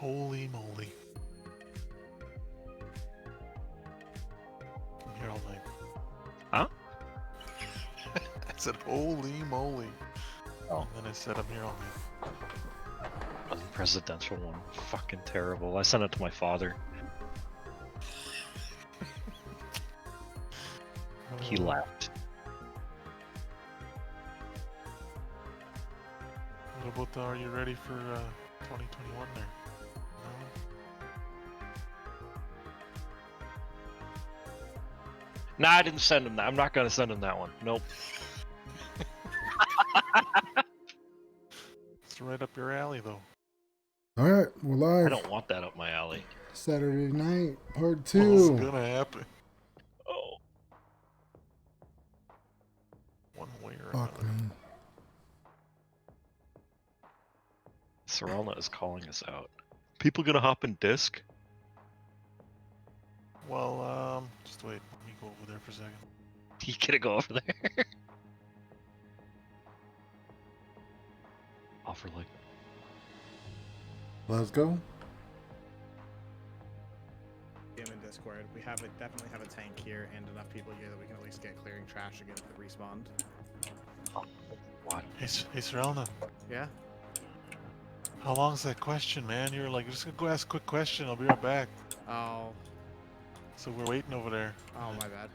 Holy moly. I'm here all night. Huh? I said holy moly. Oh. And then I said I'm here all night. Presidential one. Fucking terrible. I sent it to my father. He laughed. What about are you ready for 2021 there? No? Nah, I didn't send him that. I'm not gonna send him that one. Nope. It's right up your alley though. Alright, we're live. I don't want that up my alley. Saturday night, part What's 2. gonna happen? Oh. One way or Fuck, another. man. Seralna is calling us out. People gonna hop in disc? Well, just wait. Let me go over there for a second. You gonna go over there? Offer like. Let's go. In Discord, we definitely have a tank here and enough people here that we can at least get clearing trash again if it respawned. What? Hey, Seralna, Yeah? how long's that question, man? You're like, just gonna go ask a quick question. I'll be right back. Oh, So we're waiting over there. oh my bad.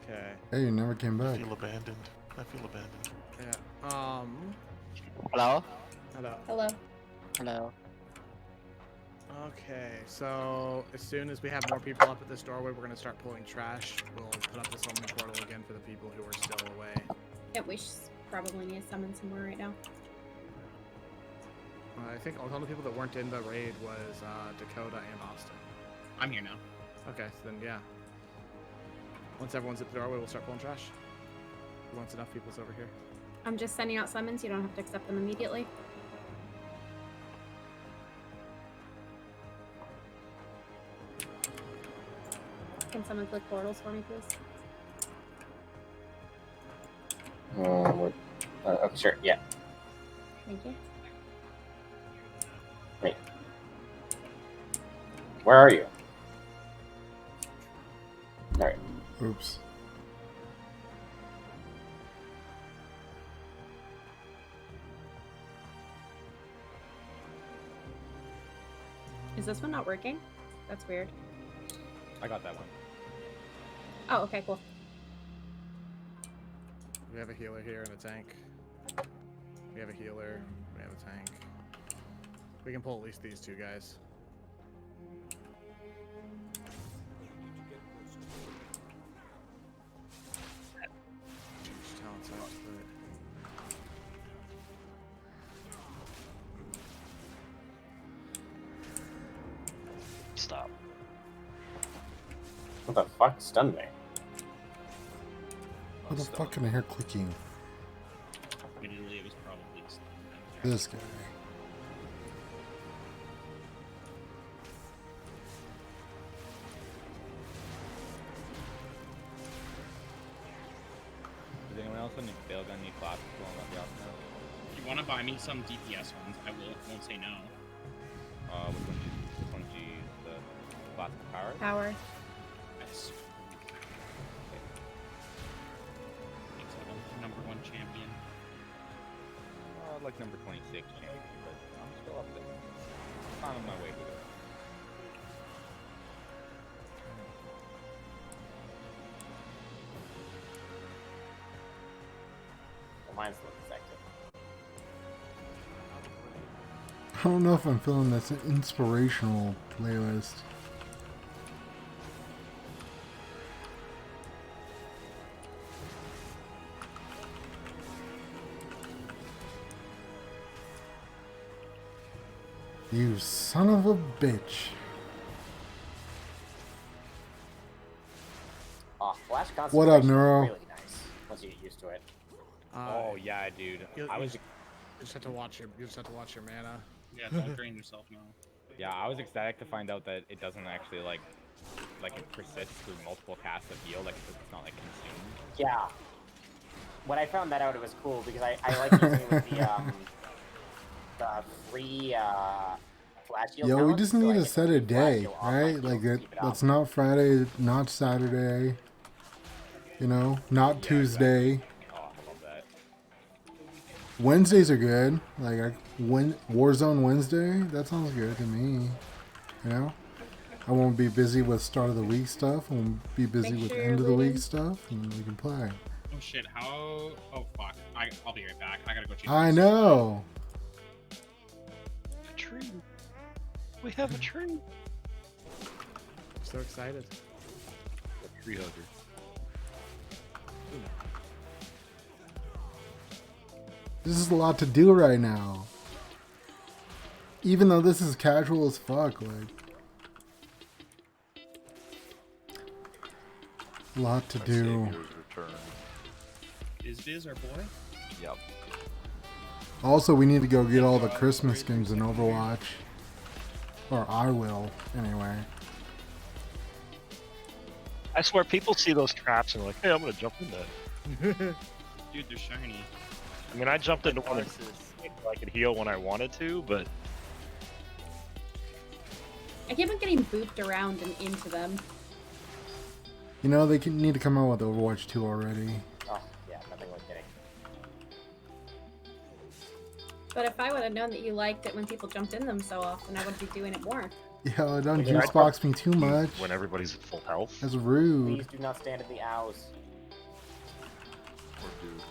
Okay. Hey, you never came I back. feel abandoned. I feel abandoned. Yeah. Hello? Hello. Hello. Hello. Okay, so as soon as we have more people up at this doorway, we're gonna start pulling trash. We'll put up the summoning portal again for the people who are still away. Yep, we probably need to summon somewhere right now. I think all the people that weren't in the raid was Dakota and Austin. I'm here now. Okay, so then yeah. Once everyone's at the doorway, we'll start pulling trash. Once enough people's over here. I'm just sending out summons. You don't have to accept them immediately. Can someone click portals for me, please? Okay, sure, yeah. Thank you. Wait. Where are you? Alright. Oops. Is this one not working? That's weird. I got that one. Oh, okay, cool. We have a healer here and a tank. We have a healer. We have a tank. We can pull at least these two guys. Change talent size for it. Stop. What the fuck stunned me? What the fuck can I hear clicking? Admittedly, it was probably This guy. Does anyone else on the bail gun need classes while I'm at the office If you want to buy me some DPS ones, I won't say no. now? Which one do you use? The class of power? Power. Yes. Thanks, number one champion. I'd like number 26 champion, but I'm still up there. I'm on my way to it. Well, mine's looks active. I don't know if I'm feeling this inspirational playlist. You son of a bitch. Oh, flash concentration What up, is Neuro? really nice once you get used to it. Oh yeah, dude. I was You just have to watch your mana. Yeah, don't drain yourself now. I was ecstatic to find out that it doesn't actually like it persists through multiple casts of heal. Like it's not like consumed. Yeah. when I found that out, it was cool because I like using it with the free flash shield. Yo, we talent, just so need I to get set the a free flash day, shield off my right? shield Like to it, keep it that's up. not Friday, not Saturday. You know, not Yeah, Tuesday. exactly. Oh, I love that. Wednesdays are good. Like Warzone Wednesday, that sounds good to me. You know, I won't be busy with start of the week stuff. I won't be busy Make with sure end of you're the week looting. stuff, and we can play. Oh shit, how... Oh fuck. I'll be right back. I gotta go change I my know. A tree. We have a tree. So excited. A tree hugger. This is a lot to do right now. Even though this is casual as fuck, like a lot to My do. savior's return. Is Viz our boy? Yep. Also, we need to go get all the Christmas skins in Overwatch. Or I will, anyway. I swear, people see those traps and are like, hey, I'm gonna jump in that. Dude, they're shiny. I mean, I jumped into one so I could heal when I wanted to, but I keep on getting booped around and into them. You know, they need to come out with Overwatch 2 already. Oh, yeah, nothing like kidding. But if I would have known that you liked it when people jumped in them so often, I would be doing it more. Yo, don't Yeah, juice box me too much. when everybody's at full health, That's rude. Please do not stand in the owls. or dude.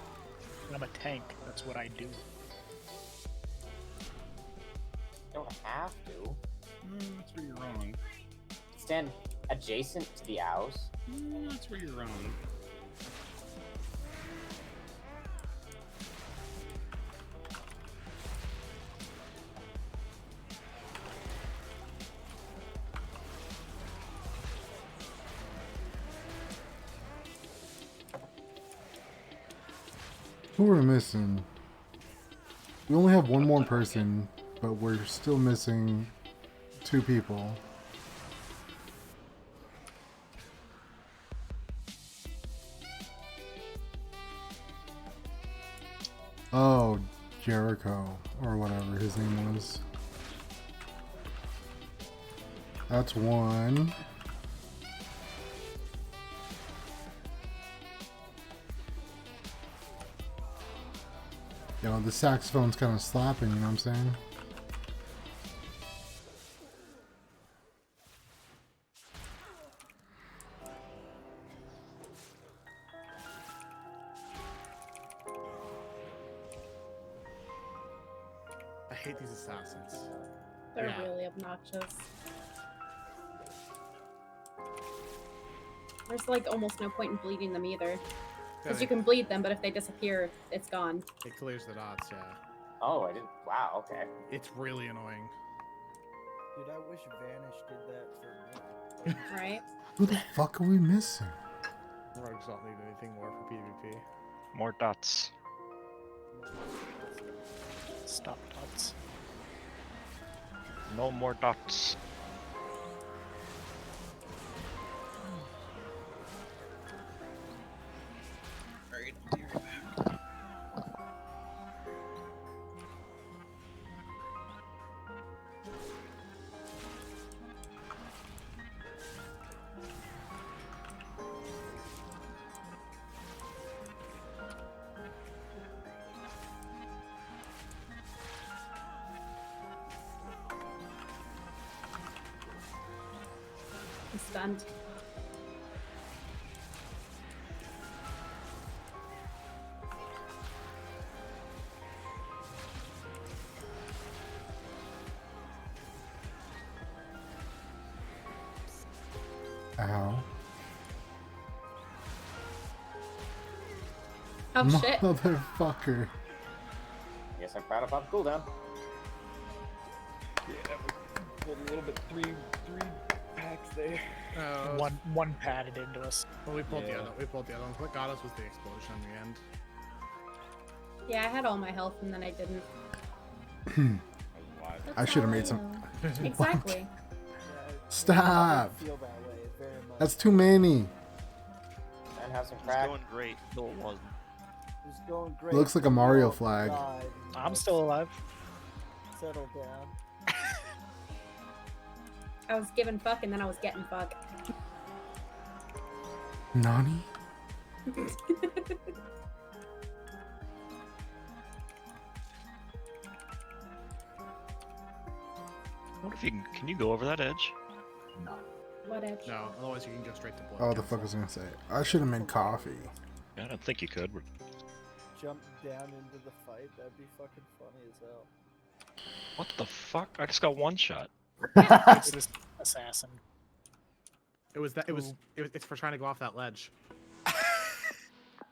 I'm a tank. That's what I do. You don't have to. That's where you're wrong. Stand adjacent to the owls. That's where you're wrong. Who are we missing? We only have one more person, but we're still missing 2 people. Oh, Jericho, or whatever his name was. That's one. Yo, the saxophone's kind of slapping, you know what I'm saying? I hate these assassins. They're Yeah. really obnoxious. There's like almost no point in bleeding them either. Yeah, Because you can bleed them, but if they disappear, it's gone. it clears the dots, yeah. Oh, I didn't. Wow, okay. It's really annoying. Dude, I wish Vanish did that for me. Right? Who the fuck are we missing? Rogues don't need anything more for PvP. More dots. Stop dots. No more dots. Alright, I'll be right back. I'm stunned. Ow. Oh shit. Motherfucker. Guess I'm proud of Pop cooldown. Yeah, we pulled a little bit three packs there. One padded into us. Well, we pulled the Yeah. other. We pulled the other ones. What got us was the explosion in the end. Yeah, I had all my health and then I didn't. I That's should have how made some. am. Exactly. Stop! I feel that way very much. That's too many. And have some It's crack. going great until it wasn't. was going great. Looks like a Mario Oh, flag. God. I'm still alive. Settle down. I was giving fuck and then I was getting fuck. Nani? I wonder if you can you go over that edge? What edge? No, otherwise you can go straight to blood. Oh, the fuck was I gonna say? I should have made coffee. I don't think you could. Jump down into the fight. That'd be fucking funny as hell. What the fuck? I just got one shot. It's this assassin. It was that. It's for trying to go off that ledge.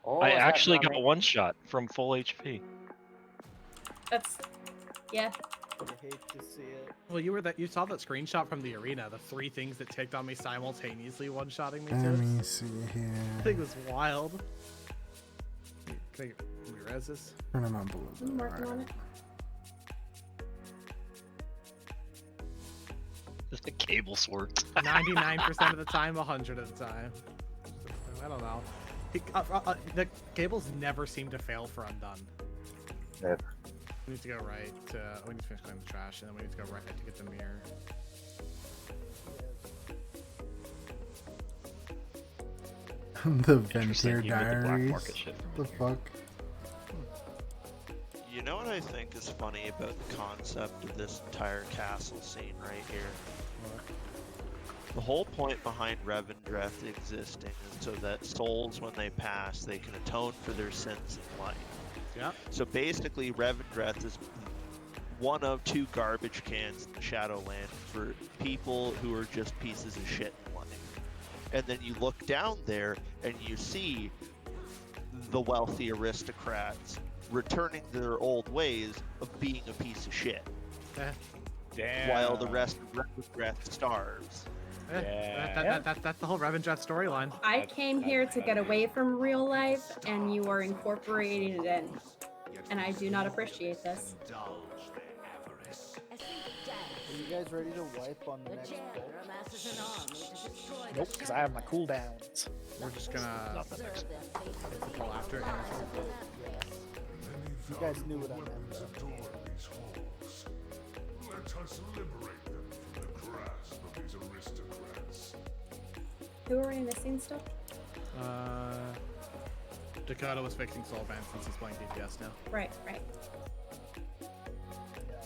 Oh, I is that actually got coming? one shot from full HP. That's yeah. I hate to see it. Well, you saw that screenshot from the arena. The 3 things that ticked on me simultaneously, one-shotting me Let too. me see I here. think it was wild. Can we res this? Turn them on blue. I'm working on it. Just the cables worked. 99% of the time, 100 of the time. I don't know. The cables never seem to fail for undone. Never. We need to go right. We need to finish cleaning the trash, and then we need to go right to get the mirror. The Interesting, Ventier you get the black Diaries. market shit from The fuck? You know what I think is funny about the concept of this entire castle scene right here? The whole point behind Revendreth existing is so that souls, when they pass, they can atone for their sins in life. Yep. So basically, Revendreth is one of 2 garbage cans in the Shadowland for people who are just pieces of shit in life. And then you look down there and you see the wealthy aristocrats returning to their old ways of being a piece of shit. Damn. While the rest of Revendreth starves. That's the whole Revendreth storyline. I came here to get away from real life, and you are incorporating it in. And I do not appreciate this. Are you guys ready to wipe on the next bolt? Nope, because I have my cooldowns. We're just gonna pull after it. You guys knew what I meant. Let us liberate them from the grasp of these aristocrats. Who are we missing still? Dakota was fixing soul band since he's playing DPS now. Right.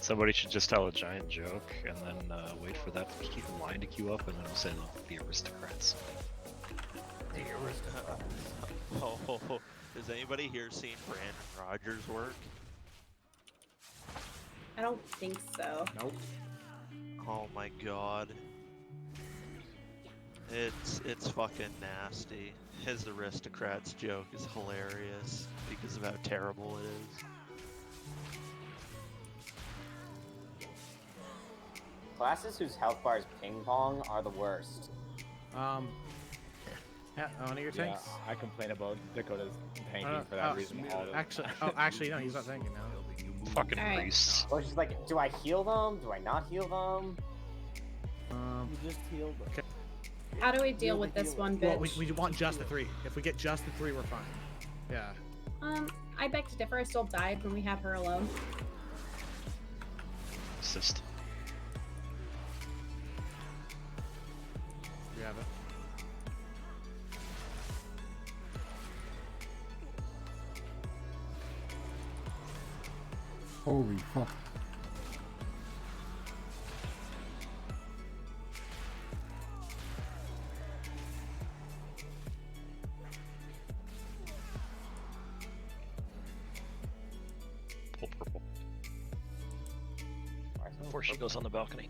Somebody should just tell a giant joke and then wait for that line to queue up, and then we'll say the aristocrats. Oh, has anybody here seen Brandon Rogers' work? I don't think so. Nope. Oh my god. It's fucking nasty. His aristocrats joke is hilarious because of how terrible it is. Classes whose health bar is ping pong are the worst. Yeah, one of your Yeah, tanks. I complain about Dakota's tanking for that reason. All the Actually, no, he's not tanking now. Fucking Alright. priests. Well, she's like, do I heal them? Do I not heal them? You just healed them. How do we deal with this one Well, bitch? we want just the 3. If we get just the 3, we're fine. Yeah. I beg to differ. I still died when we had her alone. Assist. We have it. Holy fuck. Pull purple. Before she goes on the balcony.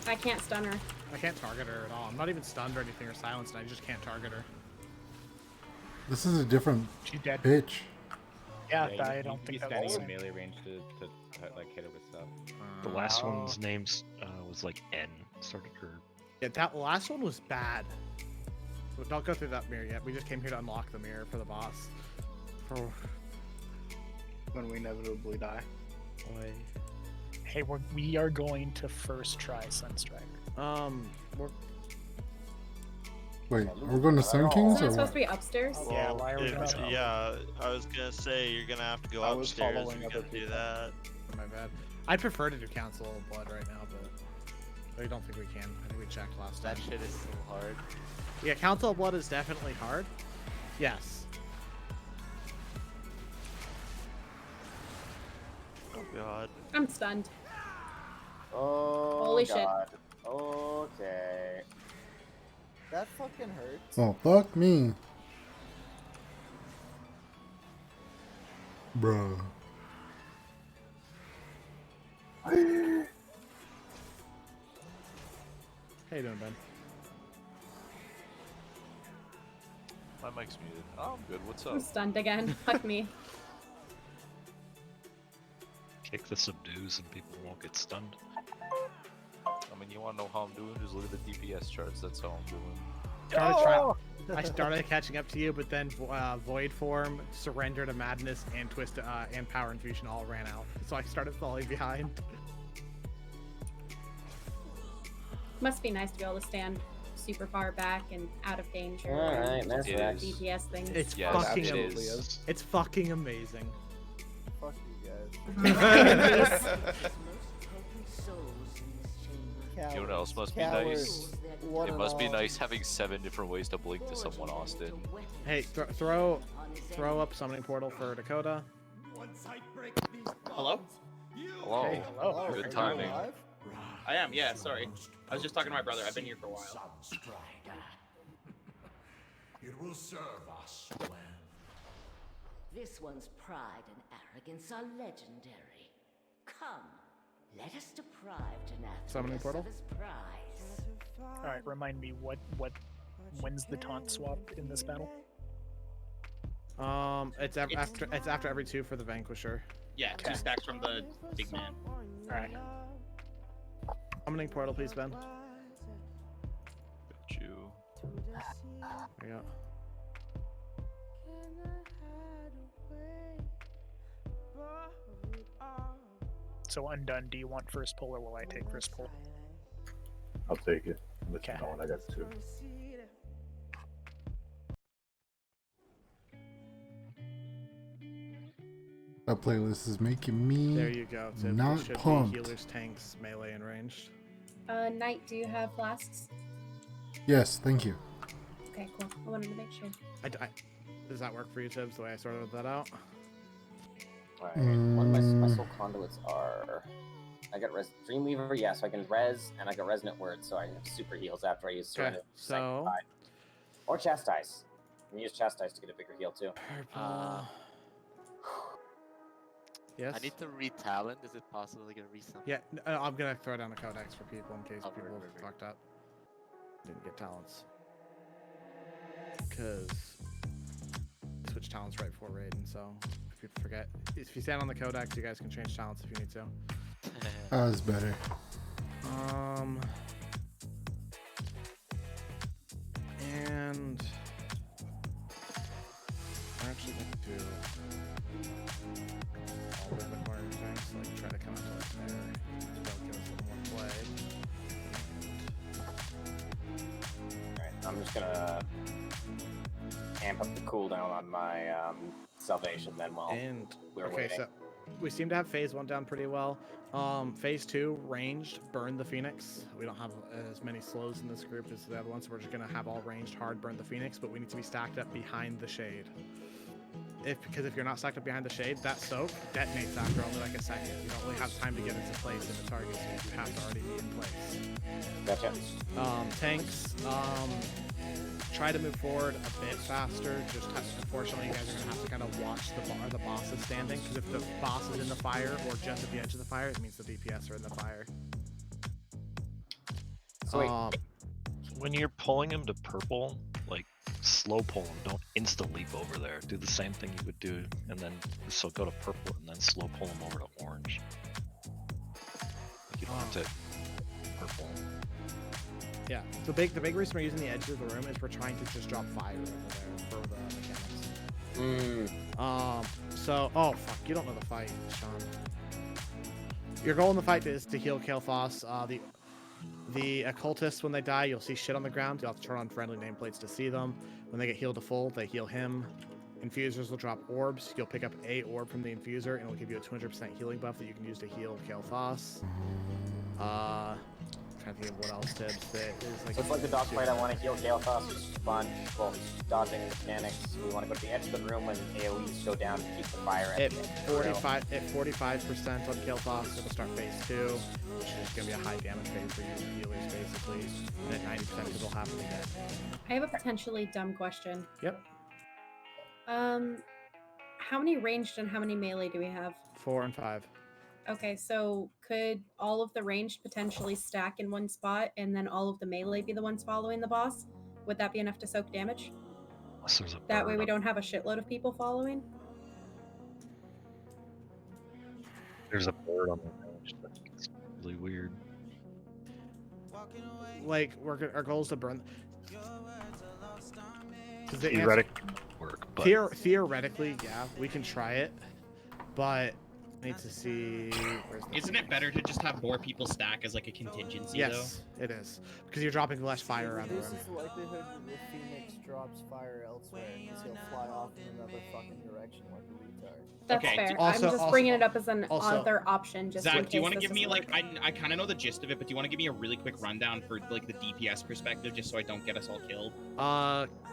I can't stun her. I can't target her at all. I'm not even stunned or anything or silenced, and I just can't target her. This is a different She's dead. bitch. Yeah, you I need don't to be think that was standing in the same. melee range to like hit her with stuff. The last one's name's was like N. Started her. Yeah, that last one was bad. But don't go through that mirror yet. We just came here to unlock the mirror for the boss. For When we inevitably die. Hey, we are going to first try Sunstriker. we're Wait, are we going to Sun Kings Isn't or it supposed what? to be upstairs? Yeah, why are we going up? Yeah, I was gonna say you're gonna have to go I was upstairs if following you're other gonna do people. that. My bad. I'd prefer to do Council of Blood right now, but I don't think we can. I think we checked last time. That shit is so hard. Yeah, Council of Blood is definitely hard. Yes. Oh god. I'm stunned. Oh, Holy shit. God. Okay. That fucking hurts. Oh, fuck me. Bruh. How you doing, Ben? My mic's muted. Oh, I'm good. What's I'm up? stunned again. Fuck me. Kick the subdues and people won't get stunned. I mean, you want to know how I'm doing? Just look at the DPS charts. That's how I'm doing. I started catching up to you, but then Void Form, Surrender to Madness, and Twist and Power Infusion all ran out, so I started falling behind. Must be nice to be able to stand super far back and out of danger. Alright, and that's It right. is. DPS things. It's Yes, fucking it amazing. is. It's fucking amazing. Fuck you guys. You know what else must be nice? It must be nice having 7 different ways to blink to someone, Austin. Hey, throw up Summoning Portal for Dakota. Hello? Hello. Hey. Hello. Good timing. I am, yeah, sorry. I was just talking to my brother. I've been here for a while. It will serve us well. This one's pride and arrogance are legendary. Come, let us deprive Summoning Nathria portal? of his prize. Alright, remind me when's the taunt swap in this battle? It's after every 2 for the Vanquisher. Yeah, 2 stacks from the big man. Alright. Summoning Portal, please, Ben. Got you. There you go. So Undone, do you want first pull or will I take first pull? I'll take it. Okay. I got 2. That playlist is making me There you go. So not it should pumped. be healers, tanks, melee, and ranged. Knight, do you have flasks? Yes, thank you. Okay, cool. I wanted to make sure. Does that work for you, Tibbs, the way I sorted that out? Alright, what my soul conduits are. I got Dreamweaver, yeah, so I can res, and I got Resonant Word, so I have super heals after I use Surrender. So... Or Chastise. I can use Chastise to get a bigger heal too. Yes? I need to re-talent. Is it possible to get a resum? Yeah, I'm gonna throw down a codex for people in case Oh, people right. fucked up. Didn't get talents. Because switch talents right before raiding, so if people forget. If you stand on the codex, you guys can change talents if you need to. That was better. And we're actually going to do all the bit more things, like try to come out to like there. That'll give us a little more play. Alright, I'm just gonna amp up the cooldown on my salvation then while we're waiting. So we seem to have phase 1 down pretty well. Phase 2, ranged, burn the Phoenix. We don't have as many slows in this group as the other ones, so we're just gonna have all ranged hard burn the Phoenix, but we need to be stacked up behind the shade. Because if you're not stacked up behind the shade, that soak detonates after only like a second. You don't really have time to get into place in the target, so you have to already be in place. Gotcha. Tanks, try to move forward a bit faster. Just unfortunately, you guys are gonna have to kind of watch the bosses standing, because if the boss is in the fire or just at the edge of the fire, it means the DPS are in the fire. So wait, When you're pulling him to purple, like slow pull him. Don't insta leap over there. Do the same thing you would do, and then so go to purple and then slow pull him over to orange. Like you don't have to purple. Yeah, the big reason we're using the edge of the room is we're trying to just drop fire over there for the mechanics. So, oh fuck, you don't know the fight, Sean. Your goal in the fight is to heal Kael'thas. The occultists, when they die, you'll see shit on the ground. You'll have to turn on friendly nameplates to see them. When they get healed to full, they heal him. Infusers will drop orbs. You'll pick up a orb from the infuser, and it'll give you a 200% healing buff that you can use to heal Kael'thas. Trying to think of what else tips. So it's like the dog fight. I want to heal Kael'thas, which is fun. Well, dodging mechanics. We want to go to the edge of the room when AoEs go down to keep the fire at 45% on Kael'thas. It'll start phase 2, which is going to be a high damage phase for you healers, basically. And at 90%, it'll happen again. I have a potentially dumb question. Yep. How many ranged and how many melee do we have? 4 and 5. Okay, so could all of the ranged potentially stack in one spot and then all of the melee be the ones following the boss? Would that be enough to soak damage? Unless there's a That way bird we up- don't have a shitload of people following? There's a bird on the range. That's really weird. Like, our goal is to burn... Theoretically work, but Theoretically, yeah, we can try it, but I need to see. Isn't it better to just have more people stack as like a contingency? Yes, it is, because you're dropping less fire around the This room. is the likelihood that the Phoenix drops fire elsewhere, because he'll fly off in another fucking direction like a retard. That's Okay, fair. also- I'm just bringing it up as an also- other option. Just in Zach, do you case want to this give me doesn't like work. I kind of know the gist of it, but do you want to give me a really quick rundown for like the DPS perspective, just so I don't get us all killed?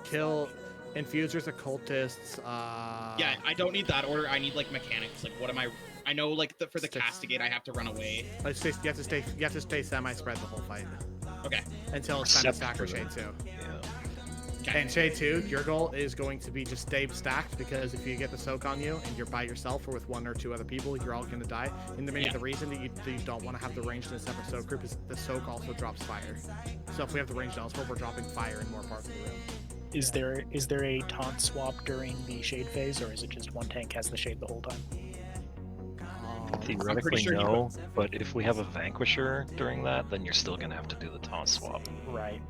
Kill infusers, occultists. Yeah, I don't need that order. I need like mechanics. Like, what am I? I know like for the castigate, I have to run away. You have to stay semi-spread the whole fight. Okay. Until it's time to Except stack or for Shade the- 2. Okay. And Shade 2, your goal is going to be just stay stacked, because if you get the soak on you and you're by yourself or with 1 or 2 other people, you're all going to die. And the reason that you don't want to have the ranged in a separate soak group is the soak also drops fire. So if we have the ranged elsewhere, we're dropping fire in more parts of the room. Is there a taunt swap during the shade phase, or is it just one tank has the shade the whole time? Theoretically, sure you no, but if we have a Vanquisher during that, then you're still gonna have to do the taunt swap. Right.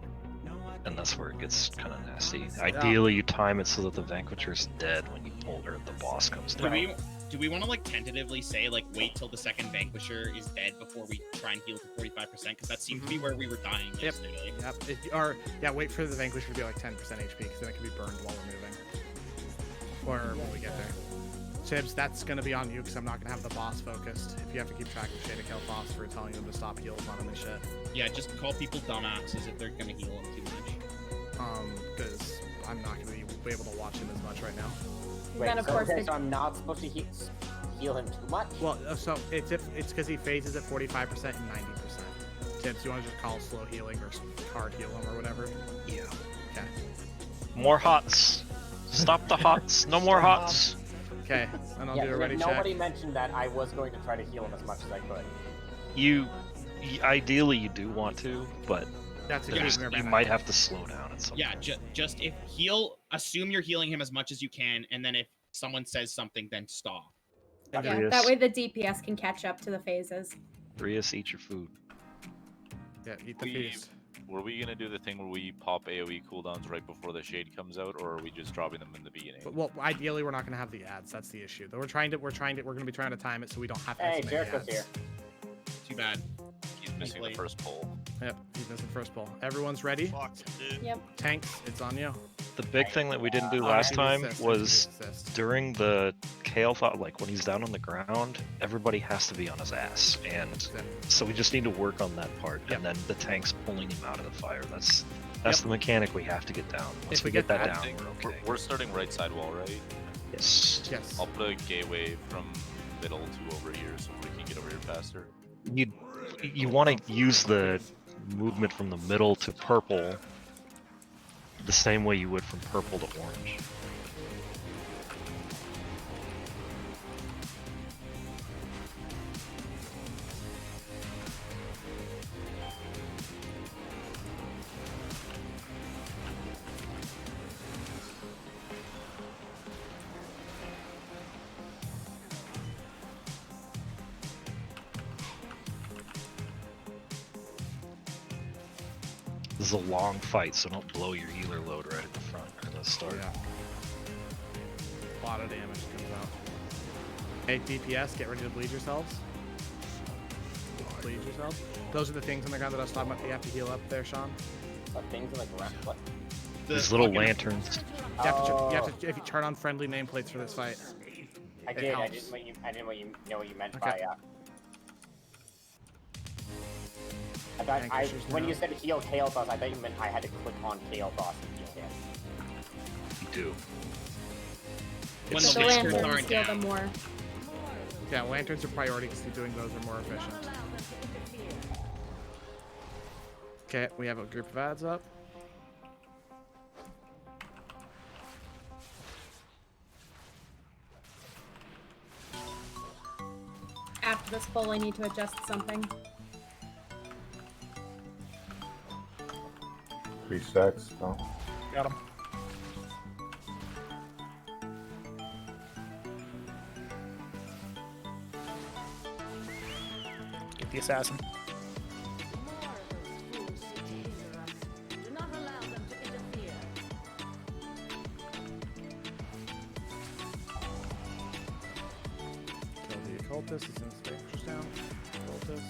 And that's where it gets kind of nasty. Ideally, you time it so that the Vanquisher's dead when you pull or the boss comes down. Do we want to like tentatively say like wait till the second Vanquisher is dead before we try and heal to 45%? Because that seems to be where we were dying yesterday. Yep. Wait for the Vanquisher to be like 10% HP, because then it can be burned while we're moving. Or when we get there. Tibbs, that's going to be on you, because I'm not going to have the boss focused. If you have to keep track of Shade of Kael'thas for telling them to stop heals on him and shit. Yeah, just call people dumbasses if they're gonna heal him too much. Because I'm not going to be able to watch him as much right now. Wait, Then, of course, so I'm not supposed to heal him too much? Well, so it's because he phases at 45% and 90%. Tibbs, you want to just call slow healing or hard heal him or whatever? Yeah. Okay. More hots. Stop the hots. No more hots. Okay, and I'll Yeah, do a ready check. nobody mentioned that I was going to try to heal him as much as I could. Ideally you do want to, but That's a there's- good you might have to slow down at some Yeah, point. just if assume you're healing him as much as you can, and then if someone says something, then stop. Yeah, Yes. that way the DPS can catch up to the phases. Rias, eat your food. Yeah, eat the feast. Were we gonna do the thing where we pop AoE cooldowns right before the shade comes out, or are we just dropping them in the beginning? Well, ideally, we're not going to have the ads. That's the issue. Though we're going to be trying to time it so we don't have to. Hey, have so many Jericho's ads. here. Too bad. He's missing the first pull. Yep, he's missing first pull. Everyone's ready. Yep. Tanks, it's on you. The big thing that we didn't do Oh, last I time need assist, was I need assist. during the Kael'thas, like when he's down on the ground, everybody has to be on his ass, and so we just need to work on that part. And then the tanks pulling him out of the fire. That's the mechanic we have to get down. Once If we we get get that that- down, we're okay. We're starting right side wall, right? Yes. Yes. I'll put a gateway from middle to over here so we can get over here faster. You want to use the movement from the middle to purple the same way you would from purple to orange. This is a long fight, so don't blow your healer load right at the front or the start. Yeah. A lot of damage comes out. Hey, DPS, get ready to bleed yourselves. please yourself. Those are the things on the ground that I was talking about that you have to heal up there, Sean. What things are like around? What? These little lanterns. You have to if you turn on friendly nameplates for this fight. I It did. I helps. didn't know what you meant Okay. by. I thought Vanquishers when now. you said heal Chaos Boss, I thought you meant I had to click on Chaos Boss and heal him. You do. When So the the lanterns lanterns aren't heal down. them more. Yeah, lanterns are priority because doing those are more efficient. Okay, we have a group of ads up. After this poll, I need to adjust something. 3 stacks. No. Got him. Get the assassin. Do not allow them to interfere. Kill the occultist as soon as the vanquishers down. Occultist.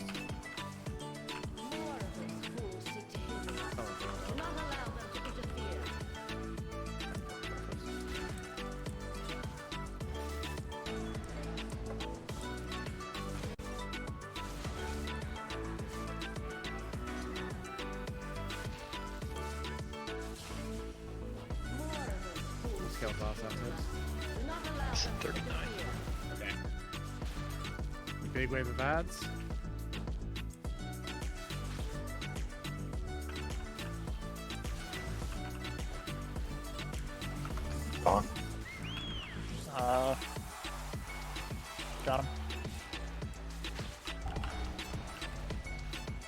More of those fools seek to hinder us. Do not allow them to interfere. Let's kill boss after this. Do not allow It's them to 39. Okay. Big wave of ads. On. Got him.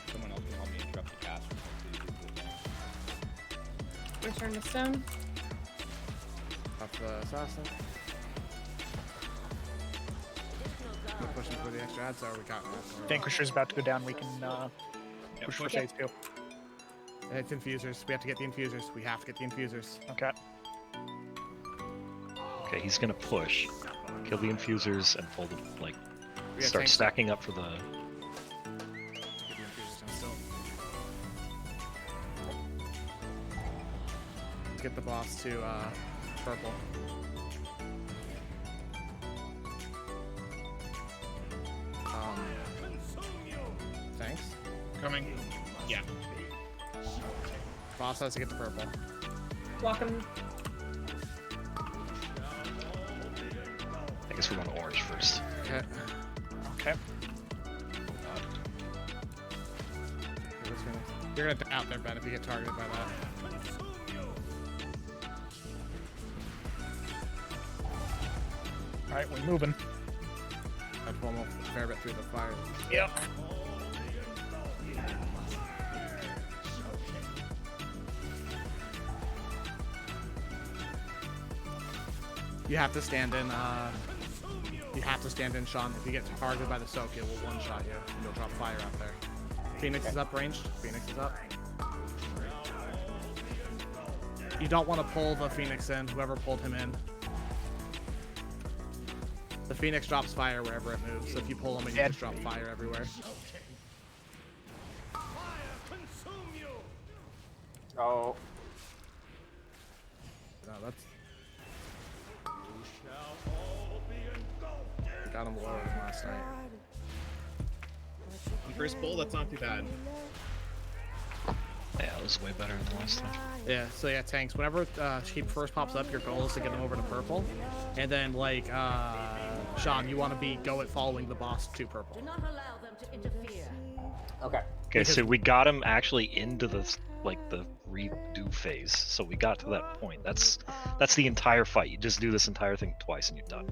Someone else can help me interrupt the cast. Return to stone. Off the assassin. We're pushing for the extra ads, or we got that. Vanquisher's about to go down. We can push for push phase 2. It's infusers. We have to get the infusers. We have to get the infusers. Okay. Okay, he's gonna push. Kill the infusers and pull them, like, We got start tanks. stacking up for the. Get the infusers down still. Let's get the boss to purple. Thanks. Coming. Yeah. Boss has to get to purple. Walk him. I guess we're going to orange first. Okay. Okay. You're gonna out there, Ben, if you get targeted by that. Alright, we're moving. I'd pull him a fair bit through the fire. Yep. You have to stand in, Sean. If you get targeted by the soak, it will one-shot you. You'll drop fire out there. Phoenix is up ranged. Phoenix is up. You don't want to pull the Phoenix in, whoever pulled him in. The Phoenix drops fire wherever it moves, so if you pull him in, you just drop fire everywhere. Oh. No, that's... We got him lower than last night. First pull, that's not too bad. Yeah, it was way better than last time. Yeah, so yeah, tanks. Whenever Sheep first pops up, your goal is to get them over to purple. And then, like, Sean, you want to go at following the boss to purple. Do not allow them to interfere. Okay. Okay, so we got him actually into the the redo phase. So we got to that point. That's the entire fight. You just do this entire thing twice and you're done.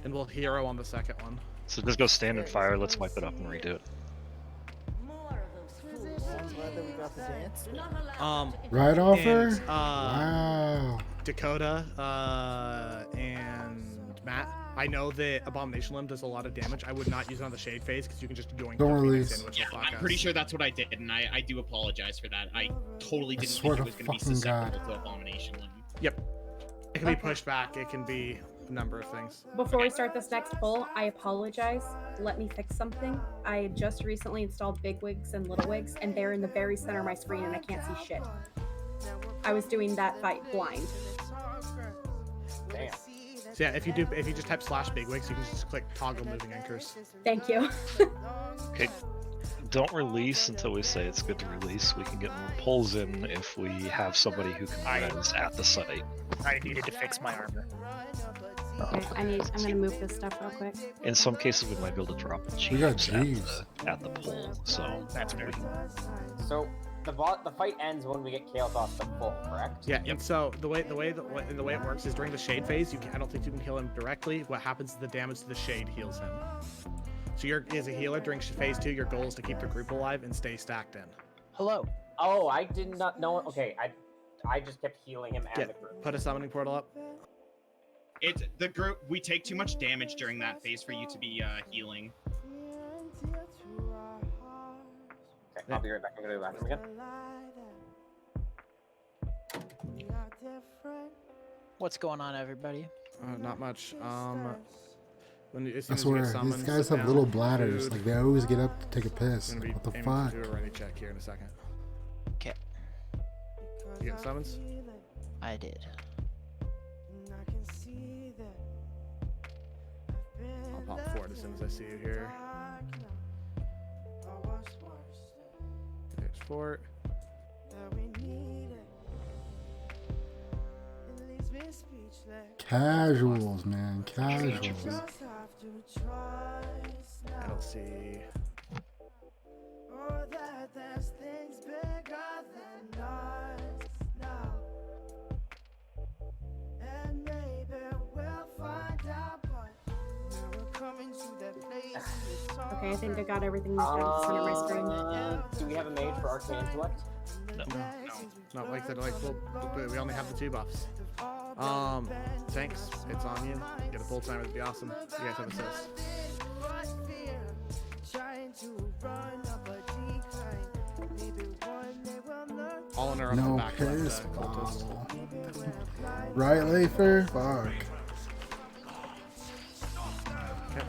And we'll hero on the second one. So just go stand in fire. Let's wipe it up and redo it. I'm glad that we got the dance. Right offer? And, Wow. Dakota and Matt. I know that Abomination Limb does a lot of damage. I would not use it on the Shade phase because you can just doink Don't the Phoenix release. in, which Yeah, will fuck I'm pretty us. sure that's what I did, and I do apologize for that. I totally I didn't swear think it to was going to be fucking God. susceptible to Abomination Limb. Yep. It can be pushed back. It can be number of things. Before we start this next poll, I apologize. Let me fix something. I just recently installed big wigs and little wigs, and they're in the very center of my screen, and I can't see shit. I was doing that fight blind. Damn. So yeah, if you just type /bigwigs, you can just click toggle moving anchors. Thank you. Okay. Don't release until we say it's good to release. We can get more pulls in if we have somebody who can res at the site. I needed to fix my armor. Okay, I'm gonna move this stuff real quick. In some cases, we might be able to drop We got Jeeves at the pull. So that's fair. So the fight ends when we get Chaos off the full, correct? Yeah, and so the way it works is during the shade phase, I don't think you can heal him directly. What happens is the damage to the shade heals him. So as a healer during phase 2, your goal is to keep the group alive and stay stacked in. Hello. Oh, I did not know. Okay, I just kept healing him and the group. Put a summoning portal up. It's the group. We take too much damage during that phase for you to be healing. Okay, I'll be right back. I'm gonna go to the bathroom again. What's going on, everybody? Not much. I swear, these guys have little bladders. Like, they always get up to take a piss. Like, what the fuck? Do a ready check here in a second. Okay. You get summons? I did. I'll pop forward as soon as I see you here. There's Fort. Casuals, man. Casuals. I don't see. Okay, I think I got everything moved out of the center of my screen. Do we have a mage for Arcane Intellect? No, like I said, we only have the 2 buffs. Thanks. It's on you. Get a full timer, it'd be awesome. You guys have assist. All in our No back piss left, ball. Right, Lafer? Fuck. Okay.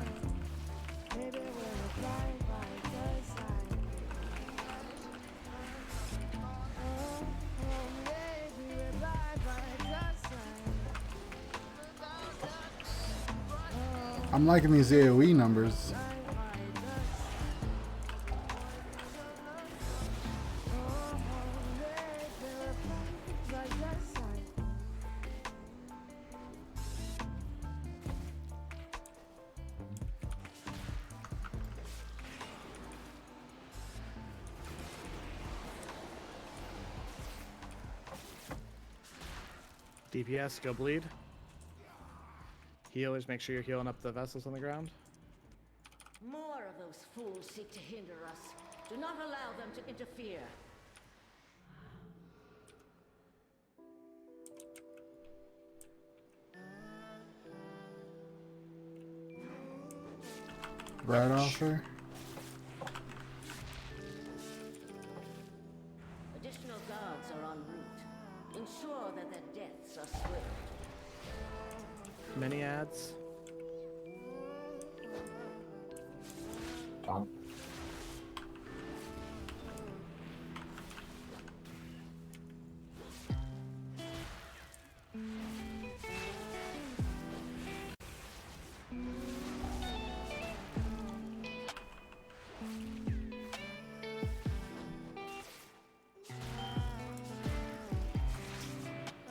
I'm liking these AoE numbers. DPS, go bleed. Healers, make sure you're healing up the vessels on the ground. More of those fools seek to hinder us. Do not allow them to interfere. Right offer. Additional guards are en route. Ensure that their deaths are swift. Many ads.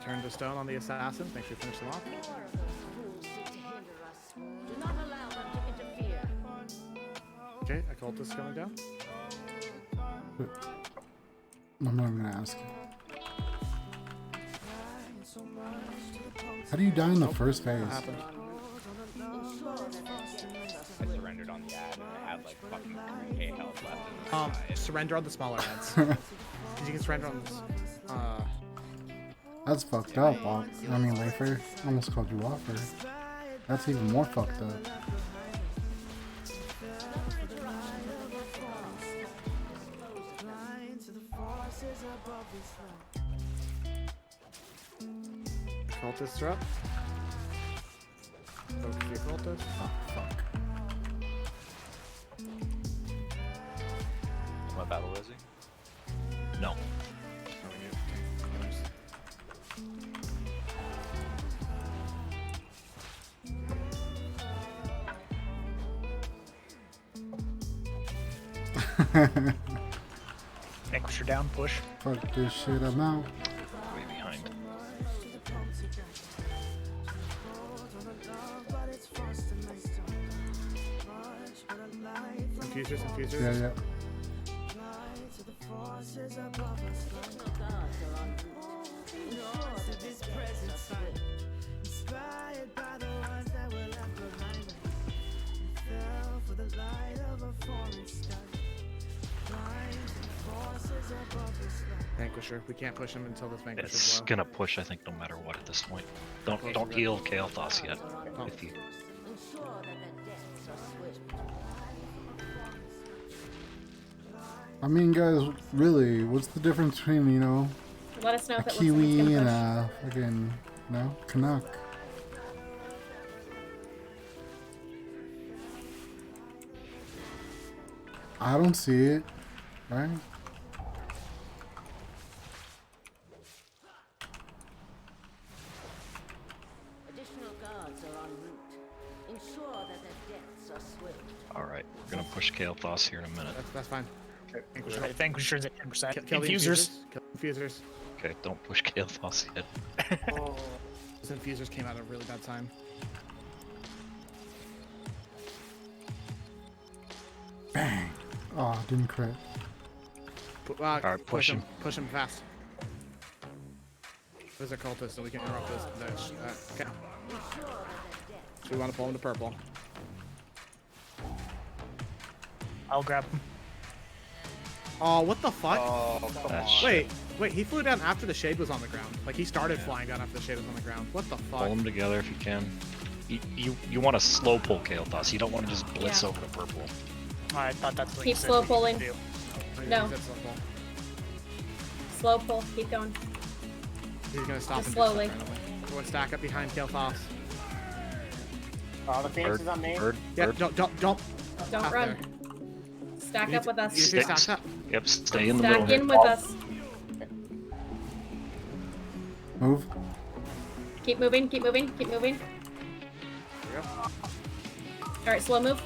Turn to stone on the assassins. Make sure you finish them off. More of those fools seek to hinder us. Do not allow them to interfere. Okay, occultist coming down. I'm not gonna ask you. How do you die in the first phase? I surrendered on the ad and I had like fucking 3k health left in the Surrender on the smaller ads. Because you can surrender on this. That's fucked up, Bob. I mean, Lafer almost called you offer. That's even more fucked up. Cultists are up. cultist. Oh, fuck. Am I battle resing? No. Vanquisher down, push. Fuck this shit, I'm out. Way behind. Infusers. Yeah, yeah. Vanquisher. We can't push him until this Vanquisher's It's low. gonna push, I think, no matter what at this point. Don't heal Kael'thas yet. Oh. If you I mean, guys, really, what's the difference between, you know, Let us know a if it looks like it's Kiwi gonna and push. a fucking, no, Canuck? I don't see it, right? Additional guards are en route. Ensure that their deaths are swift. Alright, we're gonna push Kael'thas here in a minute. That's fine. Vanquisher. Vanquisher's at 10%. Kill the Infusers. Kill the infusers. Okay, don't push Kael'thas yet. Those infusers came out at a really bad time. Bang! Oh, didn't crit. Alright, push him. Push him fast. There's a cultist, so we can interrupt this. Okay. So we want to pull him to purple. I'll grab him. Oh, what the fuck? That's Wait, he flew down after the shade was on the ground. Like, he started flying down after the shade was on the ground. What the fuck? Pull them together if you can. You want to slow pull Kael'thas. You don't want to just blitz Yeah. over to purple. I thought that's what Keep you said slow we pulling. could do. No. He said slow pull. Slow pull. Keep going. He's gonna stop Just and slowly. do stuff randomly. Everyone stack up behind Kael'thas. Oh, the Phoenix is on me. Yeah, don't. Don't Stop run. there. Stack You up need with to- us. you need to stay stacked up. Yep, stay in the middle. Stack in with us. Move. Keep moving. Keep moving. Keep moving. There we go. All right, slow move.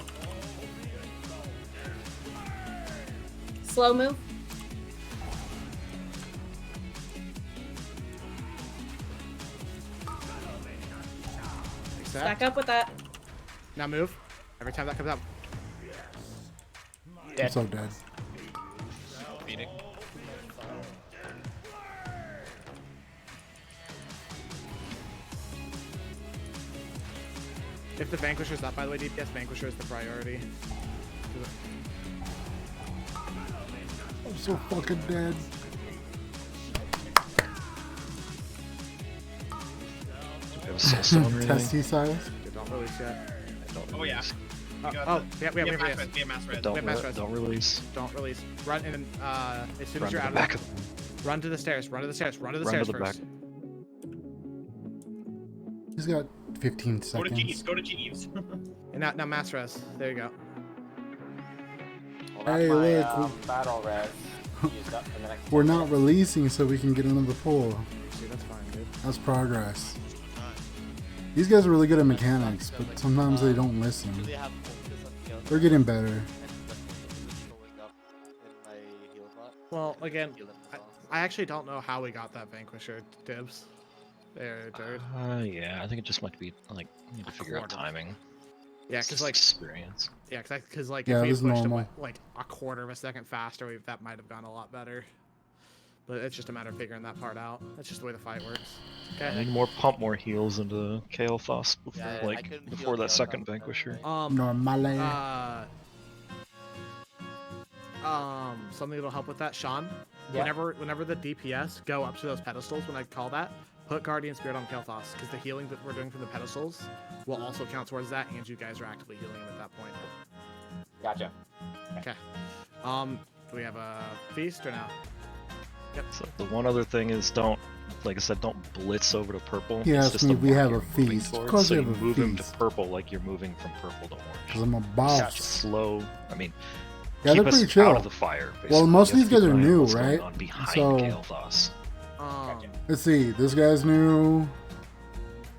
Slow move. Stack up with that. Now move. Every time that comes up. I'm so dead. Phoenix. If the Vanquisher's up, by the way, DPS Vanquisher is the priority. I'm so fucking dead. It was so soon, really. Testy size. Don't release yet. Oh yeah. Yeah, we have mass res. res. We have mass res. Don't, We have mass res. don't release. Don't release. Run and as soon Run as you're to out the of back it, run to the stairs. Run to the stairs. Run to the Run stairs to the first. back. He's got 15 Go to seconds. Jeeves. Go to Jeeves. And now mass res. There you go. Well, that's Hey, my look. battle res. Used up for the next We're not releasing so we can get another pull. See, that's fine, dude. That's progress. These guys are really good at mechanics, but sometimes they don't listen. They're getting better. Well, again, I actually don't know how we got that Vanquisher dibs. There, dude. Yeah, I think it just might be like you need to figure out timing. Yeah, It's because just like experience. Yeah, because like Yeah, if we it was had pushed normal. him like a quarter of a second faster, that might have gone a lot better. But it's just a matter of figuring that part out. That's just the way the fight works. I Okay. need more pump more heals into Kael'thas before Yeah, I like couldn't before heal that second Kael'thas. Vanquisher. Normally. Something that'll help with that, Sean. Yeah. Whenever the DPS go up to those pedestals, when I call that, put Guardian Spirit on Kael'thas, because the healing that we're doing from the pedestals will also count towards that, and you guys are actively healing him at that point. Gotcha. Okay. Do we have a feast or no? So the one other thing is don't, like I said, don't blitz over to purple. He It's asked just me a if we mark have you're a moving feast. Of towards, course so we you have a move him to feast. purple like you're moving from purple to orange. Because I'm a Just boss. slow. I mean, Yeah, keep they're us pretty chill. out of the fire. Well, basically. most You of have these to guys keep are an eye on new, what's going right? on behind So Kael'thas. let's see. This guy's new.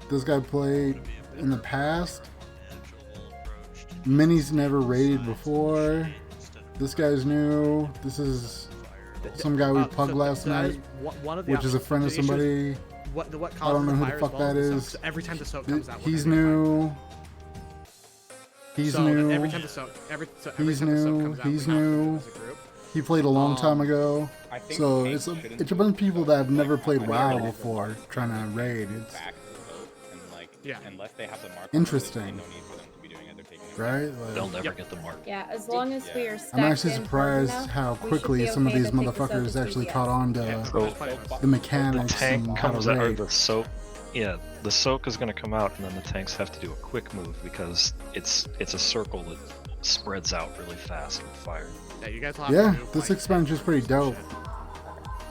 This guy played in the past. Minnie's never raided before. This guy's new. This is some guy we pugged last night, one of the which is a friend of the issue is somebody. what I causes don't know who fire the fuck as well that is the is. soak. So every time the soak comes out, we're He's gonna get fired. new. He's So new. every time the soak, every He's time the soak new. comes out, He's we have to do new. it as a group. He played a long time ago. I think So Tank it's a shouldn't bunch of people that have never played I WoW think before trying to raid. It's back to the vote, and like, unless they have the mark, interesting, no need for them to be doing it. They're taking it. right? Like, They'll never get the mark. Yeah, as long as we are stacked I'm actually in hard surprised enough, how we should quickly be some of okay these to take the soak motherfuckers as actually DPS. caught on to the mechanics The tank and how to comes out, or raid. the soak. Yeah, the soak is going to come out, and then the tanks have to do a quick move because it's a circle that spreads out really fast with fire. Yeah, you guys will have Yeah, to move, this like, expansion is pretty dope.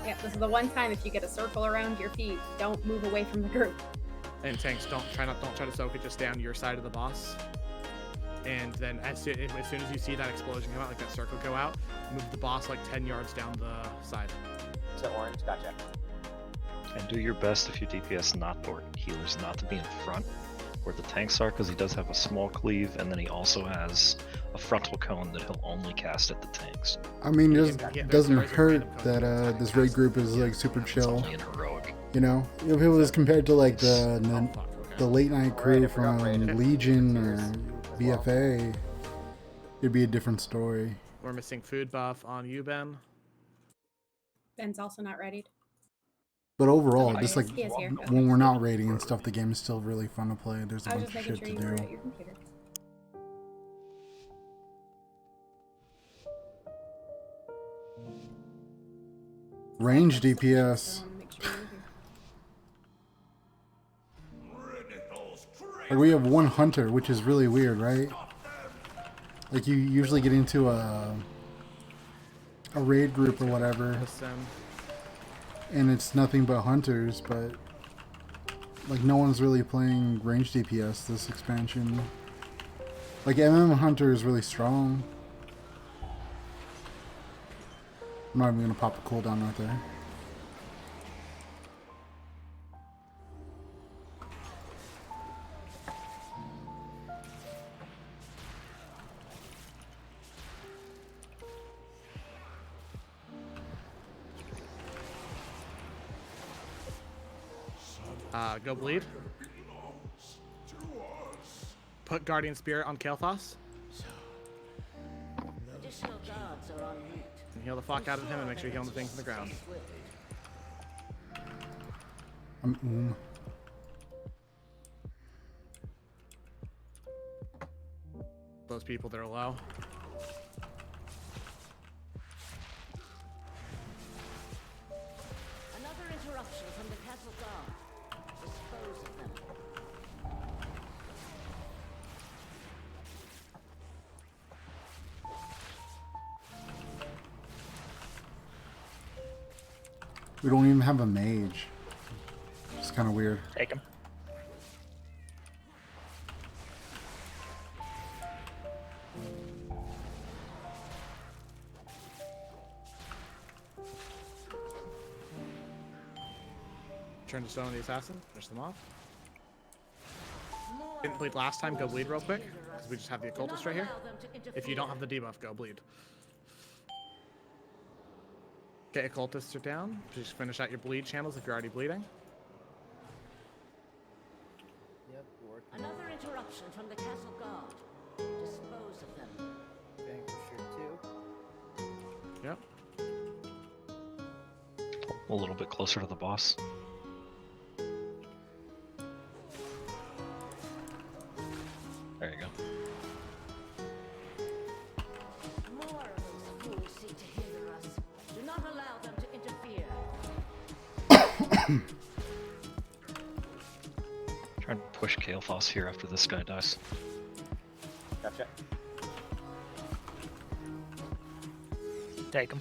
Yeah, this is the one time if you get a circle around your feet, don't move away from the group. And tanks, don't try to soak it. Just stay on your side of the boss. And then as soon as you see that explosion come out, like that circle go out, move the boss like 10 yards down the side. To orange, gotcha. And do your best if you DPS or healers not to be in front where the tanks are, because he does have a small cleave, and then he also has a frontal cone that he'll only cast at the tanks. I mean, it doesn't hurt that this raid group is like super chill. You know, if it was compared to like the late night crew from Legion or BFA, it'd be a different story. We're missing food buff on you, Ben. Ben's also not readied. But overall, Okay, just like he is here. when we're not raiding and stuff, the game is still really fun to play. There's a I was bunch just of making shit sure to you were do. at your computer. Range DPS. Like we have one hunter, which is really weird, right? Like you usually get into a raid group or whatever, and it's nothing but hunters, but like no one's really playing range DPS this expansion. Like MM Hunter is really strong. I'm not even gonna pop a cooldown right there. Go bleed. Put Guardian Spirit on Kael'thas. Additional guards are en route. And heal the fuck out of him and make sure you heal the things on the ground. Those people that are low. Another interruption from the castle guard. Dispose of them. We don't even have a mage. It's kind of weird. Take him. Turn to stone on the assassin. Finish them off. Didn't bleed last time. Go bleed real quick because we just have the occultist right here. If you don't have the debuff, go bleed. Okay, occultists are down. Just finish out your bleed channels if you're already bleeding. Yep, working. Another interruption from the castle guard. Dispose of them. Vanquisher 2. Yep. A little bit closer to the boss. There you go. More of those fools seek to hinder us. Do not allow them to interfere. Try and push Kael'thas here after this guy dies. Gotcha. Take him.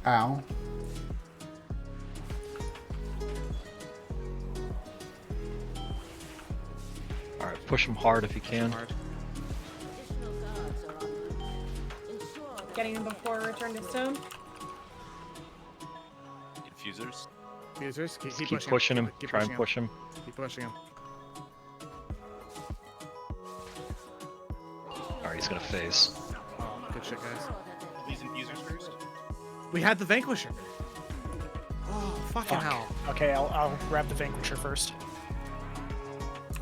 Ow. Alright, push him hard if you can. Getting him before return to stone. Infusers. Fusers, Keep pushing him. Keep Try pushing and push him. Keep pushing him. Alright, he's gonna phase. Oh, good shit, guys. These infusers first. We had the Vanquisher. Oh, fucking Fuck. hell. Okay, I'll grab the Vanquisher first.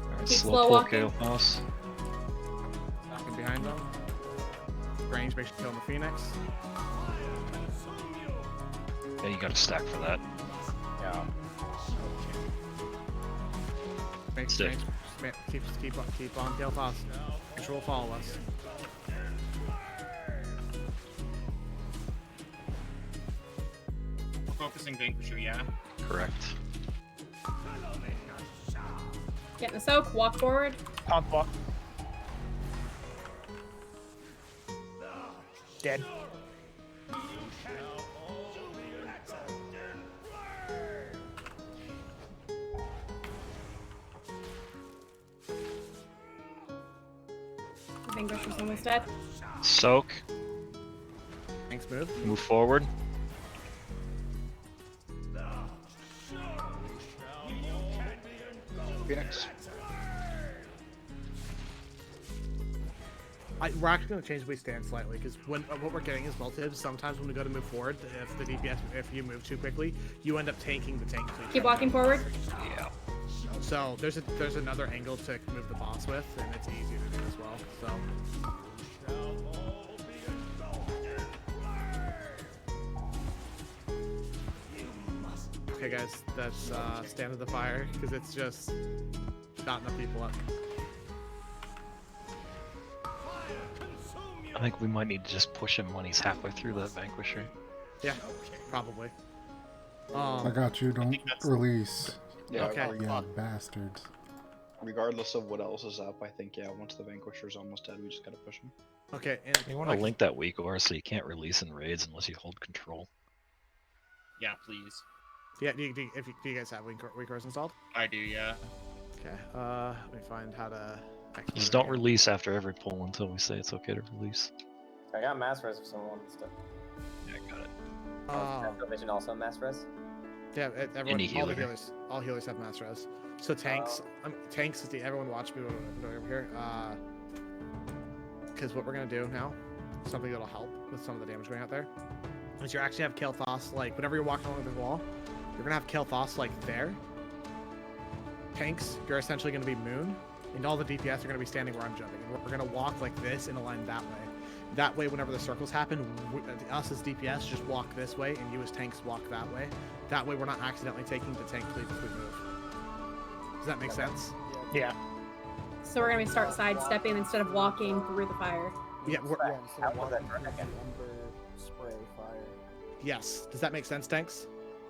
Alright, Keep slow slow pull walking. Gale Boss. Knocking behind them. Range, make sure you kill the Phoenix. Yeah, you gotta stack for that. Yeah. Make Sick. keep on kill fast. Control follow us. We're focusing Vanquisher, yeah. Correct. Get in the soak. Walk forward. Taunt walk. Dead. The Vanquisher's almost dead. Soak. Thanks, move. Move forward. Phoenix. We're actually going to change the way we stand slightly because when what we're getting is multibs. Sometimes when we go to move forward, if the DPS, if you move too quickly, you end up tanking the tank. Keep walking forward. Yeah. So there's another angle to move the boss with, and it's easier to do as well. So. Okay, guys, that's stand of the fire because it's just not enough people up. I think we might need to just push him when he's halfway through that Vanquisher. Yeah, probably. I got you. Don't release. Yeah, Okay. Yeah, bastards. Regardless of what else is up, I think, yeah, once the Vanquisher's almost dead, we just gotta push him. Okay, and You want to link that weak aura so you can't release in raids unless you hold control. Yeah, please. Yeah, do you guys have weak auras installed? I do, yeah. Okay, let me find how to. Just don't release after every pull until we say it's okay to release. I got mass res if someone wants to. Yeah, I got it. Vision also mass res. Yeah, everyone. Any All the healer. healers. All healers have mass res. So tanks. Tanks is the. Everyone watch me over here. Because what we're gonna do now, something that'll help with some of the damage going out there, is you actually have Kael'thas like whenever you're walking along the wall, you're gonna have Kael'thas like there. Tanks, you're essentially gonna be Moon, and all the DPS are gonna be standing where I'm jumping, and we're gonna walk like this in a line that way. That way, whenever the circles happen, us as DPS just walk this way, and you as tanks walk that way. That way, we're not accidentally taking the tank lead as we move. Does that make sense? Yeah. So we're gonna start sidestepping instead of walking through the fire. Yeah. Instead of walking through the ember spray fire. Yes. Does that make sense, tanks?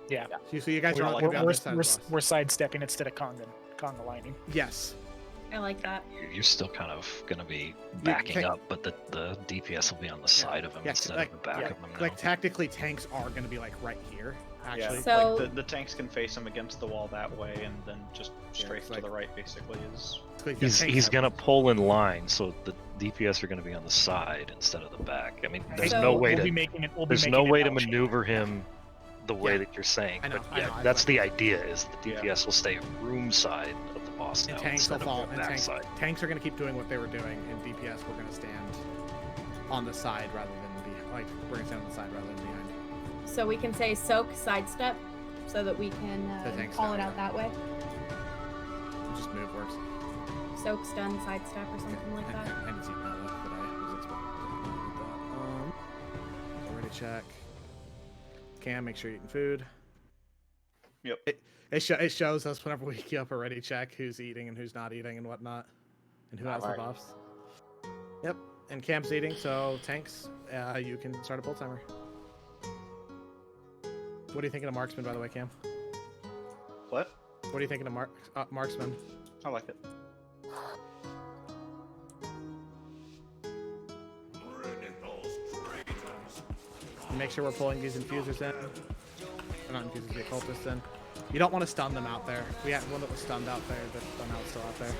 Yeah. So you guys are all gonna be on this side. We're sidestepping instead of conga lining. Yes. I like that. You're still kind of gonna be backing up, but the DPS will be on the side of him instead of the back of him. Like tactically, tanks are gonna be like right here. Actually. Yeah, So- like the tanks can face him against the wall that way, and then just strafe to the right, basically, is... He's gonna pull in line, so the DPS are gonna be on the side instead of the back. I mean, there's So- no way We'll to be making it- we'll be there's making no it way to L-shaped. maneuver him the way that you're saying. I know, but I yeah, know, that's the idea. Is the DPS will stay room side of the boss And now tanks will instead fall. of the And back side. tanks are gonna keep doing what they were doing, and DPS we're gonna stand on the side rather than we're gonna stand on the side rather than behind. So we can say soak, sidestep, so that we can The tanks call it now, out that way. Just move works. Soak, stun, sidestep, or something like that. I didn't see that, but I was expecting that. Already check. Cam, make sure you're eating food. Yep. It shows us whenever we queue up a ready check who's eating and who's not eating and whatnot, and who has the Alright. buffs. Yep. And Cam's eating, so tanks, you can start a pull timer. What are you thinking of marksman, by the way, Cam? What? What are you thinking of marksman? I like it. Make sure we're pulling these infusers in. Or not infusers, the occultists in. You don't want to stun them out there. We had one that was stunned out there, but now it's still out there.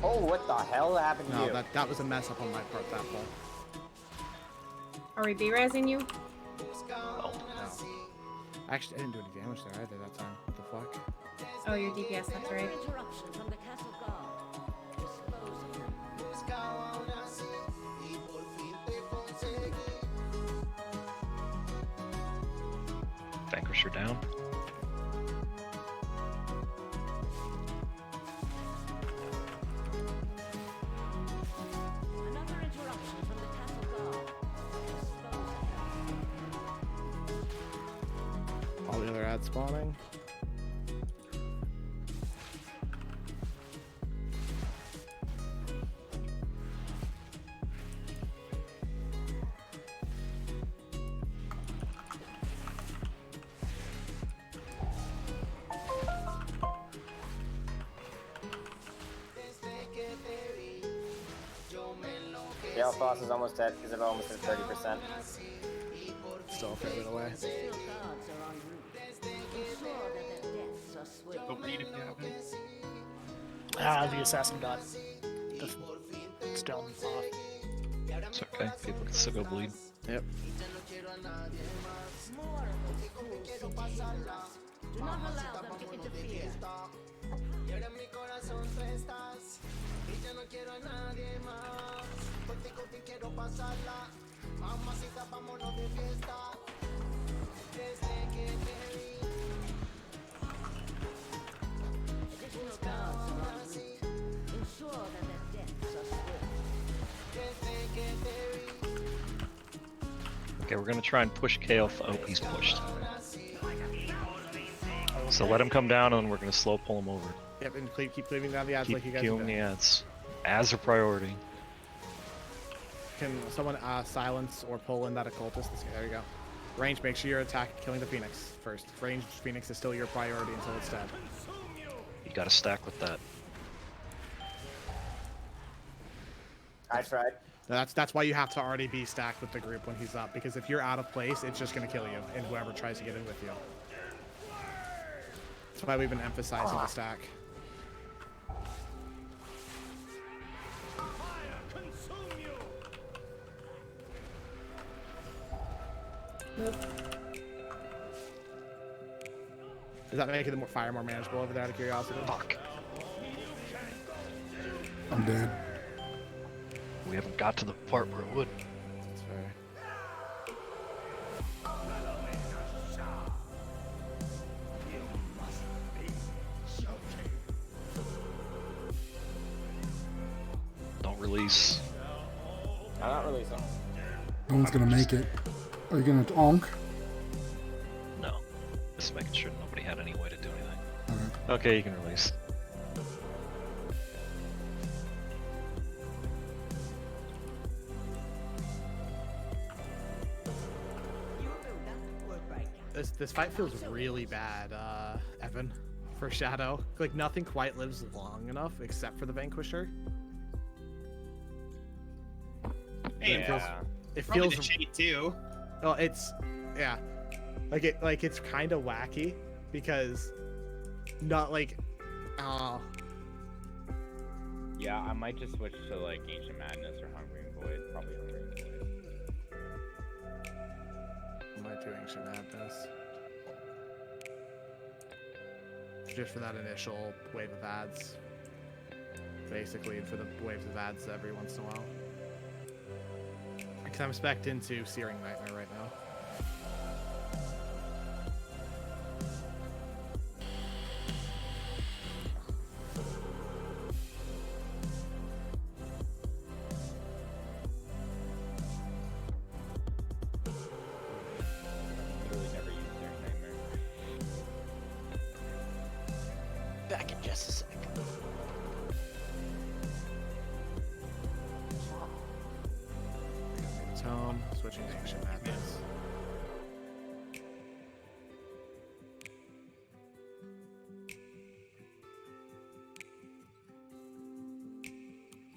Oh, what the hell happened to No, you? that was a mess up on my part, that pull. Are we B-rezzing you? Oh, no. Actually, I didn't do any damage there either that time. What the fuck? Oh, your DPS, that's right. Interruption from the castle guard. Dispose of them. Vanquisher down. Another interruption from the castle guard. Dispose of them. All the other ads spawning. Gale Boss is almost at 30%. Still a fair bit away. Guards are en route. Ensure that their deaths are swift. Go read if you haven't. The assassin got the stone off. It's okay. People can still go bleed. Yep. More of those fools seeking ignorance. Do not allow them to interfere. Additional guards are en route. Ensure that their deaths are swift. Okay, we're gonna try and push Kael'th. Oh, he's pushed. So let him come down, and then we're gonna slow pull him over. Yep, and keep cleaving down the ads Keep like you guys killing are the doing. ads as a priority. Can someone silence or pull in that occultist? There you go. Range, make sure you're attacking, killing the Phoenix first. Ranged Phoenix is still your priority until it's dead. You gotta stack with that. I tried. That's why you have to already be stacked with the group when he's up, because if you're out of place, it's just gonna kill you and whoever tries to get in with you. That's why we've been emphasizing the stack. Move. Does that make it fire more manageable over there out of curiosity? Fuck. I'm dead. We haven't got to the part where it would. That's fair. Don't release. I'm not releasing. No one's gonna make it. Are you gonna onk? No. Just making sure nobody had any way to do anything. Okay, you can release. This fight feels really bad, Evan, for Shadow. Like nothing quite lives long enough except for the Vanquisher. Hey, it probably feels the shade too. Oh, it's yeah, like it's kind of wacky because not like Yeah, I might just switch to like Ancient Madness or Hungering Void. Probably Hungering Void. I might do Ancient Madness just for that initial wave of ads, basically, and for the waves of ads every once in a while. Because I'm spec'd into Searing Nightmare right now. Literally never used Searing Nightmare. switching to Ancient Madness.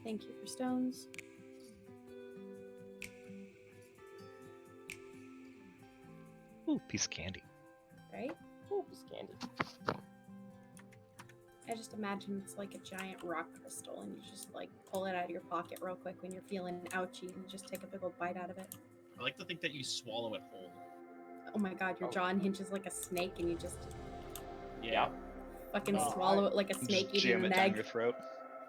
Thank you for stones. Ooh, piece of candy. Right? Ooh, piece of candy. I just imagine it's like a giant rock crystal and you just like pull it out of your pocket real quick when you're feeling ouchy and just take a big old bite out of it. I like to think that you swallow it whole. Oh my god, your jaw unhinges like a snake and you just Yeah. fucking swallow it like a snake eating Jam an it down egg. your throat.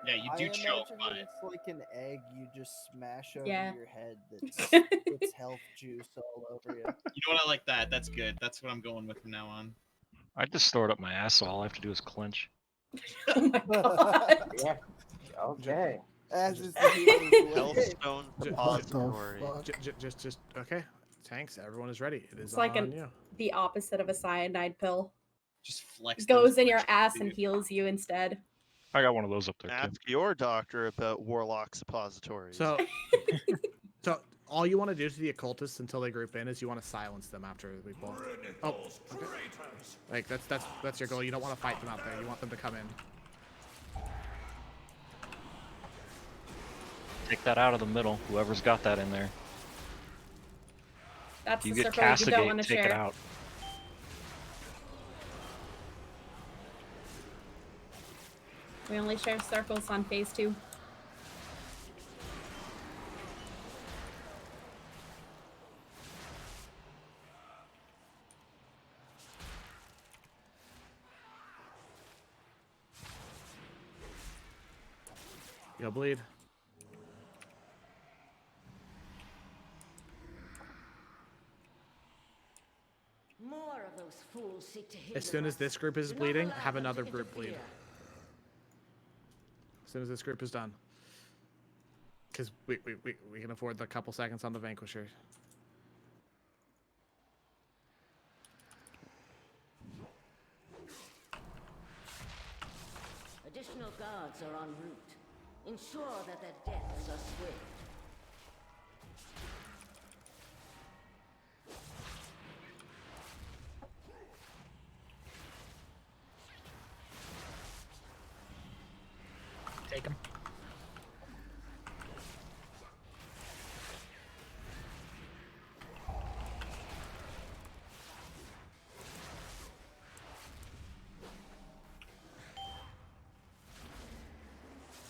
Yeah, you I do choke, imagine but that it's like an egg you just smash over Yeah. your head that's it's health juice all over you. you know what? I like that. That's good. That's what I'm going with from now on. I just store it up my ass, so all I have to do is clench. Oh my god. Yeah. Okay. As is the healer's way. Hellstone Depository. Just okay. Tanks, everyone is ready. It is It's like on you. the opposite of a cyanide pill. Just flex. Goes in your ass and heals you instead. I got one of those up there too. Ask your doctor about Warlock suppositories. So, so all you want to do to the occultists until they group in is you want to silence them after we pull. Oh, okay. Like that's your goal. You don't want to fight them out there. You want them to come in. Take that out of the middle. Whoever's got that in there. That's You the get circle you don't castigate, want to take share. it out. We only share circles on phase 2. Go bleed. More of those fools seek to hinder As soon as us. this group is Do not bleeding, allow have them to another group bleed. interfere. As soon as this group is done. Because we can afford the couple seconds on the Vanquisher. Additional guards are en route. Ensure that their deaths are swift. Take him.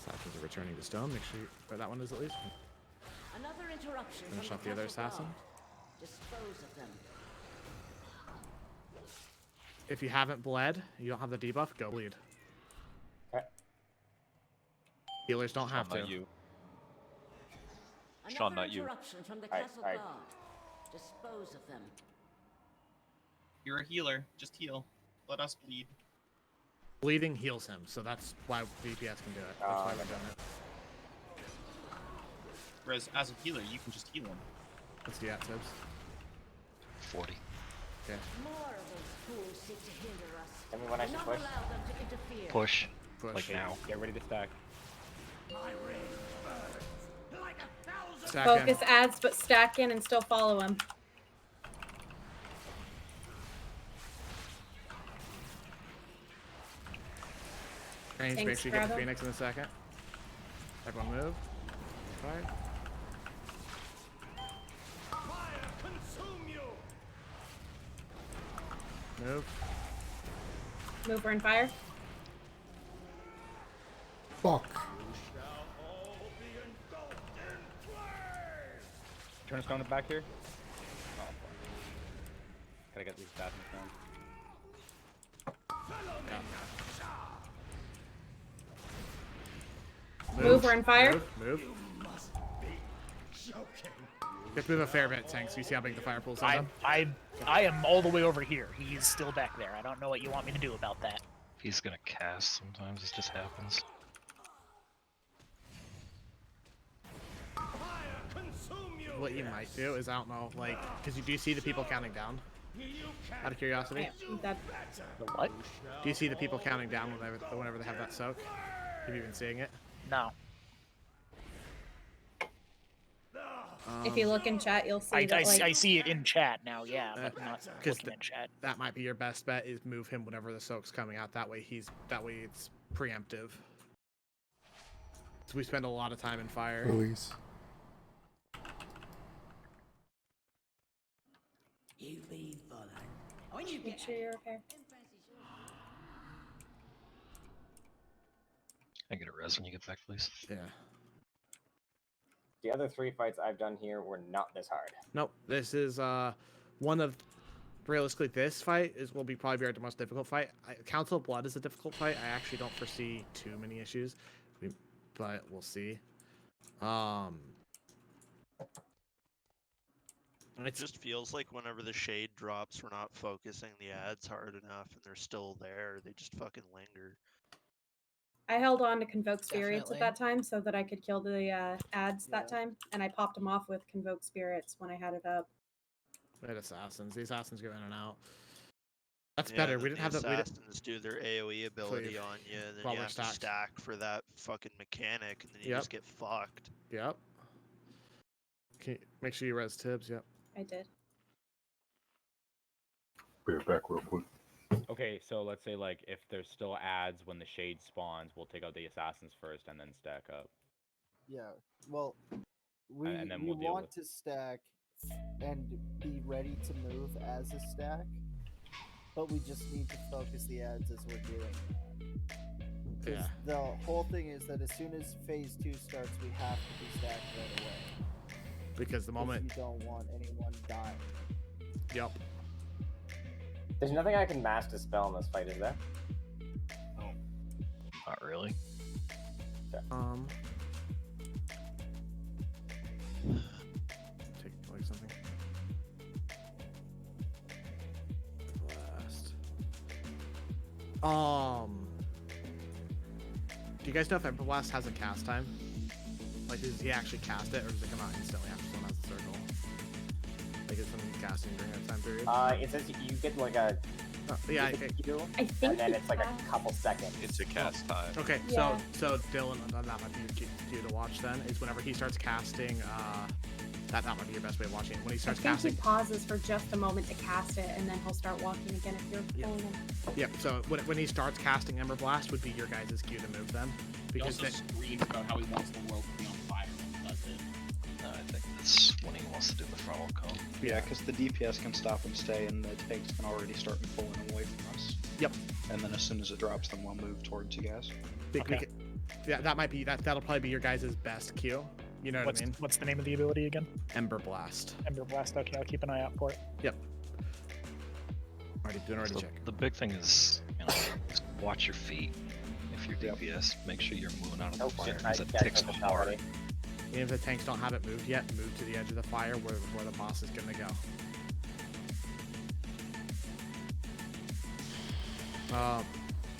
Assassins are returning to stone. Make sure where that one is at least. Another interruption. Finish from off the other Castle assassin. Guard. Dispose of them. If you haven't bled, you don't have the debuff, go bleed. Okay. Healers don't have to. Not you. Another Sean, not you. interruption from the Alright, Castle alright. Guard. Dispose of them. You're a healer. Just heal. Let us bleed. Bleeding heals him, so that's why VPS can do it. That's why we've done it. Whereas as a healer, you can just heal him. Let's do that, Tibbs. 40. Okay. More of those fools seek to hinder us. Tell me when I Do should not push. allow them to interfere. Push. Push. Like now. Get ready to stack. Stack Focus in. adds, but stack in and still follow him. Range, make Thanks, sure you get the Bravo. Phoenix in a second. Everyone move. Fire. Move. Mover and fire. Fuck. Turn a stone back here. Oh, fuck. Gotta get these assassins down. Mover and fire. Move. You have to move a fair bit, Tanks. You see how big the fire pool's on them? I am all the way over here. He's still back there. I don't know what you want me to do about that. He's gonna cast sometimes. It just happens. What you might do is, I don't know, like, because you do see the people counting down? Out of curiosity? That, The what? Do you see the people counting down whenever they have that soak? Have you been seeing it? No. If you look in chat, you'll see I, that, like, I see it in chat now, yeah, but not because looking in chat. that might be your best bet is move him whenever the soak's coming out. That way it's preemptive. So we spend a lot of time in fire. Release. make sure you're okay. I get a res when you get back, please. Yeah. The other 3 fights I've done here were not this hard. Nope. This is one of realistically this fight will probably our most difficult fight. Council of Blood is a difficult fight. I actually don't foresee too many issues, but we'll see. It just feels like whenever the shade drops, we're not focusing the ads hard enough, and they're still there. They just fucking linger. I held on to Convoke Spirits Definitely. at that time so that I could kill the ads that time, and I popped them off with Convoke Spirits when I had it up. We had assassins. The assassins go in and out. That's Yeah, better. then We didn't the have the assassins do their AOE ability on you, and then while you we're have to stacked. stack for that fucking mechanic, and then you Yep. just get fucked. Yep. Okay, make sure you res Tibbs. Yep. I did. Be right back real quick. Okay, so let's say like if there's still ads when the shade spawns, we'll take out the assassins first and then stack up. Yeah. Well, we And then we'll deal want with- to stack and be ready to move as a stack, but we just need to focus the ads as we're doing that. 'Cause Yeah. the whole thing is that as soon as phase 2 starts, we have to be stacked right away. Because the moment you don't want anyone dying. Yep. There's nothing I can mass dispel in this fight, is there? Not really. Take like something. Blast. Do you guys know if Ember Blast has a cast time? Like, does he actually cast it, or does it come out instantly after someone has the circle? Like, is something casting during that time period? It says you get like a. Yeah, you get a Q, I think and then he it's like a passed. couple seconds. It's a cast time. Okay, Yeah. so Dylan, that might be you to watch then. Is whenever he starts casting, that might be your best way of watching it. When he I starts think casting, he pauses for just a moment to cast it, and then he'll start walking again if you're pulling him. yeah. So when he starts casting Ember Blast, would be your guys' cue to move them, He because also screams about how he wants the world to be on fire when he does it. I think that's when he wants to do the throttle comb. Yeah, because the DPS can stop and stay, and the tanks can already start pulling away from us. Yep. And then as soon as it drops, then we'll move towards you guys. Yeah, that might be that'll probably be your guys' best cue. You know what I mean? What's the name of the ability again? Ember Blast. Ember Blast. Okay, I'll keep an eye out for it. Yep. Already So check. the big thing is, just watch your feet. If you're DPS, make sure you're moving out of the fire, because it ticks hard. Even if the tanks don't have it moved yet, move to the edge of the fire where the boss is gonna go.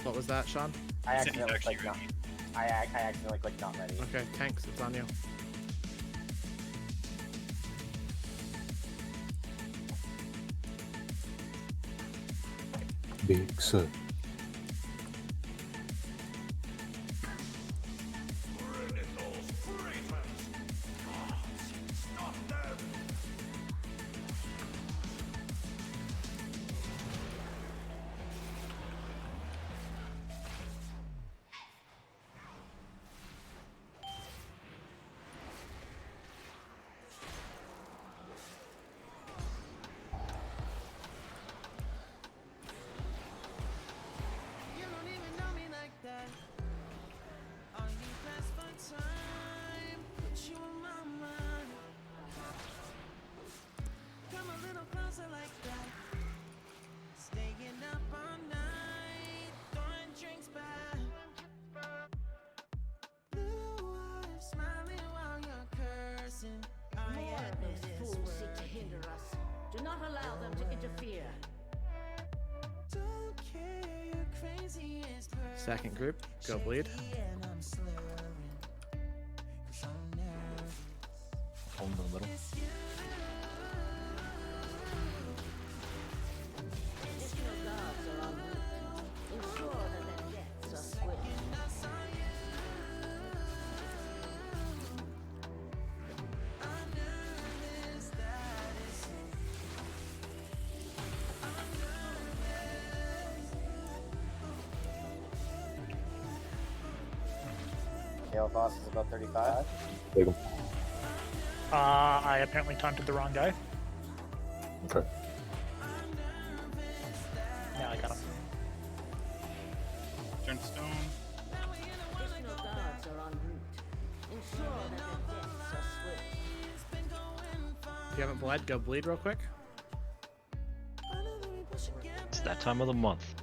What was that, Sean? I accidentally clicked not. I accidentally clicked not ready. Okay, tanks, it's on you. Big Sir. Do not allow them to interfere. Second group, go bleed. Hold in the middle. Additional guards are en route. Ensure that their deaths are swift. Gale Boss is about 35. Take him. I apparently taunted the wrong guy. Okay. Now I got him. Turn to stone. Additional guards are en route. Ensure that their deaths are swift. If you haven't bled, go bleed real quick. It's that time of the month.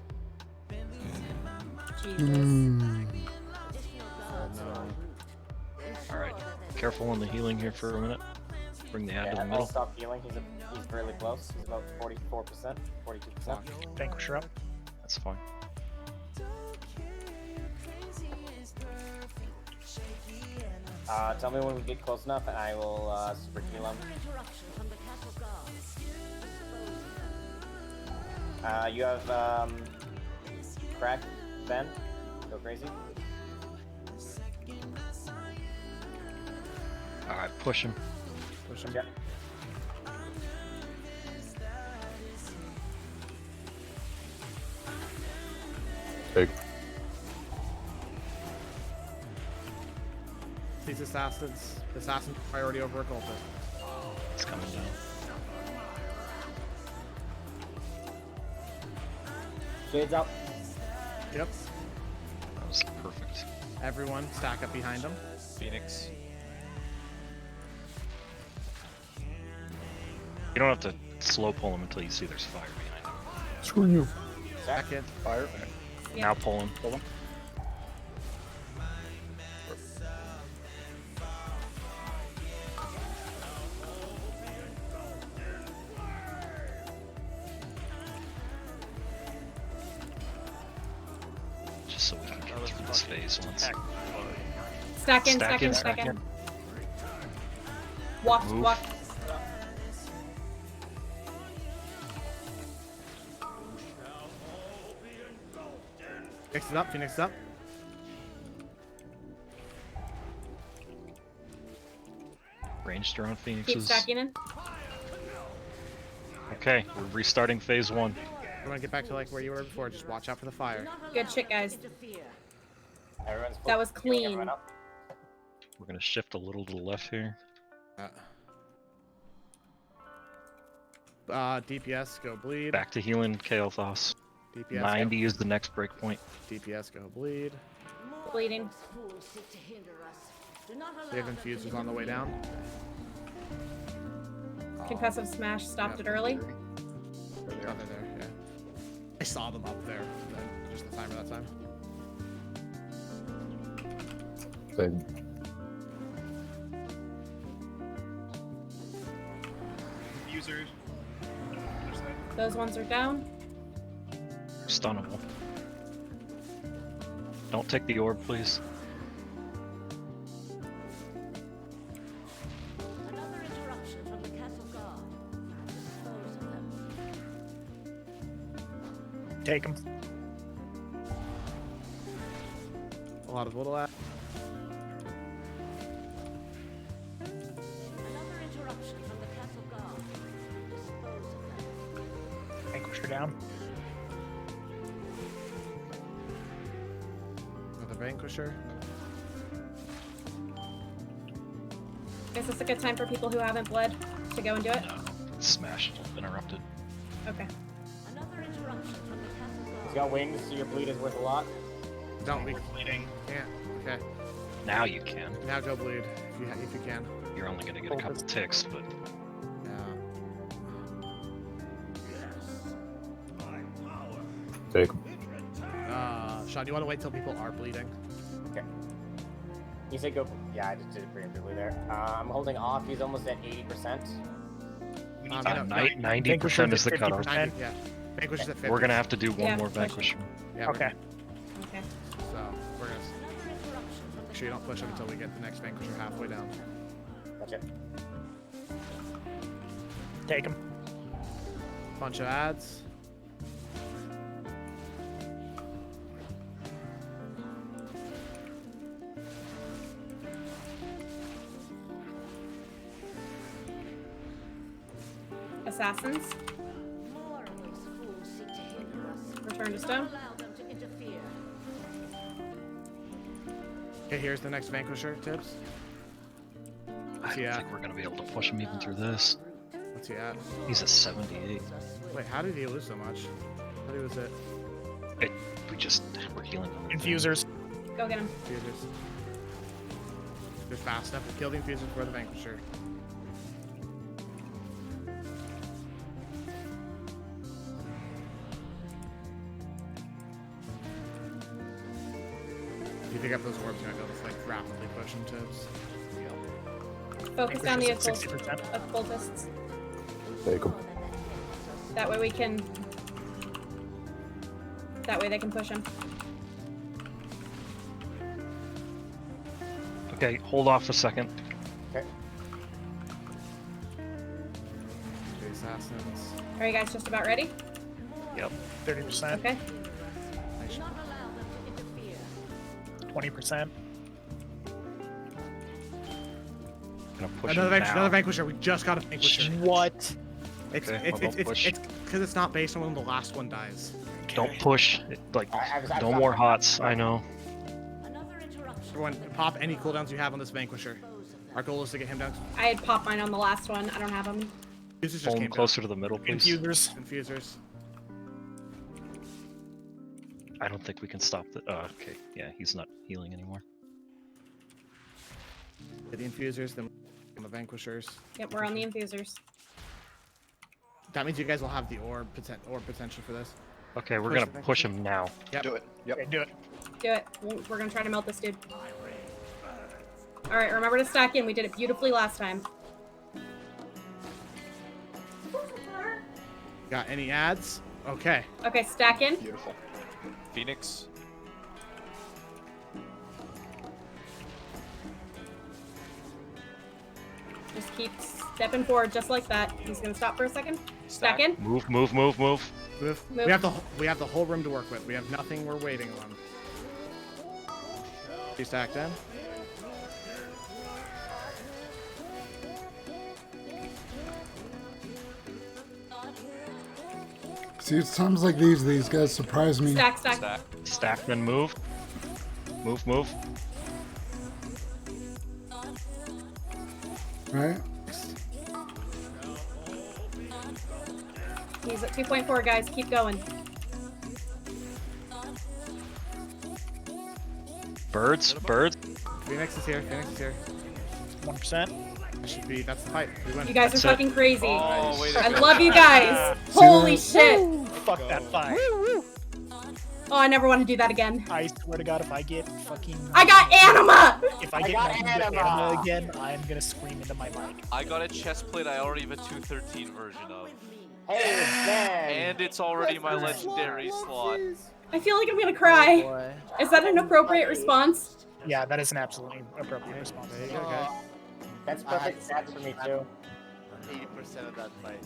Alright, careful on the healing here for a minute. Bring the ad to the I'll middle. stop healing. He's really close. He's about 44%, 42%. Vanquisher up. That's fine. Tell me when we get close enough, and I will super heal him. Interruption from the castle guard. You have crack, Ben. Go crazy. Alright, push him. Push him. Yep. Take. These assassins priority over occultist. It's coming down. Shades up. Yep. That was perfect. Everyone stack up behind him. Phoenix. You don't have to slow pull him until you see there's fire behind him. Screw you. Back in. Fire. Yeah. Now pull him. Pull him. Just so we can get through this phase once. Stack in, stack in. Walk, Move. walk. Phoenix is up, Phoenix is up. Ranged around Keep Phoenixes. stacking in. Okay, we're restarting phase 1. I'm gonna get back to like where you were before. Just watch out for the fire. Good shit, guys. Everyone's That was healing clean. everyone up. We're gonna shift a little to the left here. DPS, go bleed. Back to healing Kael'thas. DPS, 90 is the next breakpoint. DPS, go bleed. Bleeding. We have infusers on the way down. Concussive smash stopped it early. Oh, they're there, yeah. I saw them up there. Then just the timer that time. Same. Users. Those ones are down. Stunnable. Don't take the orb, please. Another interruption from the castle guard. Dispose of them. Take him. A lot of little at. Another interruption from the castle guard. Dispose of them. Vanquisher down. Another Vanquisher. Is this a good time for people who haven't bled to go and do it? Smash interrupted. Okay. Another interruption from the castle guard. He's got wings, so your bleed is worth a lot. Don't be Bleeding. can't. Okay. Now you can. Now go bleed if you can. You're only gonna get a couple ticks, but Take him. Sean, you want to wait till people are bleeding? Okay. You said go. Yeah, I just did it preemptively there. I'm holding off. He's almost at 80%. 90% is the cutoff. 90, yeah. Vanquisher's at 50. We're gonna have to do one Yeah, more push it. Vanquisher. Yeah, Okay. Okay. So we're gonna make sure you don't push him until we get the next Vanquisher halfway down. Gotcha. Take him. Bunch of ads. Assassins. More of those fools seek to hinder us. Return to Do stone. not allow them to interfere. Okay, here's the next Vanquisher, Tibbs. I don't think we're gonna be able to push him even through this. What's he at? He's at 78. Wait, how did he lose so much? What was it? We're healing him. Infusers. Go get him. Infusers. They're fast enough to kill the Infusers for the Vanquisher. If you pick up those orbs, you're gonna be able to like rapidly push them, Tibbs. Focus down the Vanquisher's at 60%. occultists. Take him. That way we can. That way they can push him. Okay, hold off a second. Okay. The assassins. Are you guys just about ready? Yep. 30%. Okay. 20%. Gonna push Another him now. Another Vanquisher. We just got a Vanquisher. What? It's Okay, it's well, it's don't push. it's because it's not based on when the last one dies. Don't push. Like, I was no more hots. I know. Everyone, pop any cooldowns you have on this Vanquisher. Our goal is to get him down. I had popped mine on the last one. I don't have them. This is just Pull him came closer to the middle, please. Infusers. Infusers. I don't think we can stop the. Okay, yeah, he's not healing anymore. Get the Infusers, then the Vanquishers. Yep, we're on the infusers. That means you guys will have the orb potential for this. Okay, we're Push gonna the Vanquisher. push him now. Yep. Do it. Yep. Okay, do it. Do it. We're gonna try to melt this dude. All right, remember to stack in. We did it beautifully last time. Got any ads? Okay. Okay, stack in. Beautiful. Phoenix. Just keep stepping forward, just like that. He's gonna stop for a second. Stack in. Move, move, move, move. Move. Move. We have the whole room to work with. We have nothing we're waiting on. You stacked in. See, it's times like these guys surprise me. Stack, stack. Stack, then move. Move, move. Right? He's at 2.4, guys. Keep going. Birds, birds. Phoenix is here. Phoenix is here. 1%. That should be. That's the fight. We win. You guys That's are it. fucking crazy. Oh, wait a I minute. love you guys. See Holy that? shit. Fuck that fight. Oh, I never want to do that again. I swear to God, if I get fucking... I got anima! If I I get got nothing but anima. anima again, I'm gonna scream into my mic. I got a chest plate I already have a 213 version of. Hey, man. And it's already my legendary slot. I feel like I'm gonna cry. Boy. Is that an appropriate response? Yeah, that is an absolutely appropriate response. There you go, guys. That's perfect stats for me too. 80% of that fight.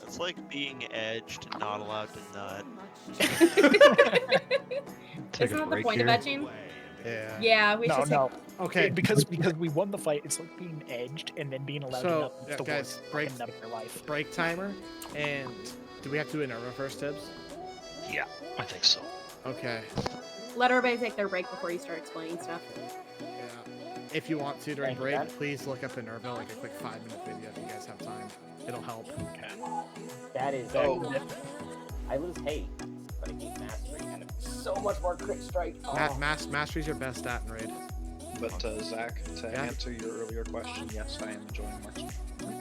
It's like being edged, not allowed to nut. Take Isn't a that the break point of here. edging? Yeah. Yeah, we No, should no. Okay. Because we won the fight. It's like being edged and then being allowed to So, nut. It's yeah, the guys, worst break- fucking nut of your life. Break timer. And do we have to do Enerva first, Tibbs? Yeah, I think so. Okay. let everybody take their break before you start explaining stuff. Yeah. If you want to during Thank you, break, Ben. please look up Enerva, like a quick 5-minute video if you guys have time. It'll help. Okay. That is. I lose hate, but I keep mastery, and it's so much more crit strike. Oh. Mastery's your best stat in raid. But Zach, to Yeah? answer your earlier question, yes, I am enjoying marksman.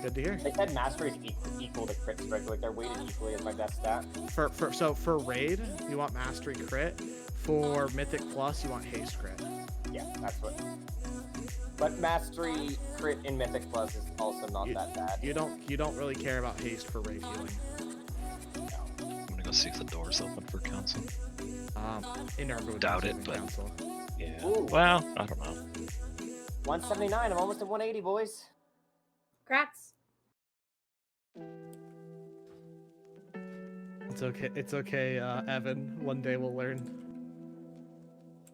Good to hear. They said mastery is equal to crit strike, like they're weighted equally as my best stat. For raid, you want mastery crit. For mythic plus, you want haste crit. Yeah, that's what. But mastery crit in mythic plus is also not that bad. You don't really care about haste for raid healing. I'm gonna go see if the door's open for council. Enerva would Doubt be it, saving but council. yeah. Ooh. Well, I don't know. 179. I'm almost at 180, boys. Crats. It's okay. It's okay, Evan. One day we'll learn.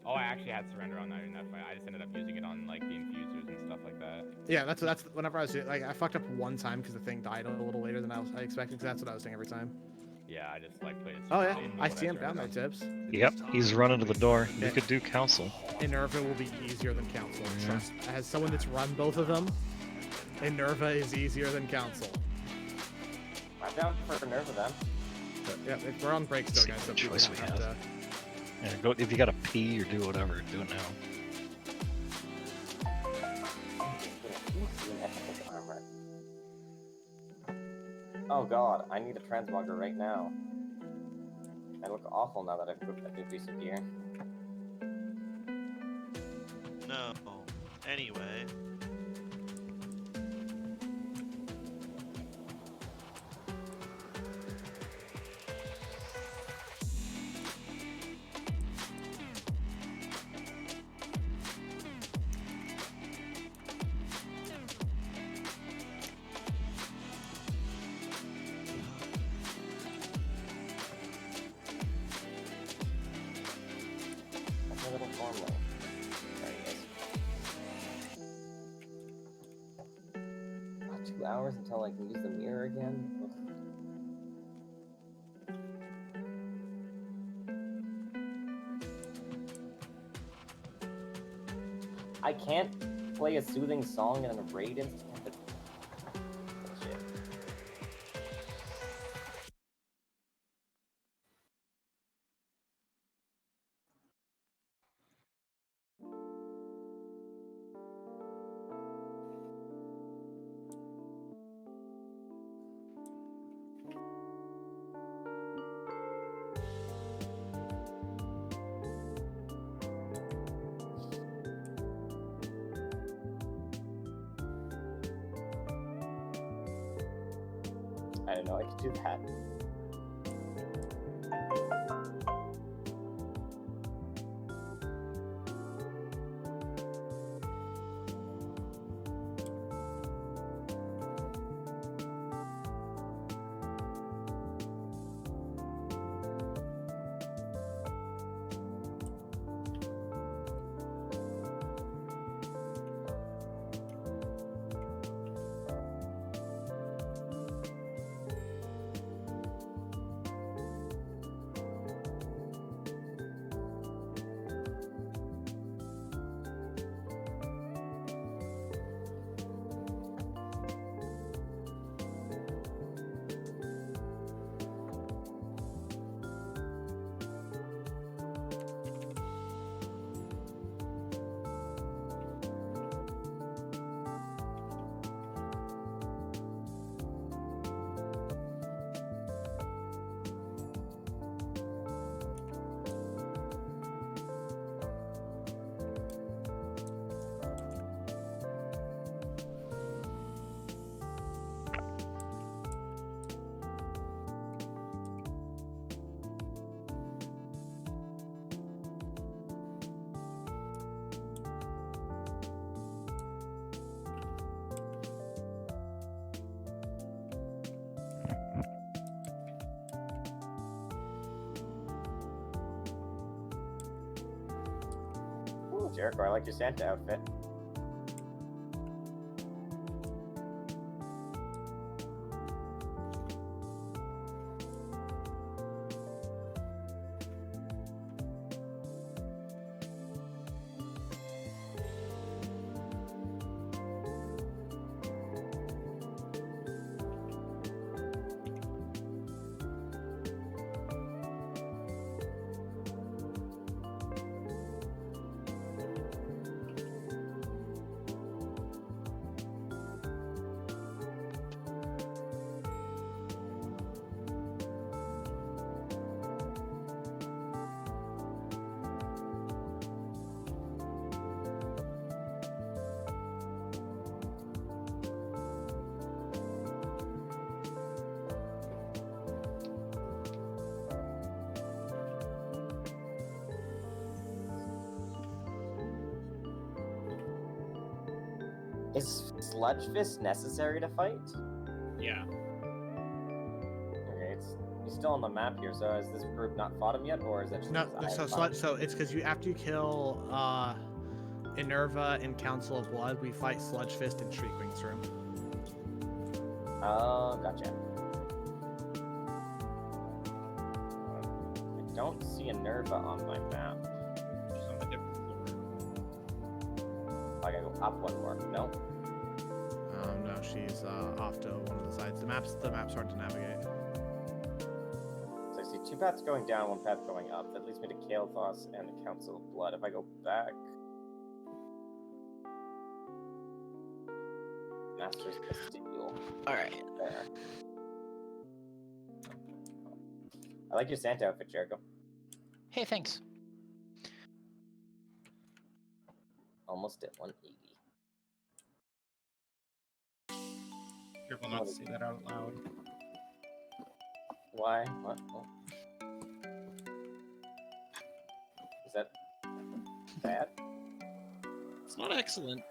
Oh, I actually had surrender on that in that fight. I just ended up using it on like the infusers and stuff like that. Yeah, that's whenever I was doing, like I fucked up one time because the thing died a little later than I expected. Because that's what I was doing every time. Yeah, I just like playing. Oh yeah, I see him down there, Tibbs. Yep, he's running to the door. You could do council. Inerva will be easier than Council. Trust. As someone that's run both of them, Inerva is easier than Council. I'm down for Nerva then. But, yeah, we're on break still, guys. So people choice don't we have to. Yeah, go if you got to pee or do whatever, do it now. Oh god, I need a transmogger right now. I look awful now that I've equipped that new piece of gear. No. Anyway. That's my little formula. There he is. 2 hours until I can use the mirror again? Ugh. I can't play a soothing song in a raid instant. Bullshit. I didn't know I could do that. Ooh, Jericho, I like your Santa outfit. Is Sludge Fist necessary to fight? Yeah. Okay, he's still on the map here, so has this group not fought him yet, or is it just No, I so have Sludge. So it's because you after you kill Inerva in Council of Blood, we fight Sludge Fist in Shriekwing's room. Oh, gotcha. don't see a Nerva on my map. She's on a different floor. I gotta go up one more. No. No, she's off to one of the sides. The map's hard to navigate. So I see two paths going down, one path going up. That leads me to Kael'thas and the Council of Blood. If I go back, Master's Vestibule. All right. There. I like your Santa outfit, Jericho. Hey, thanks. Almost at 180. Careful not to say that out loud. Why? What? Is that bad? It's not excellent.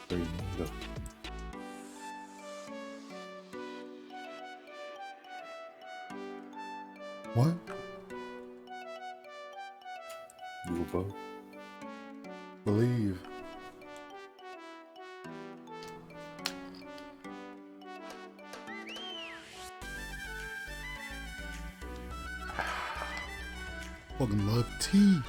There you go. What? You above? Believe. Fucking love tea.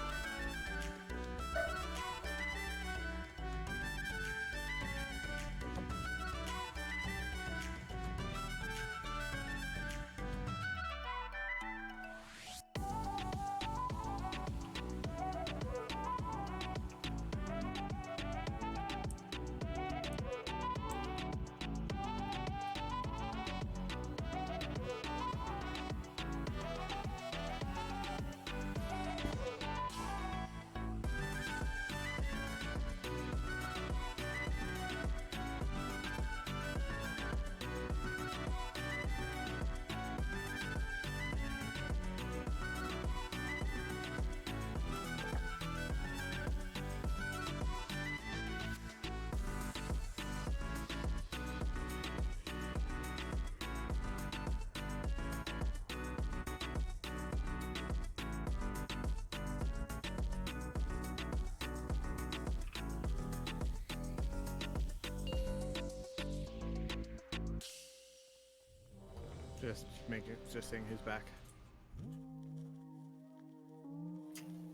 Just seeing who's back.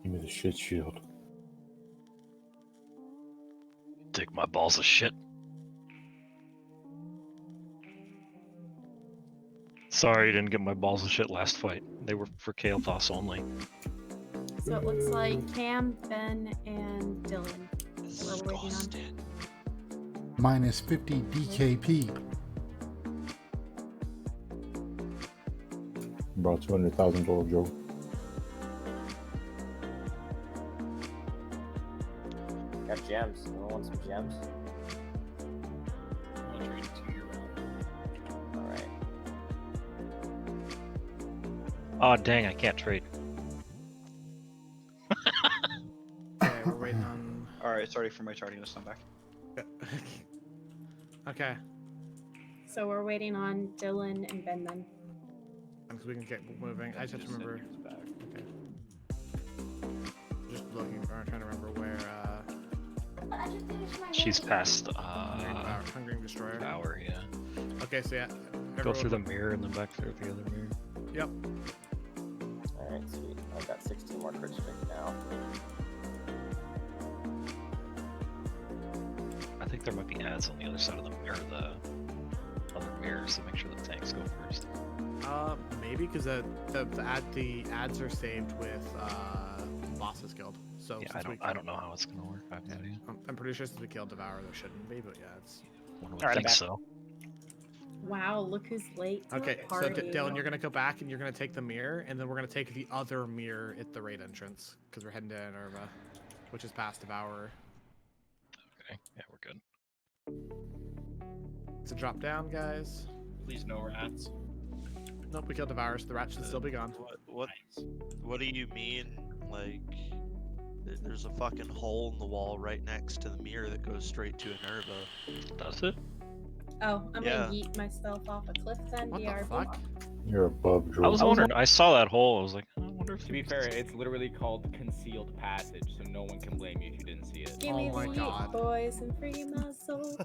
Give me the shit shield. Take my balls of shit. Sorry, you didn't get my balls of shit last fight. They were for Kael'thas only. So it looks like Cam, Ben, and Dylan. We're waiting on. Minus 50 DKP. About $200,000 joke. Got gems. Anyone want some gems? I'll trade it to you. Alright. Oh dang, I can't trade. Okay, we're waiting on. Alright, sorry for my tardiness. I'm back. Okay. So we're waiting on Dylan and Ben then. Because we can get moving. I just have to remember. Okay. Just looking for. I'm trying to remember where. She's past Hungering Destroyer. Power, yeah. Okay, so yeah. Go through the mirror and then back through the other mirror. Yep. Alright, sweet. I've got 16 more crit strength now. I think there might be ads on the other side of the mirror, the other mirrors, so make sure the tanks go first. Maybe because the ads are saved with Bosses Guild. So Yeah, I don't know how it's gonna work. I have no idea. I'm pretty sure since we killed Devour, there shouldn't be, but yeah, it's. One would think so. Wow, look who's late. To Okay, the so party. Dylan, you're gonna go back and you're gonna take the mirror, and then we're gonna take the other mirror at the raid entrance because we're heading to Enerva, which is past Devourer. Okay, yeah, we're good. So drop down, guys. Please no rats. Nope, we killed Devourer, so the rat should still be gone. What do you mean? Like, there's a fucking hole in the wall right next to the mirror that goes straight to Enerva. Does it? Oh, I'm gonna yeet myself off a cliff then. What the BRB. fuck? You're above Joe. I was wondering. I saw that hole. I was like, I wonder if. To be fair, it's literally called concealed passage, so no one can blame you if you didn't see it. Give me the yeet, boys, and free my soul.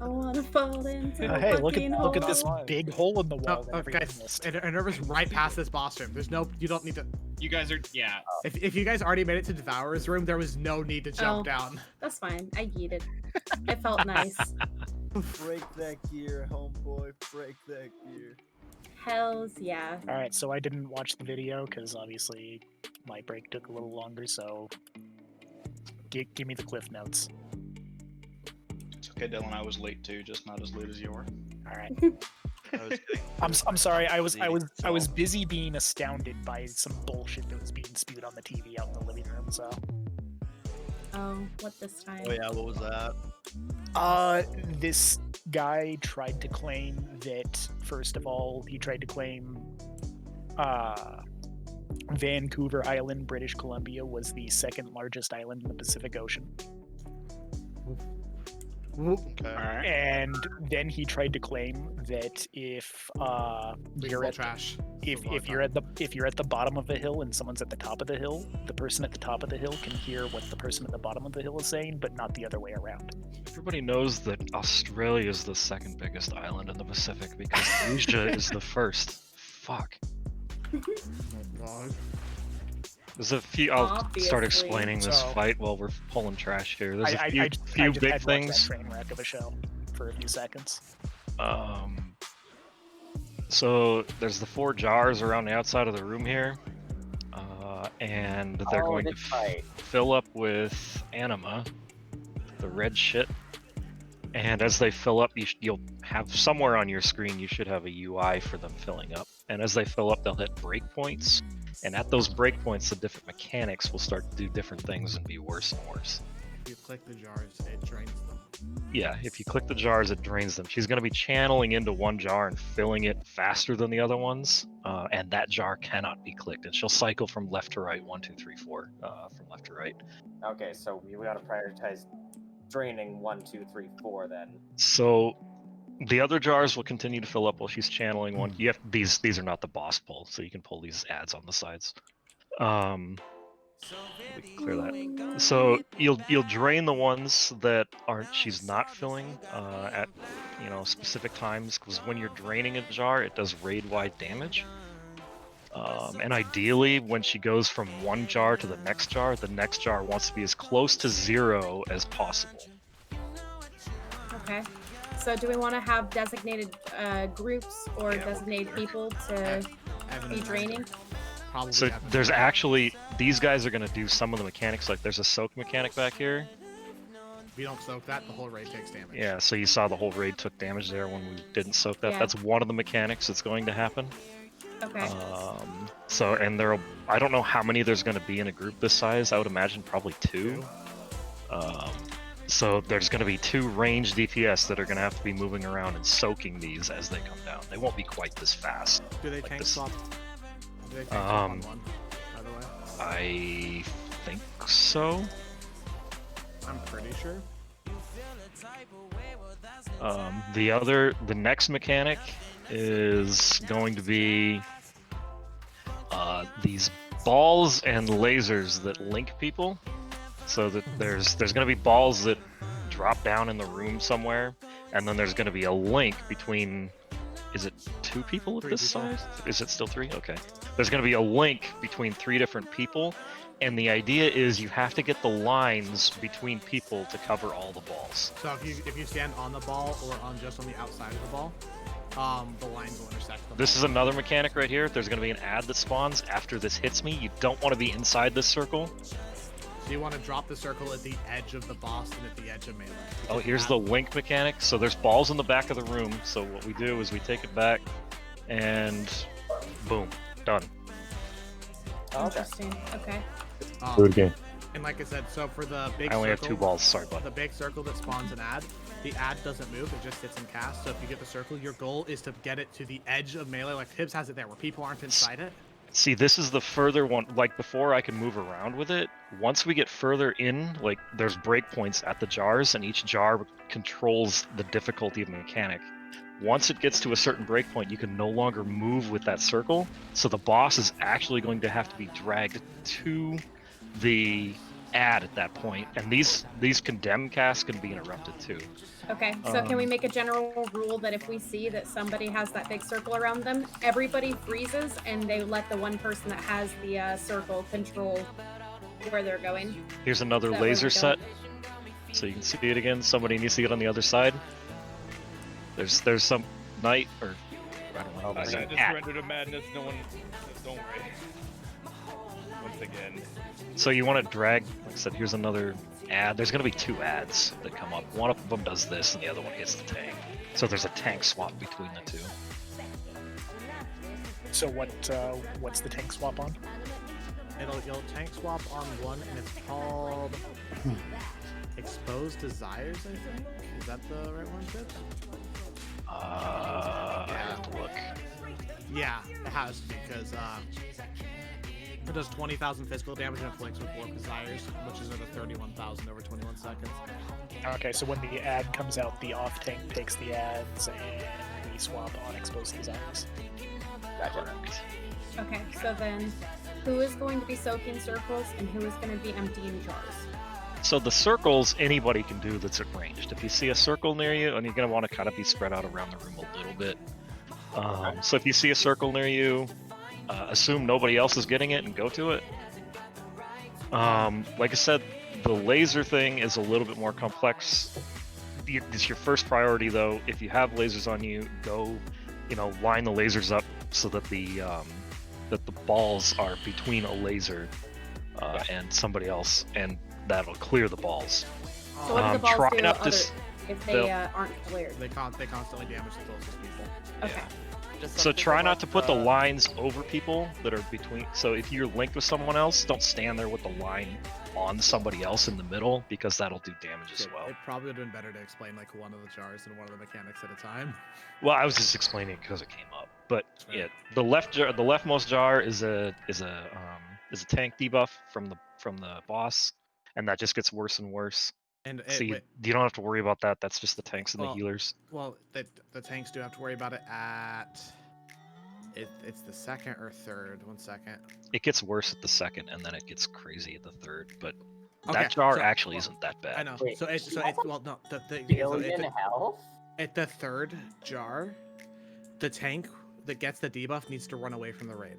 I wanna fall into the Hey, look fucking at this hole. big hole in the wall. that Oh, everyone guys, missed. Enerva's right past this boss room. There's no, you don't need to. You guys are, yeah. If you guys already made it to Devourer's room, there was no need to jump down. That's fine. I yeeted. It felt nice. Break that gear, homeboy. Break that gear. Hells yeah. All right, so I didn't watch the video because obviously my break took a little longer. So give me the cliff notes. It's okay, Dylan. I was late too, just not as late as you were. All right. I'm sorry. I was busy being astounded by some bullshit that was being spewed on the TV out in the living room. So. Oh, what this time? Oh yeah, what was that? This guy tried to claim that, first of all, he tried to claim Vancouver Island, British Columbia, was the second largest island in the Pacific Ocean. Okay. And then he tried to claim that if you're at if you're at the bottom of the hill and someone's at the top of the hill, the person at the top of the hill can hear what the person at the bottom of the hill is saying, but not the other way around. Everybody knows that Australia is the second biggest island in the Pacific because Asia is the first. Fuck. Oh my god. There's a few. I'll start Obviously. explaining this So- fight while we're pulling trash here. There's a few, I few just big had to watch that things. train wreck of a show for a few seconds. So there's the 4 jars around the outside of the room here, and they're going to fill up with anima, the red shit. And as they fill up, you'll have somewhere on your screen you should have a UI for them filling up. And as they fill up, they'll hit breakpoints. And at those breakpoints, the different mechanics will start to do different things and be worse and worse. If you click the jars, it drains them. Yeah, if you click the jars, it drains them. She's going to be channeling into one jar and filling it faster than the other ones, and that jar cannot be clicked. And she'll cycle from left to right, 1, 2, 3, 4, from left to right. Okay, so we gotta prioritize draining 1, 2, 3, 4 then. So the other jars will continue to fill up while she's channeling one. You have these are not the boss pull, so you can pull these ads on the sides. We can clear that. So you'll drain the ones that she's not filling at specific times, because when you're draining a jar, it does raid-wide damage. And ideally, when she goes from one jar to the next jar wants to be as close to 0 as possible. Okay. So do we want to have designated groups or designated people to be draining? Probably. So there's actually, these guys are going to do some of the mechanics, like there's a soak mechanic back here. If you don't soak that, the whole raid takes damage. Yeah, so you saw the whole raid took damage there when we didn't soak that. Yeah. That's one of the mechanics that's going to happen. Okay. So, and I don't know how many there's going to be in a group this size. I would imagine probably 2. So there's going to be 2 ranged DPS that are going to have to be moving around and soaking these as they come down. They won't be quite this fast. Do they like tank this. swap? Do they tank swap on one, by the way? I think so. I'm pretty sure. The next mechanic is going to be these balls and lasers that link people. So that there's going to be balls that drop down in the room somewhere, and then there's going to be a link between. Is it 2 people of this size? Is it still 3? Okay. There's going to be a link between 3 different people, and the idea is you have to get the lines between people to cover all the balls. So if you stand on the ball or just on the outside of the ball, the lines will intersect. This is another mechanic right here. There's going to be an ad that spawns after this hits me. You don't want to be inside this circle. So you want to drop the circle at the edge of the boss and at the edge of melee. Oh, here's the link mechanic. So there's balls in the back of the room. So what we do is we take it back, and boom, done. Interesting. Okay. Do it again. And like I said, so for the big I only circle, have 2 balls. Sorry, bud. the big circle that spawns an ad, the ad doesn't move, it just sits in cast. So if you get the circle, your goal is to get it to the edge of melee, like Tibbs has it there, where people aren't inside it. See, this is the further one. Like before, I can move around with it. Once we get further in, like there's breakpoints at the jars, and each jar controls the difficulty of the mechanic. Once it gets to a certain breakpoint, you can no longer move with that circle. So the boss is actually going to have to be dragged to the ad at that point, and these condemn casts can be interrupted too. Okay, so can we make a general rule that if we see that somebody has that big circle around them, everybody freezes and they let the one person that has the circle control where they're going? Here's another That way laser we set, don't- so you can see it again. Somebody needs to get on the other side. There's some knight or I don't know. I just surrendered to madness. No one, don't worry. Once again. So you want to drag, like I said, here's another ad. There's going to be 2 ads that come up. One of them does this, and the other one hits the tank. So there's a tank swap between the 2. So what's the tank swap on? You'll tank swap on one, and it's called Exposed Desires, I think. Is that the right one, Tibbs? I have to look. Yeah, it has to, because it does 20,000 physical damage and inflicts with Warp Desires, which is at a 31,000 over 21 seconds. Okay, so when the ad comes out, the off tank takes the ads, and we swap on Exposed Desires. Gotcha. Okay, so then who is going to be soaking circles and who is going to be emptying jars? So the circles anybody can do that's ranged. If you see a circle near you, and you're going to want to kind of be spread out around the room a little bit. So if you see a circle near you, assume nobody else is getting it and go to it. Like I said, the laser thing is a little bit more complex. It's your first priority, though. If you have lasers on you, go, line the lasers up so that the balls are between a laser and somebody else, and that'll clear the balls. So what do the balls try do not to if they aren't cleared? They constantly damage the closest people. Okay. So try not to put the lines over people that are between. So if you're linked with someone else, don't stand there with the line on somebody else in the middle, because that'll do damage as well. It probably would have been better to explain like one of the jars and one of the mechanics at a time. Well, I was just explaining it because it came up. But yeah, the leftmost jar is a tank debuff from the boss, and that just gets worse and worse. And so you don't have to worry about that. That's just the tanks and the healers. Well, the tanks do have to worry about it at. It's the second or third. 1 second. It gets worse at the second, and then it gets crazy at the third. But Okay, that jar so- actually isn't that bad. I know. Wait, So it's well no the thing. Billion health? At the third jar, the tank that gets the debuff needs to run away from the raid.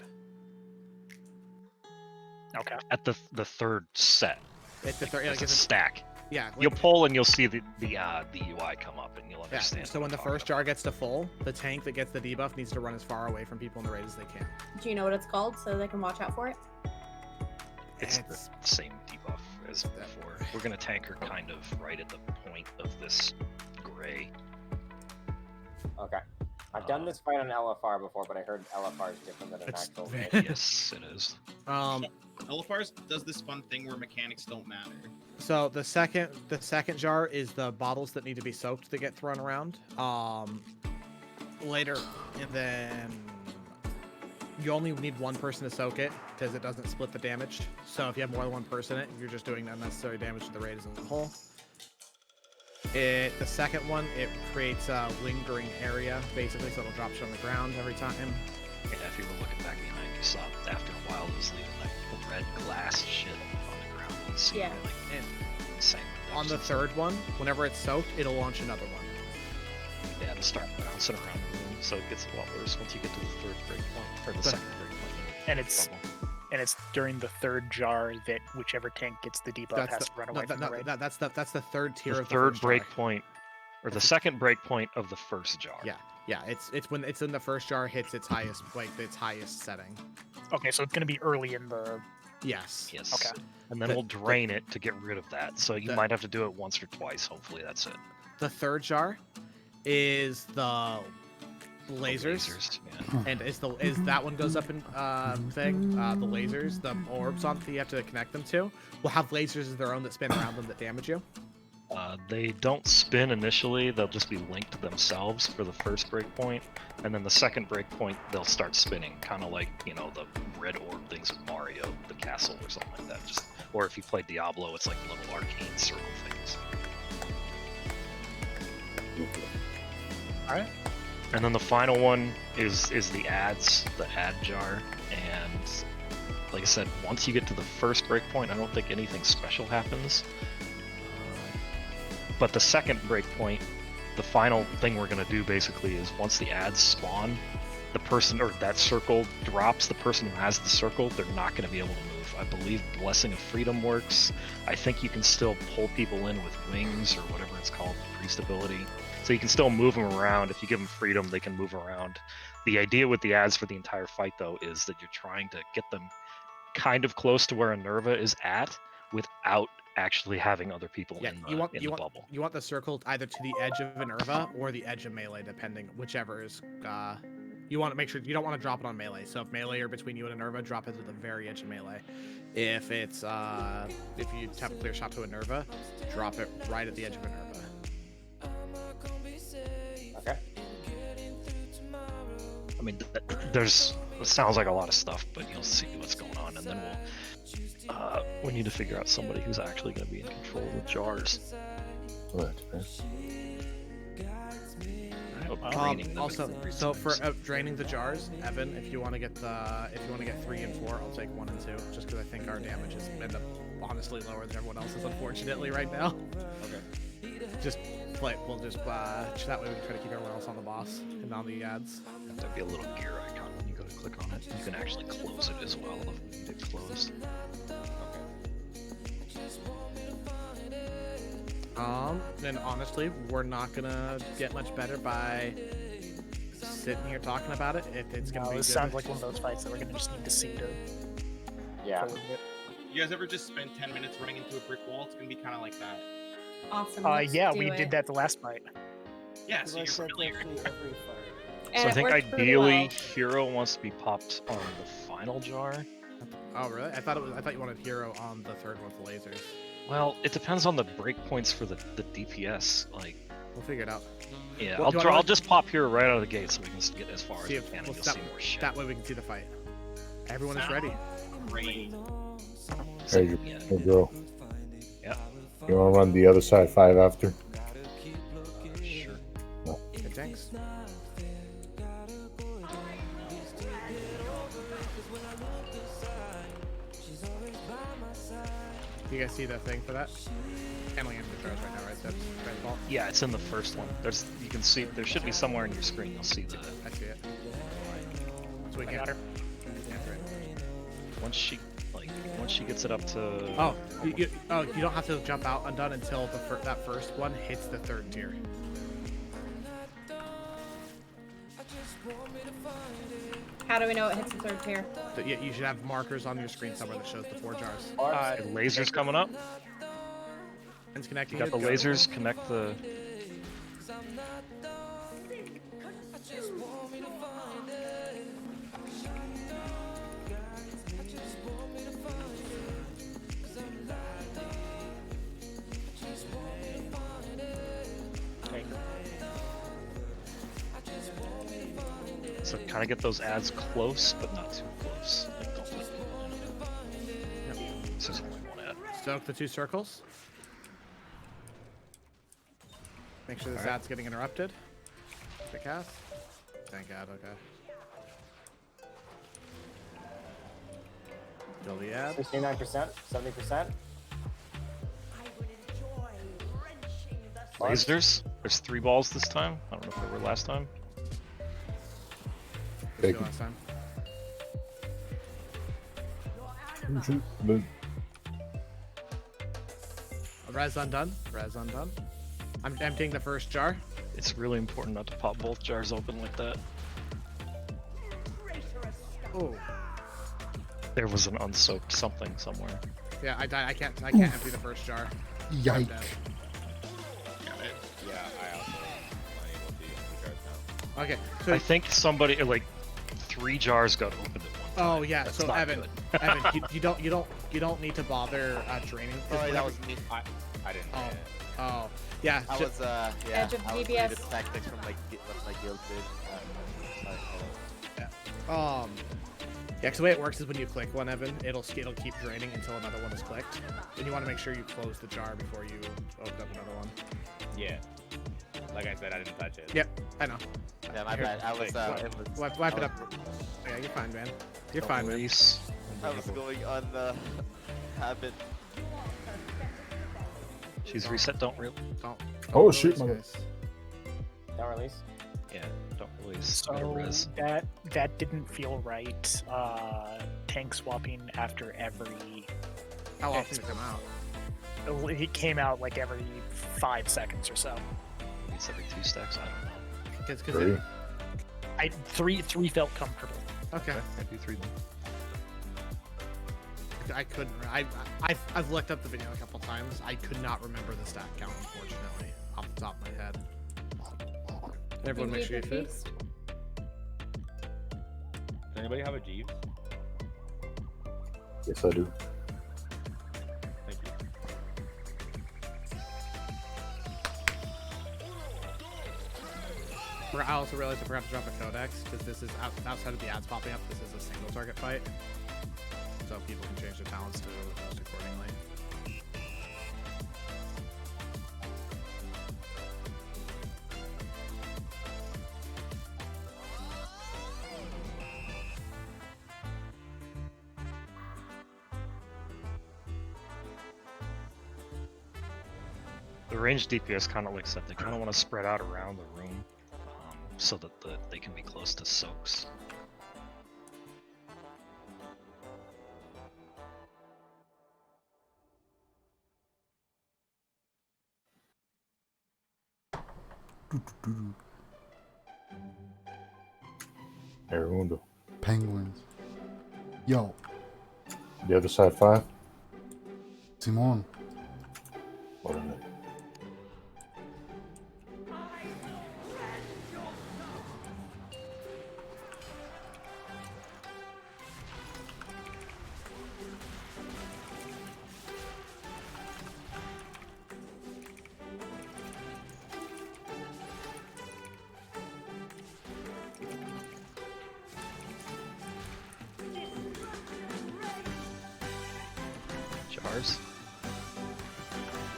Okay. At the third set. At the third, There's a stack. Yeah. You'll pull and you'll see the UI come up, and you'll Yeah. understand. So when the first jar gets to full, the tank that gets the debuff needs to run as far away from people in the raid as they can. Do you know what it's called so they can watch out for it? It's the same debuff as before. We're gonna tank her kind of right at the point of this gray. Okay. I've done this fight on LFR before, but I heard LFR is different than an actual raid. Yes, it is. LFR does this fun thing where mechanics don't matter. So the second jar is the bottles that need to be soaked that get thrown around. Later, and then you only need one person to soak it because it doesn't split the damage. So if you have more than one person in it, you're just doing unnecessary damage to the raid as a whole. The second one, it creates a lingering area, basically, so it'll drop shit on the ground every time. Yeah, if you were looking back behind, you saw after a while it was leaving like red glass shit on the ground. Yeah. Like, And insane. on the third one, whenever it's soaked, it'll launch another one. yeah, to start bouncing around the room. So it gets a lot worse once you get to the third breakpoint or the second breakpoint. And it's during the third jar that whichever tank gets the debuff has to run away from the raid. That's the third tier The of the third first jar. breakpoint, or the second breakpoint of the first jar. Yeah, it's when it's in the first jar hits its highest setting. Okay, so it's going to be early in the. Yes. Okay. And then we'll drain it to get rid of that. So you might have to do it once or twice. Hopefully that's it. The third jar is the lasers. And is that one goes up in the lasers, the orbs on that you have to connect them to will have lasers of their own that spin around them that damage you. They don't spin initially, they'll just be linked themselves for the first breakpoint, and then the second breakpoint they'll start spinning, kind of like, you know, the red orb things with Mario, the castle or something like that. Just, or if you play Diablo, it's like little arcane circle things. Alright. And then the final one is the ads, the ad jar, and like I said, once you get to the first breakpoint, I don't think anything special happens. But the second breakpoint, the final thing we're going to do basically is once the ads spawn, the person, or that circle drops, the person who has the circle, they're not going to be able to move. I believe Blessing of Freedom works. I think you can still pull people in with wings or whatever it's called, the priest ability. So you can still move them around. If you give them freedom, they can move around. The idea with the ads for the entire fight, though, is that you're trying to get them kind of close to where a Nerva is at without actually having other people in the bubble. You want the circle either to the edge of Minerva or the edge of melee, depending whichever is. You want to make sure you don't want to drop it on melee. So if melee are between you and Minerva, drop it to the very edge of melee. If it's if you have a clear shot to Minerva, drop it right at the edge of Minerva. Okay. I mean, it sounds like a lot of stuff, but you'll see what's going on, and then we need to figure out somebody who's actually going to be in control of the jars. Also, so for draining the jars, Evan, if you want to get 3 and 4, I'll take 1 and 2, just because I think our damage is end up honestly lower than everyone else's, unfortunately, right now. Okay. Just play. We'll just that way we can try to keep everyone else on the boss and on the ads. There'll be a little gear icon when you go to click on it. You can actually close it as well if it's closed. And honestly, we're not gonna get much better by sitting here talking about it. It's gonna be. This sounds like one of those fights that we're gonna just need to see to. Yeah. You guys ever just spend 10 minutes running into a brick wall? It's gonna be kind of like that. Awesome. Yeah, we did that the last fight. Yeah, so you're familiar. So I think ideally, Hero wants to be popped on the final jar. Oh really? I thought you wanted Hero on the third one with the lasers. Well, it depends on the breakpoints for the DPS. Like, we'll figure it out. Yeah, Well, I'll just pop Hero right out of the gate so we can get as far as we can, and you'll that, see more shit. That way we can see the fight. Everyone is ready. Great. Hey, hey, girl. Yeah. You want to run the other side 5 after? Sure. No. Good, thanks. You guys see the thing for that? Handling enemy throws right now, right? That's right ball. Yeah, it's in the first one. You can see there should be somewhere in your screen. You'll see the. I see it. So we got her. Once she gets it up to. Oh, you don't have to jump out undone until that first one hits the third tier. How do we know it hits the third tier? So, yeah, you should have markers on your screen somewhere that shows the 4 jars. Lasers coming up. It's connecting. You got the lasers. Connect the. So kind of get those ads close, but not too close. Like don't let people in. This is only one ad. Stoke the 2 circles. Make sure this ad's getting interrupted. The cast. Thank God. Okay. Kill the ad. 69%, 70%. Lasers. There's 3 balls this time. I don't know if there were last time. Let's go last time. Res undone. Res undone. I'm emptying the first jar. It's really important not to pop both jars open like that. Oh. There was an unsoaked something somewhere. Yeah, I died. I can't empty the first jar. Yike. Yeah, I also am unable to use the cards now. Okay, so I think somebody like 3 jars got opened at one time. Oh yeah, That's so not Evan, good. Evan, you don't need to bother draining. Oh, that was me. I didn't. Oh, oh, yeah. I was yeah. Edge of I was DBS. doing the tactics from like what my guild did. Yeah, because the way it works is when you click one, Evan, it'll keep draining until another one is clicked, and you want to make sure you close the jar before you open up another one. Yeah. Like I said, I didn't touch it. Yep, I know. Yeah, my bad. I was wipe it up. Yeah, you're fine, man. You're fine, man. I was going on the habit. She's reset. Don't Oh shit, mother. Don't release. Yeah, don't release. So that didn't feel right. Tank swapping after every. How often did it come out? It came out like every 5 seconds or so. It's every 2 stacks. I don't know. Three. Three felt comfortable. Okay. I do 3 then. I couldn't. I've looked up the video a couple times. I could not remember the stat count, unfortunately, off the top of my head. Everyone, make sure you fit. Does anybody have a Jeeves? Yes, I do. Thank you. I also realized I forgot to drop a codex because this is outside of the ads popping up. This is a single target fight, so people can change their talents to adjust accordingly. The ranged DPS kind of like said they kind of want to spread out around the room, so that they can be close to soaks. Arundo. Penguins. Yo. The other side 5. Simon. What are they? Jars.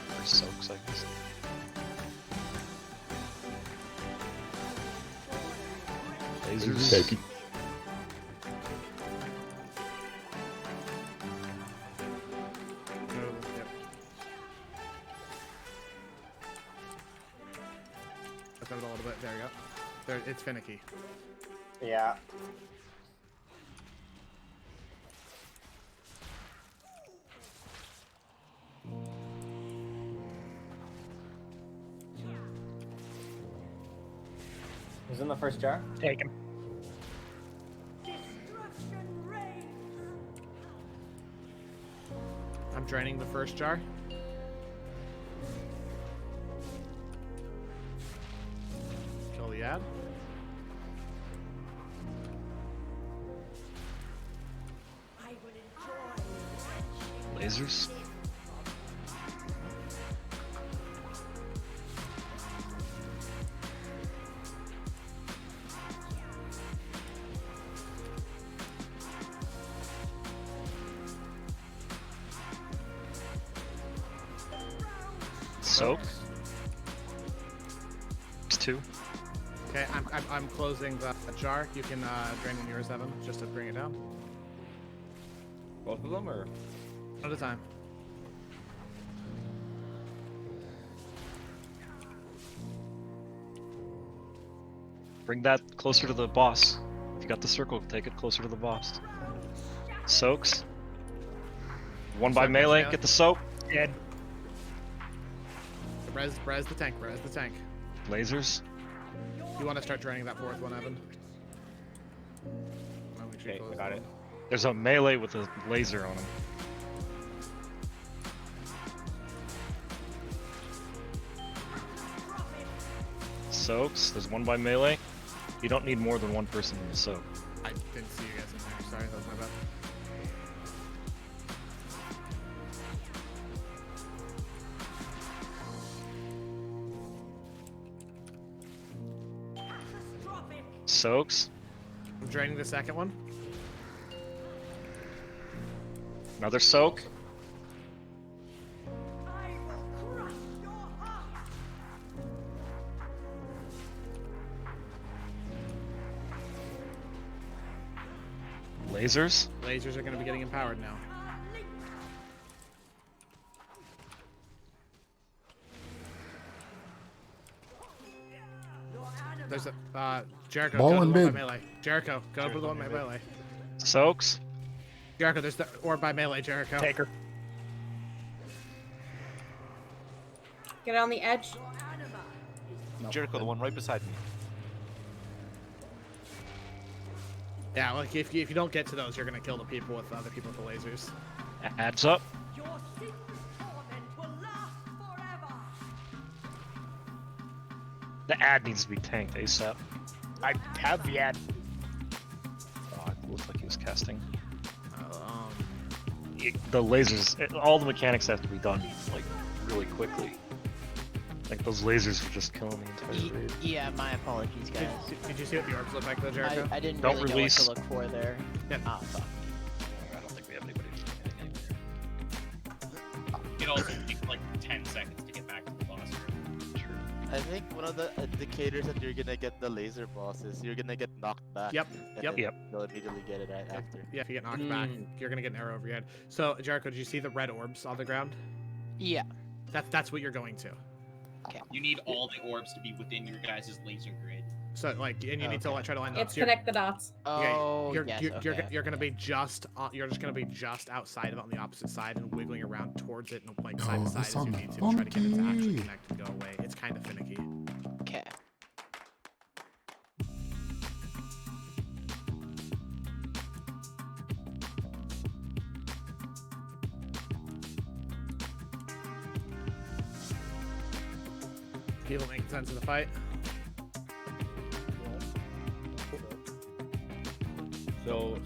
Or soaks, I guess. Lasers. Take it. Let's have it a little bit. There you go. There, it's finicky. Yeah. Who's in the first jar? Take him. I'm draining the first jar. Kill the ad. Lasers. Soak. It's 2. Okay, I'm closing the jar. You can drain when you're 7, just to bring it down. Both of them, or? One at a time. Bring that closer to the boss. If you got the circle, take it closer to the boss. Soaks. One by Soak melee, melee. get the soak. Dead. Res the tank, res the tank. Lasers. You want to start draining that fourth one, Evan? Okay, I got it. There's a melee with a laser on him. Soaks. There's one by melee. You don't need more than one person in the soak. I didn't see you guys in there. Sorry, that was my bad. Soaks. I'm draining the second one. Another soak. Lasers. Lasers are going to be getting empowered now. There's a Jericho. Ball go to and the one mid. by melee. Jericho, go to the one by melee. Soaks. Jericho, there's the orb by melee. Jericho. Take her. Get on the edge. Jericho, the one right beside me. Yeah, like if you don't get to those, you're gonna kill the people with other people with the lasers. Adds up. The ad needs to be tanked ASAP. I have the ad. Oh, it looks like he was casting. The lasers, all the mechanics have to be done like really quickly. Like those lasers are just killing the entire raid. Yeah, my apologies, guys. Did you see what the orbs look like though, Jericho? I didn't Don't really release. know what to look for there. Yeah. Ah, fuck. I don't think we have anybody. It also takes like 10 seconds to get back to the boss room. True. I think one of the indicators that you're gonna get the laser boss is you're gonna get knocked back. Yep, and yep. then You'll immediately get it right after. Yeah, if you get knocked back, you're gonna get an arrow over your head. So, Jericho, did you see the red orbs on the ground? Yeah. That's what you're going to. You need all the orbs to be within your guys' laser grid. So, like, and you need to try to line up. It's So you're- connect the dots. Oh, you're, yes, you're, okay. you're gonna be just you're just gonna be just outside of it on the opposite side and wiggling around towards it and like side Oh, to side that's as on you the need to try to get it to actually funky. connect and go away. It's kind of finicky. Okay. People making sense of the fight. So,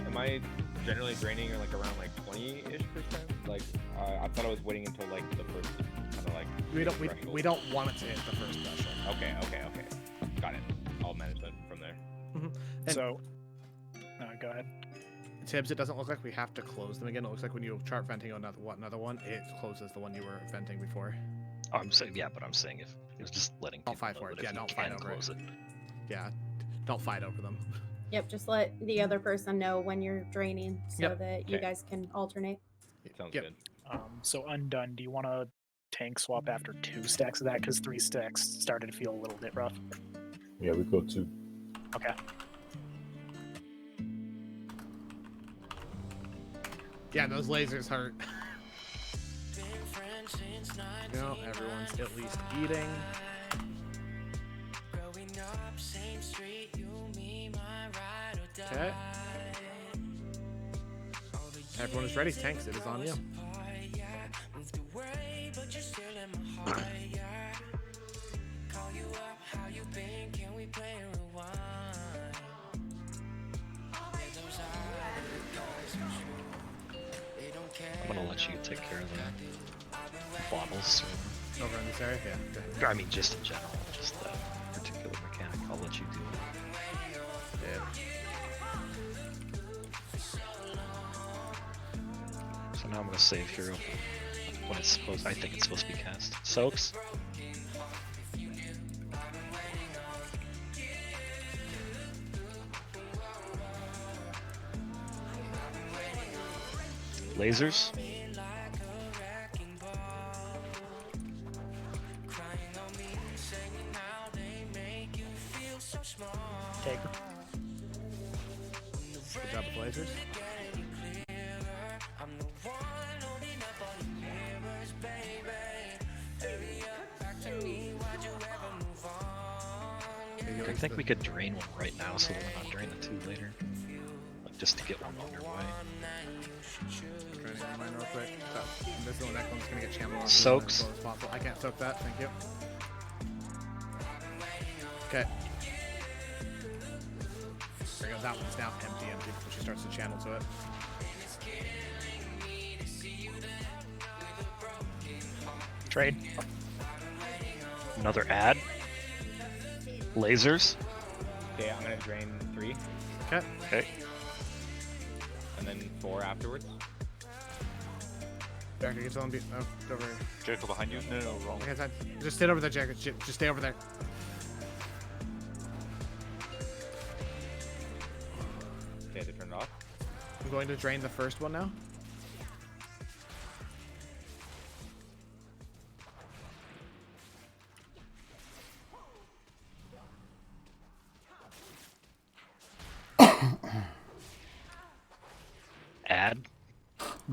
am I generally draining like around like 20-ish%? Like, I thought I was waiting until like the first kind of like. We don't want it to hit the first threshold. Okay. Got it. I'll manage that from there. And So, go ahead. Tibbs, it doesn't look like we have to close them again. It looks like when you start venting another one, it closes the one you were venting before. Oh, I'm saying, yeah, but I'm saying if it was just letting people Don't fight know for it. that Yeah, if you don't can fight over close it. it. Yeah, don't fight over them. Yep, just let the other person know when you're draining so Yep. that you Okay. guys can alternate. Sounds Yep. good. So Undone, do you want to tank swap after 2 stacks of that? Because 3 stacks started to feel a little bit rough. Yeah, we go 2. Okay. Yeah, those lasers hurt. You know, everyone's at least eating. Okay. Everyone is ready. Tanks, it is on you. I'm gonna let you take care of the bottles. Over in this area? Yeah. Good. I mean, just in general, just that particular mechanic. I'll let you do it. Yeah. So now I'm gonna save hero when it's supposed. I think it's supposed to be cast. Soaks. Lasers. Take. Good job with lasers. I think we could drain one right now so that we're not draining two later. Like just to get one underway. Draining mine real quick. This little neck one's gonna get channeled. Soaks. I can't soak that, thank you. Okay. There you go, that one's now empty before she starts to channel to it. Trade. Another ad. Lasers. Okay, I'm gonna drain 3. Okay. Okay. And then 4 afterwards. Jacker, get someone beat. Oh, over here. Jericho behind you? No, wrong. Okay, side. Just sit over there, Jacker. Just stay over there. Okay, they turned it off. I'm going to drain the first one now. Ad.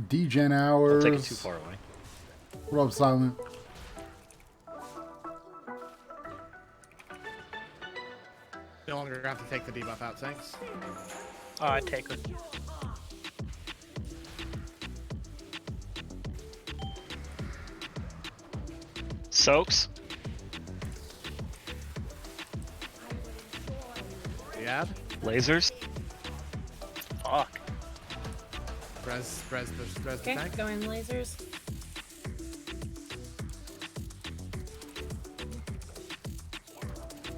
Degen hours. Don't take it too far away. What up, Silent? No longer have to take the debuff out, thanks. Take it. Soaks. The ad. Lasers. Fuck. Res the Okay, tank. going lasers.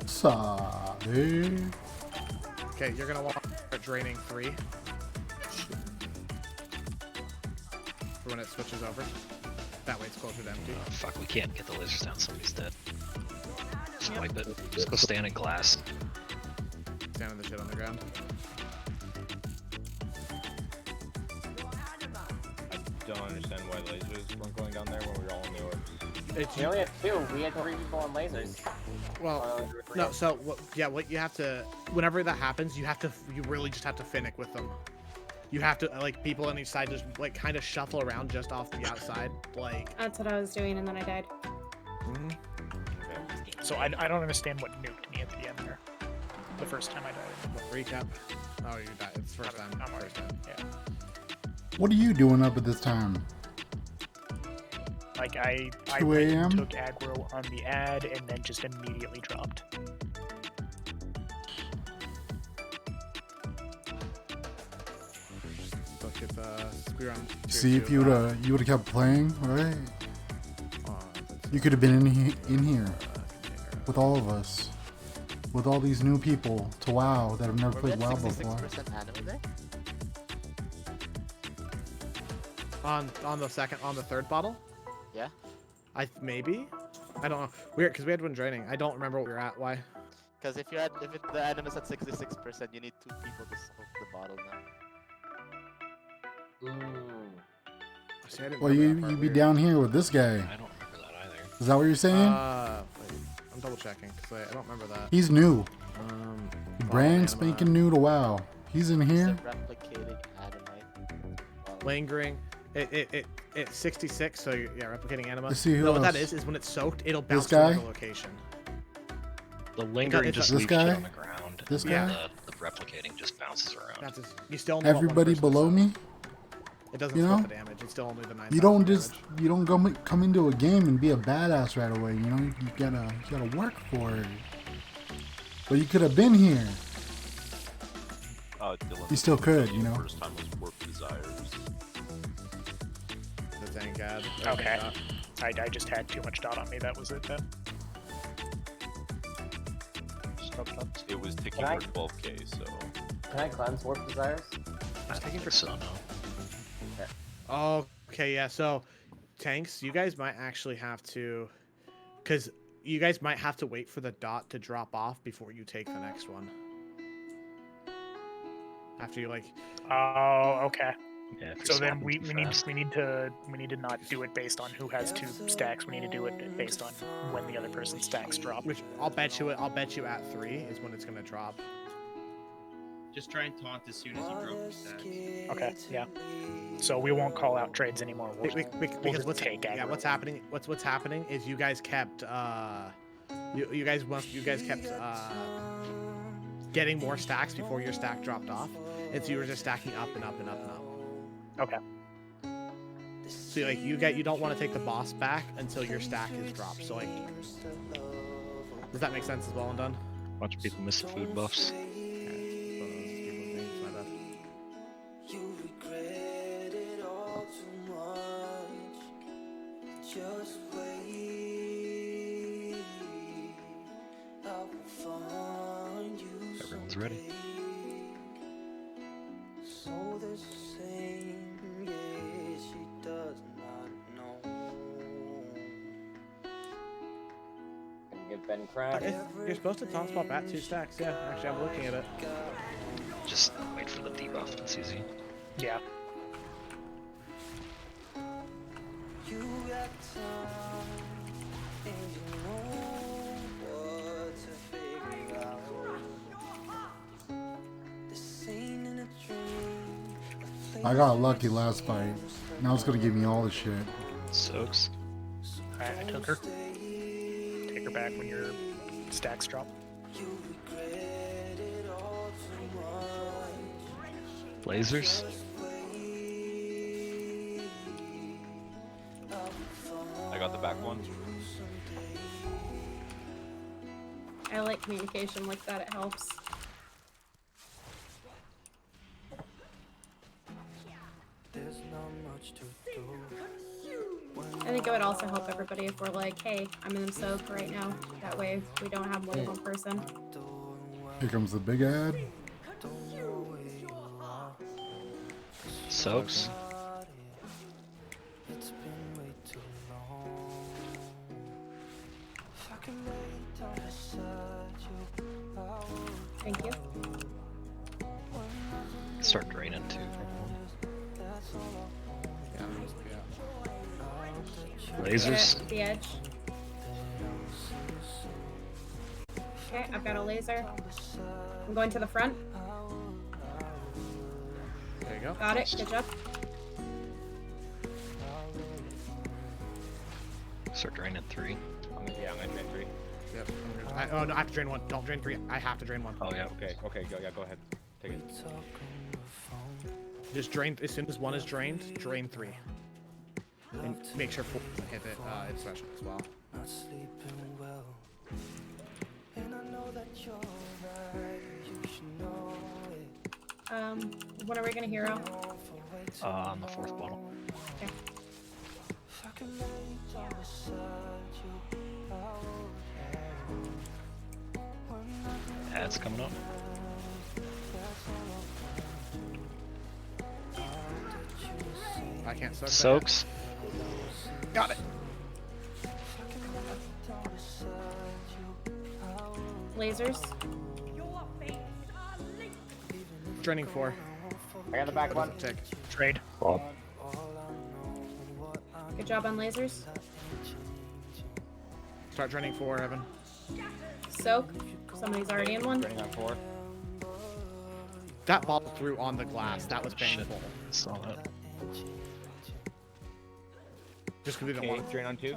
Sorry. Okay, you're gonna want to start draining 3. For when it switches over. That way it's closer to empty. Oh, fuck, we can't get the lasers down. Somebody's dead. Just wipe it. Just go stand in glass. Standing the shit on the ground. I don't understand why lasers weren't going down there when we were all in the orbs. We only had 2. We had 3 people on lasers. Well, no. So what you have to, whenever that happens, you really just have to Finnick with them. You have to like people on each side just like kind of shuffle around just off the outside, like. That's what I was doing, and then I died. So I don't understand what nuked me at the end there. The first time I died. Recap. Oh, you died. It's the first time. I'm already dead. Yeah. What are you doing up at this time? Like I 2 went a.m.? and took aggro on the ad and then just immediately dropped. Look at spear on. See, if you would have kept playing, right? You could have been in here with all of us, with all these new people to WoW that have never played WoW before. On the third bottle. Yeah. Maybe. I don't know. Weird, because we had one draining. I don't remember what we were at. Why? Because if the item is at 66%, you need 2 people to soak the bottle now. See, I didn't Well, remember that part. you'd be down here with this guy. I don't remember that either. Is that what you're saying? Wait, I'm double checking because I don't remember that. He's new. Brand anima. spanking new to WoW. He's in here. Replicating anime. Lingering. It's 66, so yeah, replicating anima. Let's see who no, what that else. is when it's soaked, it'll This bounce to guy? another location. The lingering It's just this leaves guy? shit on the ground. This and guy? The replicating just bounces around. That's just, you still only want one Everybody person to below soak. me. It doesn't You split know? the damage. It's still only the 9,000 You don't damage. come into a game and be a badass right away. You know, you gotta work for it. But you could have been here. Dylan, You still could, you know. First time was Warp Desires. The tank ad. Okay. I just had too much dot on me. That was it then. It was ticking Can I- for 12k, so. Can I cleanse Warp Desires? I think so, no. Oh, okay, yeah. So, tanks, you guys might actually have to, because you guys might have to wait for the dot to drop off before you take the next one. After you like. Oh, okay. Yeah, if you're So then swapping we too need fast. we need to not do it based on who has 2 stacks. We need to do it based on when the other person's stacks drop. Which I'll bet you at 3 is when it's gonna drop. Just try and taunt as soon as you drop your stacks. Okay, yeah. So we won't call out trades anymore. We'll Because just what's take aggro. what's happening? What's happening is you guys kept you guys kept getting more stacks before your stack dropped off, and so you were just stacking up and up and up and up. Okay. So like you don't want to take the boss back until your stack is dropped. So like, does that make sense as well and done? Bunch of people miss the food buffs. Just wait, I will find you. Everyone's ready. So the same, yeah, she does not know. Gonna give Ben crack. You're supposed to top spot bat 2 stacks. Yeah, actually, I'm looking at it. Just wait for the debuff. It's easy. Yeah. You got time, and you know what to figure out. This ain't in a dream. I got lucky last fight. Now it's gonna give me all the shit. Soaks. Alright, I took her. Take her back when your stacks drop. Lasers. I got the back one. I like communication like that, it helps. There's not much to do. I think it would also help everybody if we're like, hey, I'm in the soak right now. That way we don't have more than one person. Here comes the big ad. Soaks. It's been way too long. If I can lay down beside you, I would. Thank you. Start draining too. Lasers. At the edge. Okay, I've got a laser. I'm going to the front. There you go. Got it. Good job. Start draining 3. Yeah, I'm gonna drain 3. Yep. Oh no, I have to drain 1. Don't drain 3. I have to drain 1. Oh yeah. Okay, go ahead. Take it. Just drain as soon as 1 is drained. Drain 3. And make sure 4 hit it. It's special as well. Not sleeping well. And I know that you're right. You should know it. When are we gonna hero? On the 4th bottle. Okay. If I can lay down beside you, I would. Ads coming up. I can't soak. Soaks. Got it. Lasers. Draining 4. I got the back one. Tick. Trade. Bob. Good job on lasers. Start draining 4, Evan. Soak. Somebody's already in 1. Draining on 4. That ball threw on the glass. That was painful. Saw that. Just because we don't Okay, want to. drain on 2.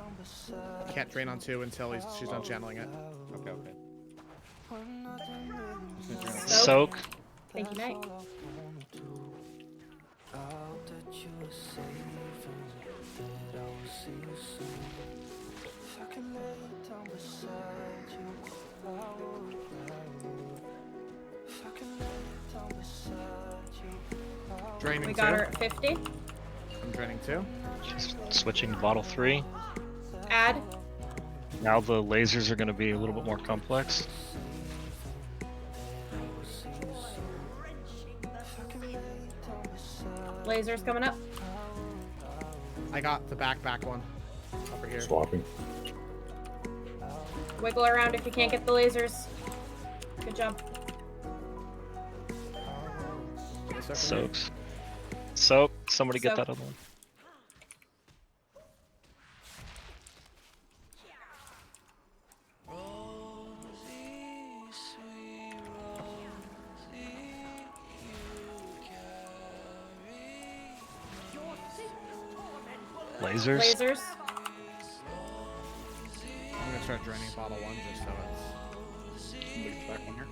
Can't drain on 2 until she's done channeling it. Okay. Soak. Thank you, Night. Draining We got 2. her at 50. I'm draining 2. Just switching to bottle 3. Add. Now the lasers are going to be a little bit more complex. Lasers coming up. I got the back one over here. Swapping. Wiggle around if you can't get the lasers. Good job. Soaks. So, somebody get So- that other one. Lasers. Lasers. I'm gonna start draining bottle one just so it's. Somebody's back on here.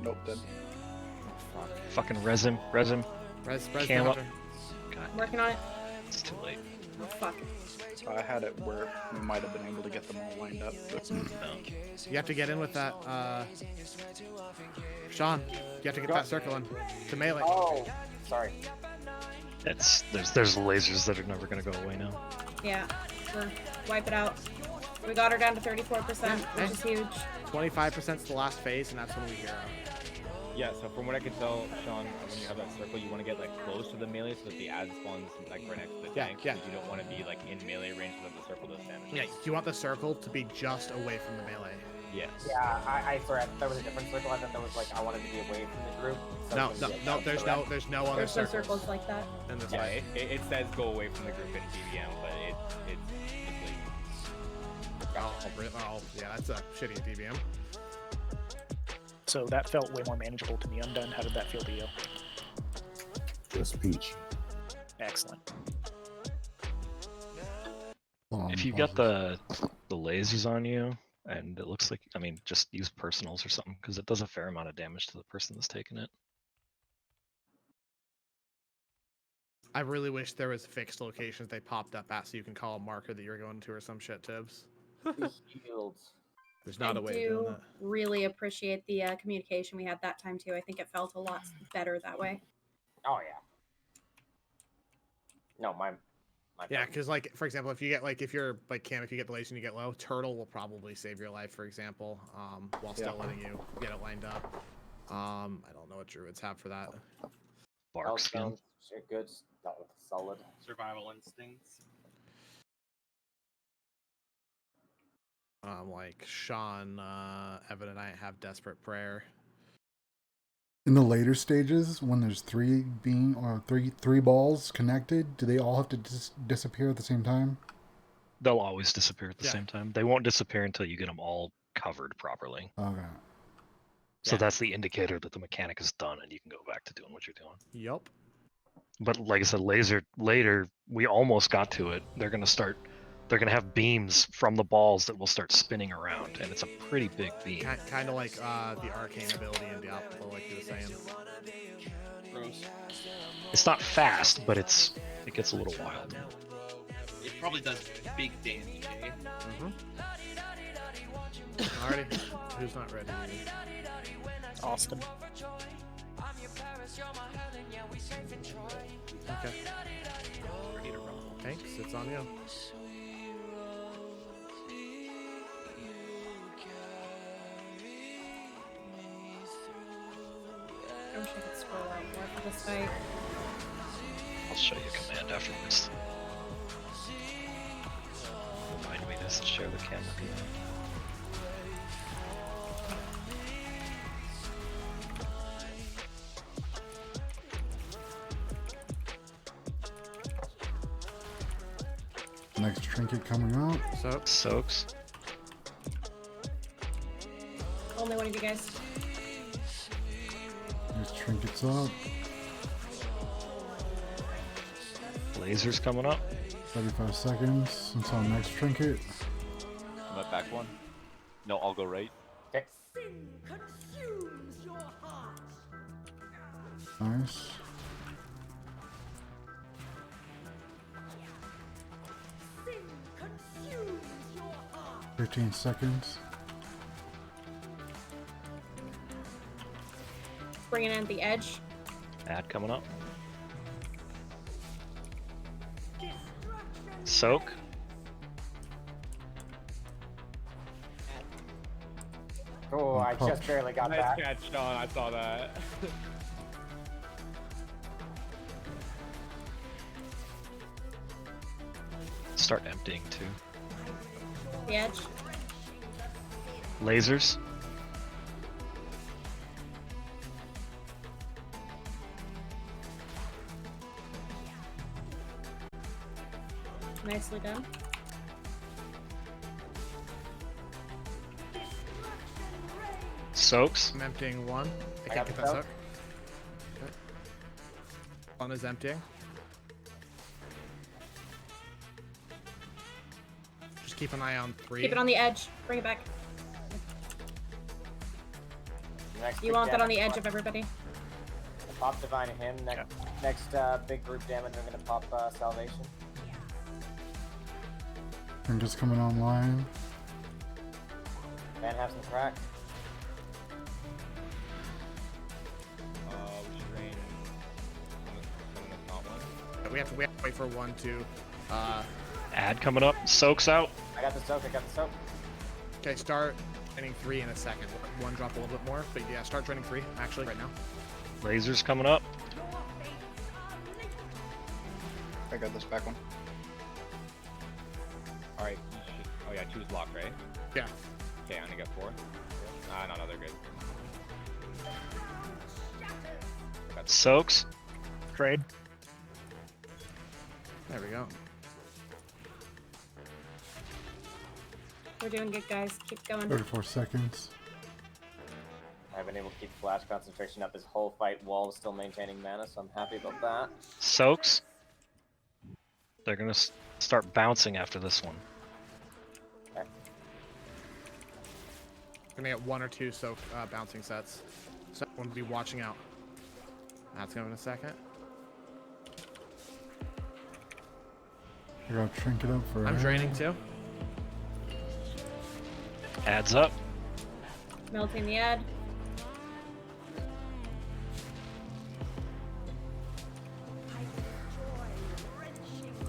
Nope, dead. Oh, fuck. Fucking resin. Res Cam the up. hunter. God, Working on it. it's too late. Oh, fuck. I had it where we might have been able to get them all lined up, but No. You have to get in with that, Sean, you have to get that circle in to melee. Oh, sorry. There's lasers that are never gonna go away now. Yeah. We're wipe it out. We got her down to 34%, which is huge. 25% is the last phase, and that's when we hero. Yeah, so from what I can tell, Sean, when you have that circle, you want to get like close to the melee so that the ad spawns like right next to the tank. Yeah. Because you don't want to be like in melee range so that the circle does damage. Yeah, you want the circle to be just away from the melee. Yes. Yeah, I sorry, I thought there was a different circle. I thought there was like I wanted to be away from the group. So No, it no, was, no, there's no other There's no circles. circles like that. in this Yeah, fight. it says go away from the group in DBM, but it's Oh, yeah, that's a shitty DBM. So that felt way more manageable to me. Undone. How did that feel to you? Just peach. Excellent. If you've got the lasers on you, and it looks like, I mean, just use personals or something, because it does a fair amount of damage to the person that's taking it. I really wish there was fixed locations they popped up at so you can call a marker that you're going to or some shit, Tibbs. Shields. There's not I a way of doing do that. really appreciate the communication we had that time too. I think it felt a lot better that way. Oh yeah. No, my Yeah, because like for example, if you get like if you're like Cam, if you get the laser and you get low, Turtle will probably save your life, for example, while still letting you get it lined up. I don't know what druids have for that. Bark skin. Good, solid. Survival instincts. Like Sean, Evan, and I have desperate prayer. In the later stages, when there's three balls connected, do they all have to disappear at the same time? They'll always disappear at the same time. They won't disappear until you get them all covered properly. Okay. So that's the indicator that the mechanic is done, and you can go back to doing what you're doing. Yup. But like I said, later, we almost got to it. They're gonna have beams from the balls that will start spinning around, and it's a pretty big beam. Kind of like the arcane ability in Diablo, like you were saying. Gross. It's not fast, but it gets a little wild. It probably does big damage, eh? Alrighty, who's not ready? Austin. Okay. Thanks, it's on you. I wish I could scroll out more for this fight. I'll show you a command after this. Remind me to share the camera command. Next trinket coming out. Soaks. Only one of you guys. Next trinket's up. Lasers coming up. 35 seconds until next trinket. Am I back one? No, I'll go right. Okay. Nice. Sin 15 seconds. Bringing in the edge. Ad coming up. Soak. Oh, I just barely got nice that. catch, Sean. I saw that. Start emptying too. The edge. Lasers. Nicely done. Soaks. I'm emptying one. I I can't got get the that soak. soak. Okay. One is emptying. Just keep an eye on 3. Keep it on the edge. Bring it back. Next You big want that on damage the edge one. of everybody. Pop Divine him. Next big group damage, I'm gonna pop Salvation. I'm just coming online. Van have some crack. We should drain someone that's not one. We have to wait for 1 to. Ad coming up. Soaks out. I got the soak. Okay, start draining 3 in a second. 1 drop a little bit more, but yeah, start draining 3 actually right now. Lasers coming up. I got this back one. Alright. Oh yeah, 2 is locked, right? Yeah. Okay, I only got 4. No, they're good. Soaks. Trade. There we go. We're doing good, guys. Keep going. 34 seconds. I've been able to keep flash concentration up this whole fight while still maintaining mana, so I'm happy about that. Soaks. They're gonna start bouncing after this one. Okay. Gonna get 1 or 2 soak bouncing sets. So one will be watching out. That's coming in a second. I gotta trinket up for. I'm draining too. Adds up. Melting the ad.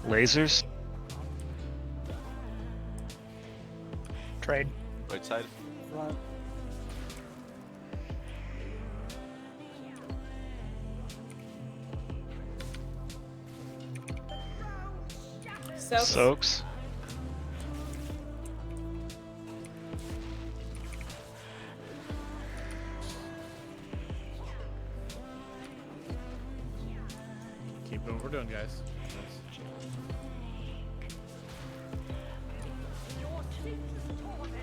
Lasers. Trade. Right side. Front. Soaks. Keep doing what we're doing, guys.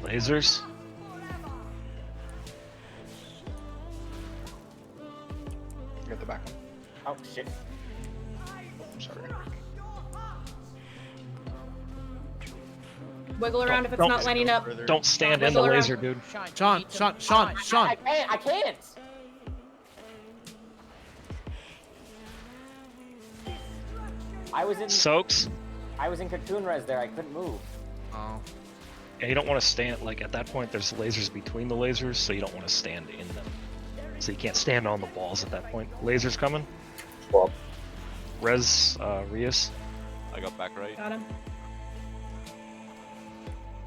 Lasers. I got the back one. Oh shit. Sorry. Wiggle around if it's don't- not lining up. Don't stand in the Wiggle around. laser, dude. Sean. I can't. I was in. Soaks. I was in cocoon res there. I couldn't move. Oh. Yeah, you don't want to stand, like, at that point, there's lasers between the lasers, so you don't want to stand in them. So you can't stand on the balls at that point. Lasers coming. Well. Rias. I got back right. Got him.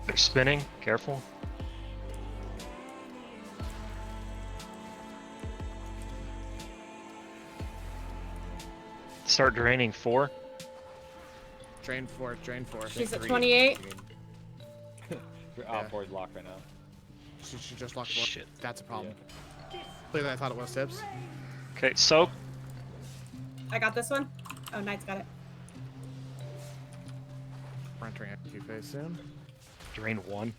They're spinning. Careful. Start draining 4. Drain 4. Drain 4. She's at 28. 4 is locked right now. She just locked 4. Shit. That's a problem. Clearly, I thought it was Tibbs. Okay, soak. I got this one. Oh, Knight's got it. We're entering FQ phase soon. Drain 1.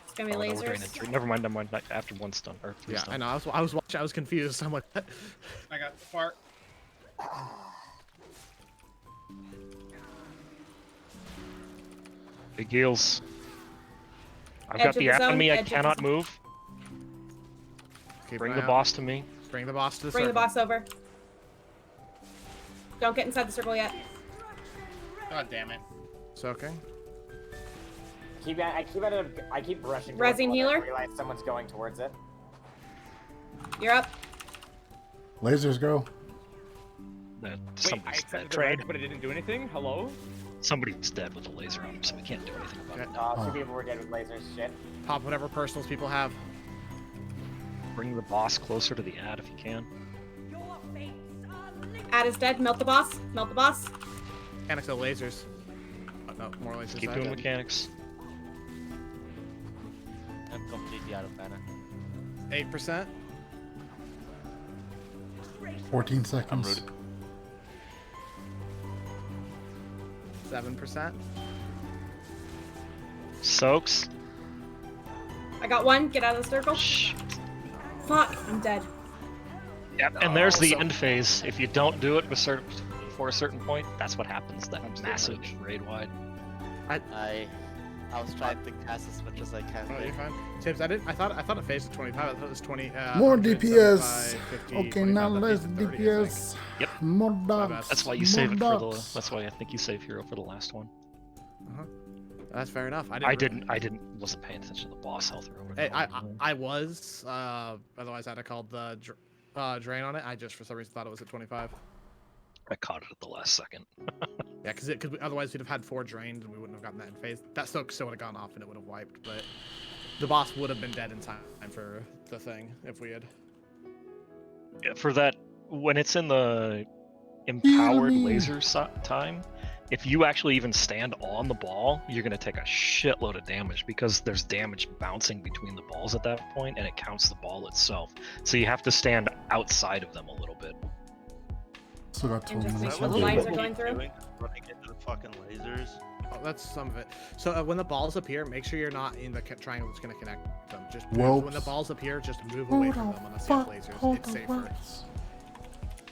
It's gonna be Oh, no, we're draining lasers. 3. Never mind. After 1's done. Or 3's Yeah, done. I know. I was watching. I was confused. I'm like, what? I got the fart. Big heals. I've Edge got of the the app on zone, me. I edge of the cannot zone. move. Keep Bring an the eye boss out. to me. Bring the boss to the Bring the circle. boss over. Don't get inside the circle yet. God damn it. Soaking. I keep rushing. Resin towards one. healer? I realize someone's going towards it. You're up. Lasers go. Wait, I Somebody's accepted dead. the res, but it didn't do anything? Hello? Somebody's dead with a laser on him, so we can't do anything about it. Two people were dead with lasers. Shit. Pop whatever personals people have. Bring the boss closer to the ad if you can. Ad is dead. Melt the boss. Melt the boss. Mechanics of lasers. Oh, no, more lasers. Keep I doing did. mechanics. I'm completely out of mana. 8%. 14 seconds. 7%. Soaks. I got one. Get out of the circle. Fuck, I'm dead. Yep, and there's the end phase. If you don't do it before a certain point, that's what happens. That massive raid wide. I was trying to cast as much as I can. Oh, you're fine. Tibbs, I thought it phased to 25. I thought it was 20. More 100, DPS. 75, 50, Okay, 25, now that less phased to 30, I DPS. Yep. More dogs. That's why you more save it for the. dogs. That's why I think you save hero for the last one. That's fair enough. I wasn't paying attention to the boss health or whatever. Hey, I was. Otherwise, I'd have called the drain on it. I just for some reason thought it was at 25. I caught it at the last second. Yeah, because otherwise we'd have had 4 drained and we wouldn't have gotten that in phase. That still would have gone off and it would have wiped, but the boss would have been dead in time for the thing if we had. Yeah, for that, when it's in the empowered laser time, if you actually even stand on the ball, you're going to take a shitload of damage because there's damage bouncing between the balls at that point and it counts the ball itself. So you have to stand outside of them a little bit. Still got 12 And just minutes. make sure the lines are going through. Running into the fucking lasers. Oh, that's some of it. So when the balls appear, make sure you're not in the triangle that's going to connect them. Just Whoops. when the balls appear, just move away from them unless you have lasers. It's safer.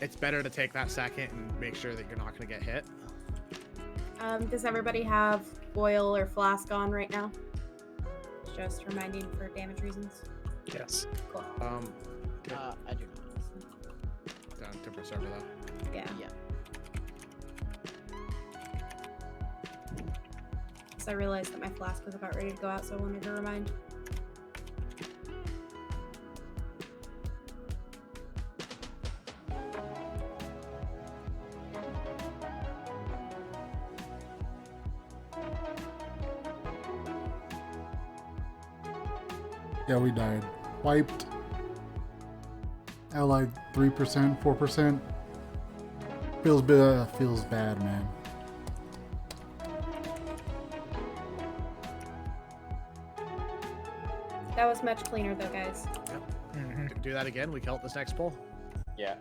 It's better to take that second and make sure that you're not going to get hit. Does everybody have oil or flask on right now? Just reminding for damage reasons. Yes. Cool. I do. Different server though. Yeah. So I realized that my flask was about ready to go out, so I wanted to remind. Yeah, we died. Wiped. Allied 3%, 4%. Feels bad, man. That was much cleaner though, guys. Yep. Do that again. We kill it this next pull. Yeah,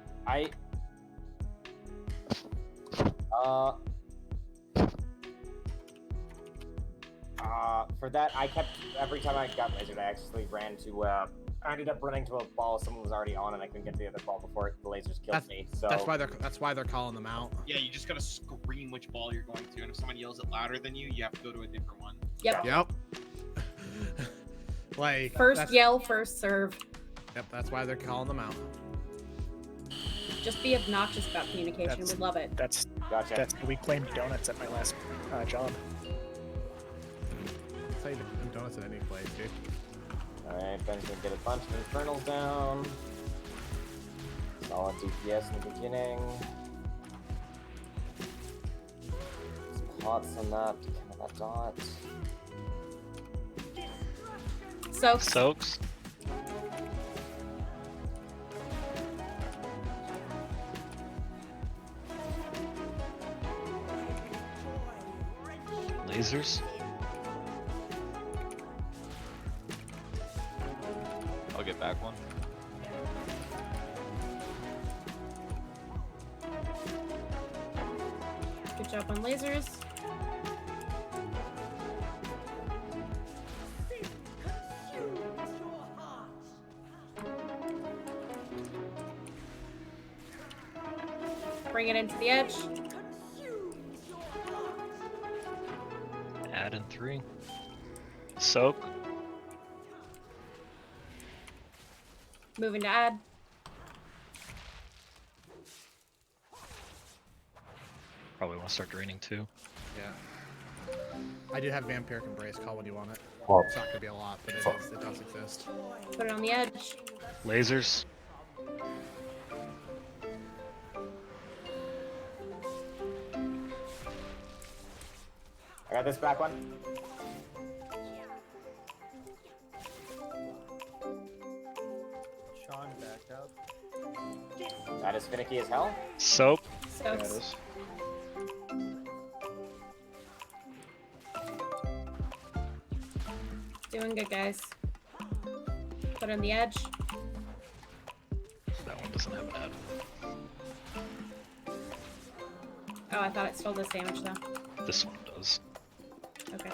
for that, I kept, every time I got lasered, I actually ran to, I ended up running to a ball someone was already on and I couldn't get to the other ball before the lasers killed me, so. That's why they're calling them out. Yeah, you just gotta scream which ball you're going to, and if someone yells it louder than you, you have to go to a different one. Yep. Like first yell, first serve. Yep, that's why they're calling them out. Just be obnoxious about communication. We love it. That's gotcha. That's we claimed donuts at my last job. That's how you do donuts at any place, dude. Alright, Ben's gonna get a bunch of infernals down. Solid DPS in the beginning. Some pots on that to counter that dot. Soaks. Lasers. I'll get back one. Good job on lasers. Bring it into the edge. Add in 3. Soak. Moving to add. Probably want to start draining too. Yeah. I do have Vampiric Embrace. Call when you want it. Oh. It's not gonna be a lot, but it does exist. Put it on the edge. Lasers. I got this back one. Sean back up. That is finicky as hell. Soap. Yeah, it is. Doing good, guys. Put it on the edge. That one doesn't have an add. Oh, I thought it still does damage though. This one does. Okay.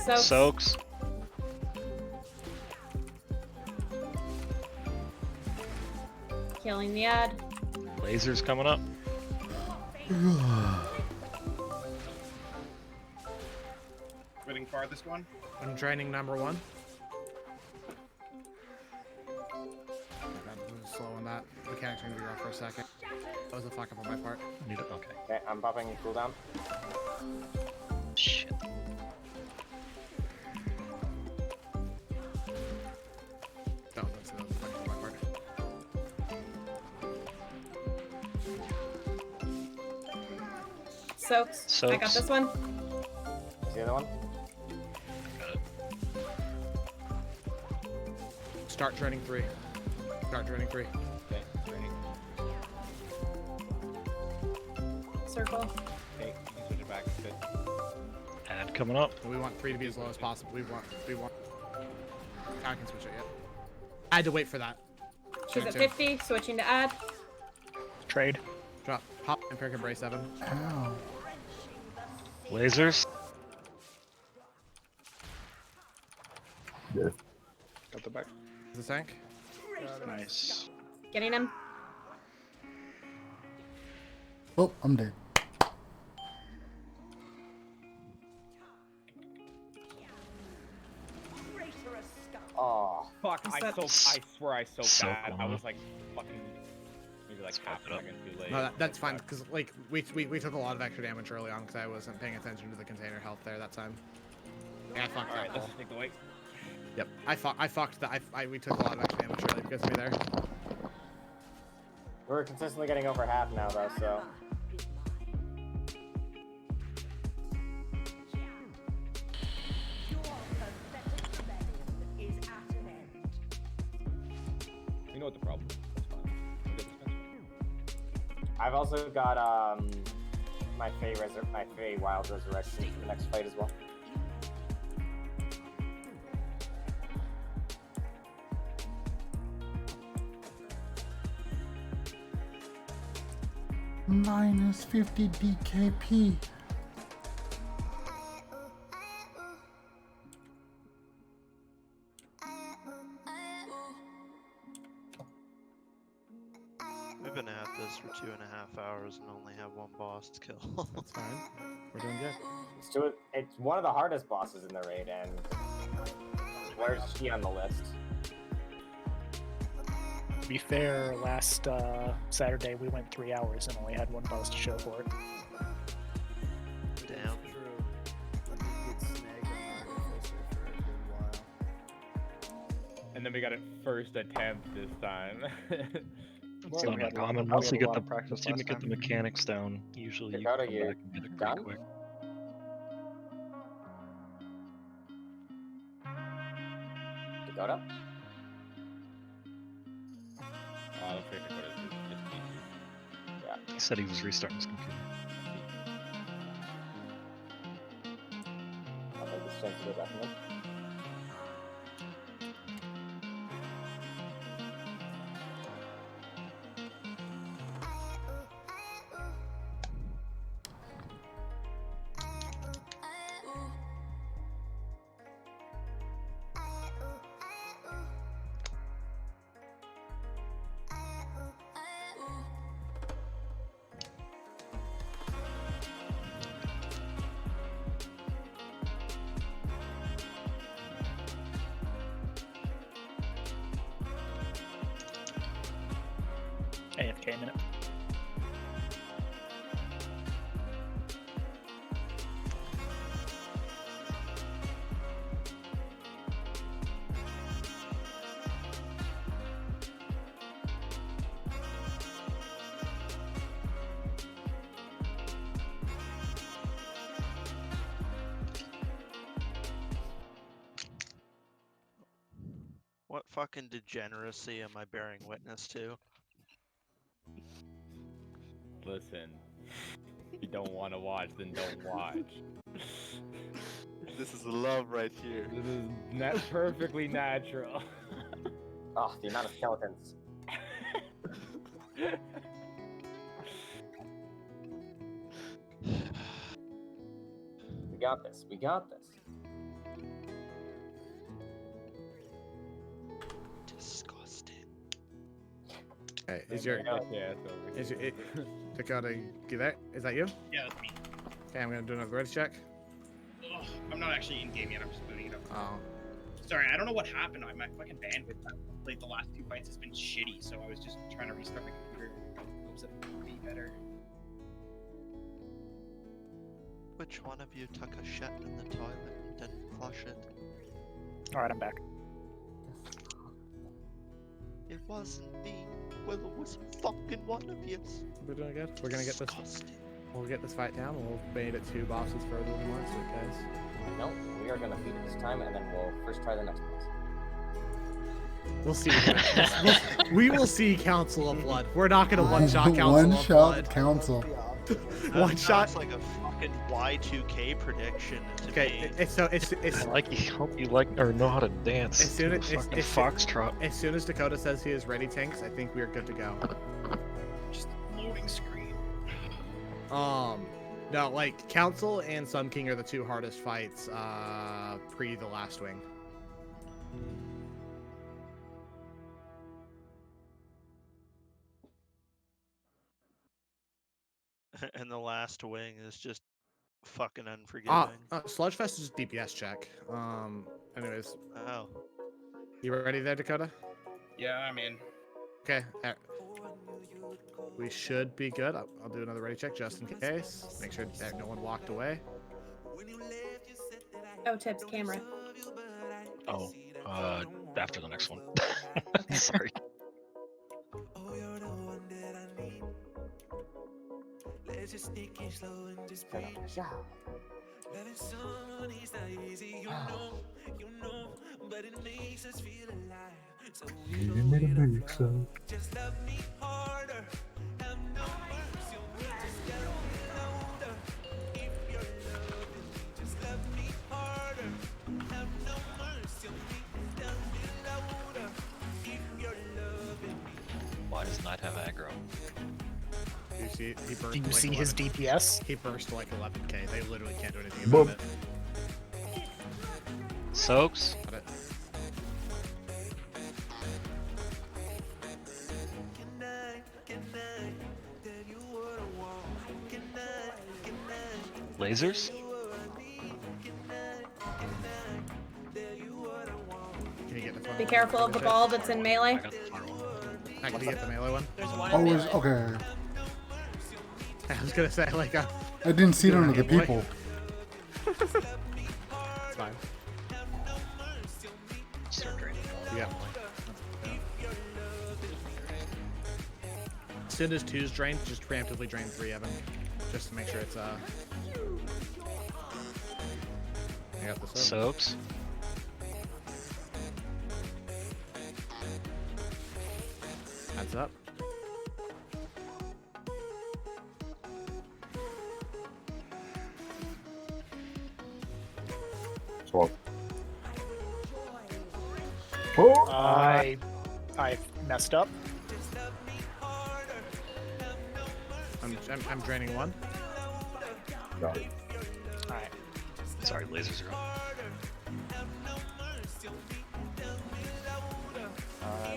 Soaks. Killing the ad. Lasers coming up. Winning farthest one. I'm draining number 1. I'm slow on that. Mechanic's gonna be rough for a second. That was a fuck up on my part. Okay. Okay, I'm popping cooldown. Shit. No, that's a fuck up on my part. Soaks. I got Soaks. this one. What's the other one? Start draining 3. Start draining 3. Okay, training. Circle. Okay, you can switch it back. Good. Ad coming up. We want 3 to be as low as possible. We want. I can switch it yet. I had to wait for that. She's at 50. Switching to add. Trade. Drop. Pop and pick and brace 7. Ow. Lasers. Yeah. Got the back. The tank. Nice. Getting him. Oh, I'm dead. Oh. Fuck, I swear I soaked Soak that. one I up. was like fucking maybe like half a second too late. No, that's fine because like we took a lot of extra damage early on because I wasn't paying attention to the container health there that time. Yeah, I fucked Alright, that. let's just take the weight. Yep, I fucked that. We took a lot of extra damage early because of me there. We're consistently getting over half now, though, so. You know what the problem is. That's fine. We'll get this next one. I've also got my Fey Wild Resurrection for the next fight as well. Minus 50 DKP. We've been at this for 2.5 hours and only have one boss to kill. That's fine. We're doing good. It's one of the hardest bosses in the raid, and where's she on the list? To be fair, last Saturday we went 3 hours and only had one boss to show for it. Damn. True. I did get snagged on Artificer for a good while. And then we got it first attempt this time. It's not uncommon. Once you get the mechanics down, usually you Dakota, come you back and get it done? pretty quick. Dakota? Looks like Dakota's just PC. Yeah. He said he was restarting his computer. I'll take this chance to go back in there. AFK minute. What fucking degeneracy am I bearing witness to? Listen, if you don't want to watch, then don't watch. This is love right here. This is perfectly natural. Oh, the amount of skeletons. We got this. We got this. Okay, is your Dakota? You there? Is that you? Yeah, that's me. Okay, I'm gonna do another ready check. Ugh, I'm not actually in game yet. I'm just booting it up. Oh. Sorry, I don't know what happened. My fucking bandwidth, like the last 2 fights, has been shitty. So I was just trying to restart my computer. Hopes that it would be better. Which one of you took a shit in the toilet and didn't flush it? Alright, I'm back. It wasn't me. Well, it was fucking one of you. We're doing good. We're gonna get this. We'll get this fight down. We'll bait it 2 bosses further than once, guys. No, we are gonna feed it this time, and then we'll first try the next boss. We'll see. We will see Council of Blood. We're not gonna one-shot Council One of shot Blood. council. One shot. That's like a fucking Y2K prediction. To Okay, me. it's. I hope you like or know how to dance. As soon to as the fucking foxtrot. As soon as Dakota says he is ready, Tanks, I think we are good to go. Just loading screen. No, like Council and Sun King are the 2 hardest fights pre the last wing. And the last wing is just fucking unforgiving. Sludgefest is DPS check. Anyways. Oh. You ready there, Dakota? Yeah, I'm in. Okay. We should be good. I'll do another ready check just in case. Make sure that no one walked away. Oh, Tips camera. Oh, after the next one. Sorry. Let's just take it slow and just breathe. Loving someone is not easy, you know, but it makes us feel alive. So we don't wait around. Just love me harder. Have no mercy on me, just tell me louder. If you're loving me, just love me harder. Have no mercy on me, tell me louder. If you're loving me. Why does Knight have aggro? Do you see his DPS? He burst like 11k. They literally can't do anything about it. Soaks? Got it. Lasers? Can you get the Be careful of the ball that's in melee. Can you get the melee one? Oh, okay. I was gonna say, like, I didn't see none of the people. It's fine. Yeah. As soon as 2's drained, just preemptively drain 3 of them. Just to make sure it's, I got this up. Soaps? Heads up. Swap. Oh! I messed up. I'm draining 1. Got it. Alright. Sorry, lasers are on.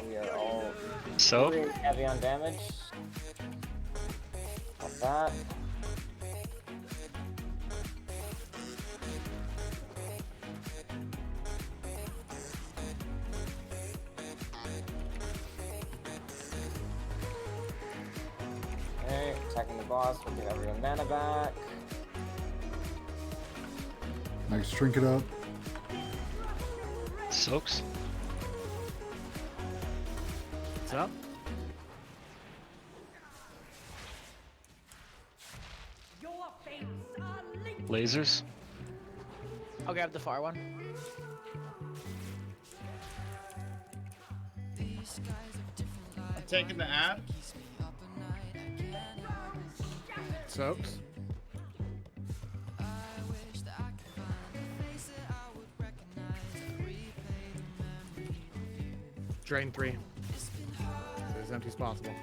We are all So? really heavy on damage. Got that. Okay, attacking the boss. We'll give everyone mana back. Nice, trinket up. Soaks? What's up? Lasers? I'll grab the far one. I'm taking the ad. Soaps? Drain 3. So as empty as possible.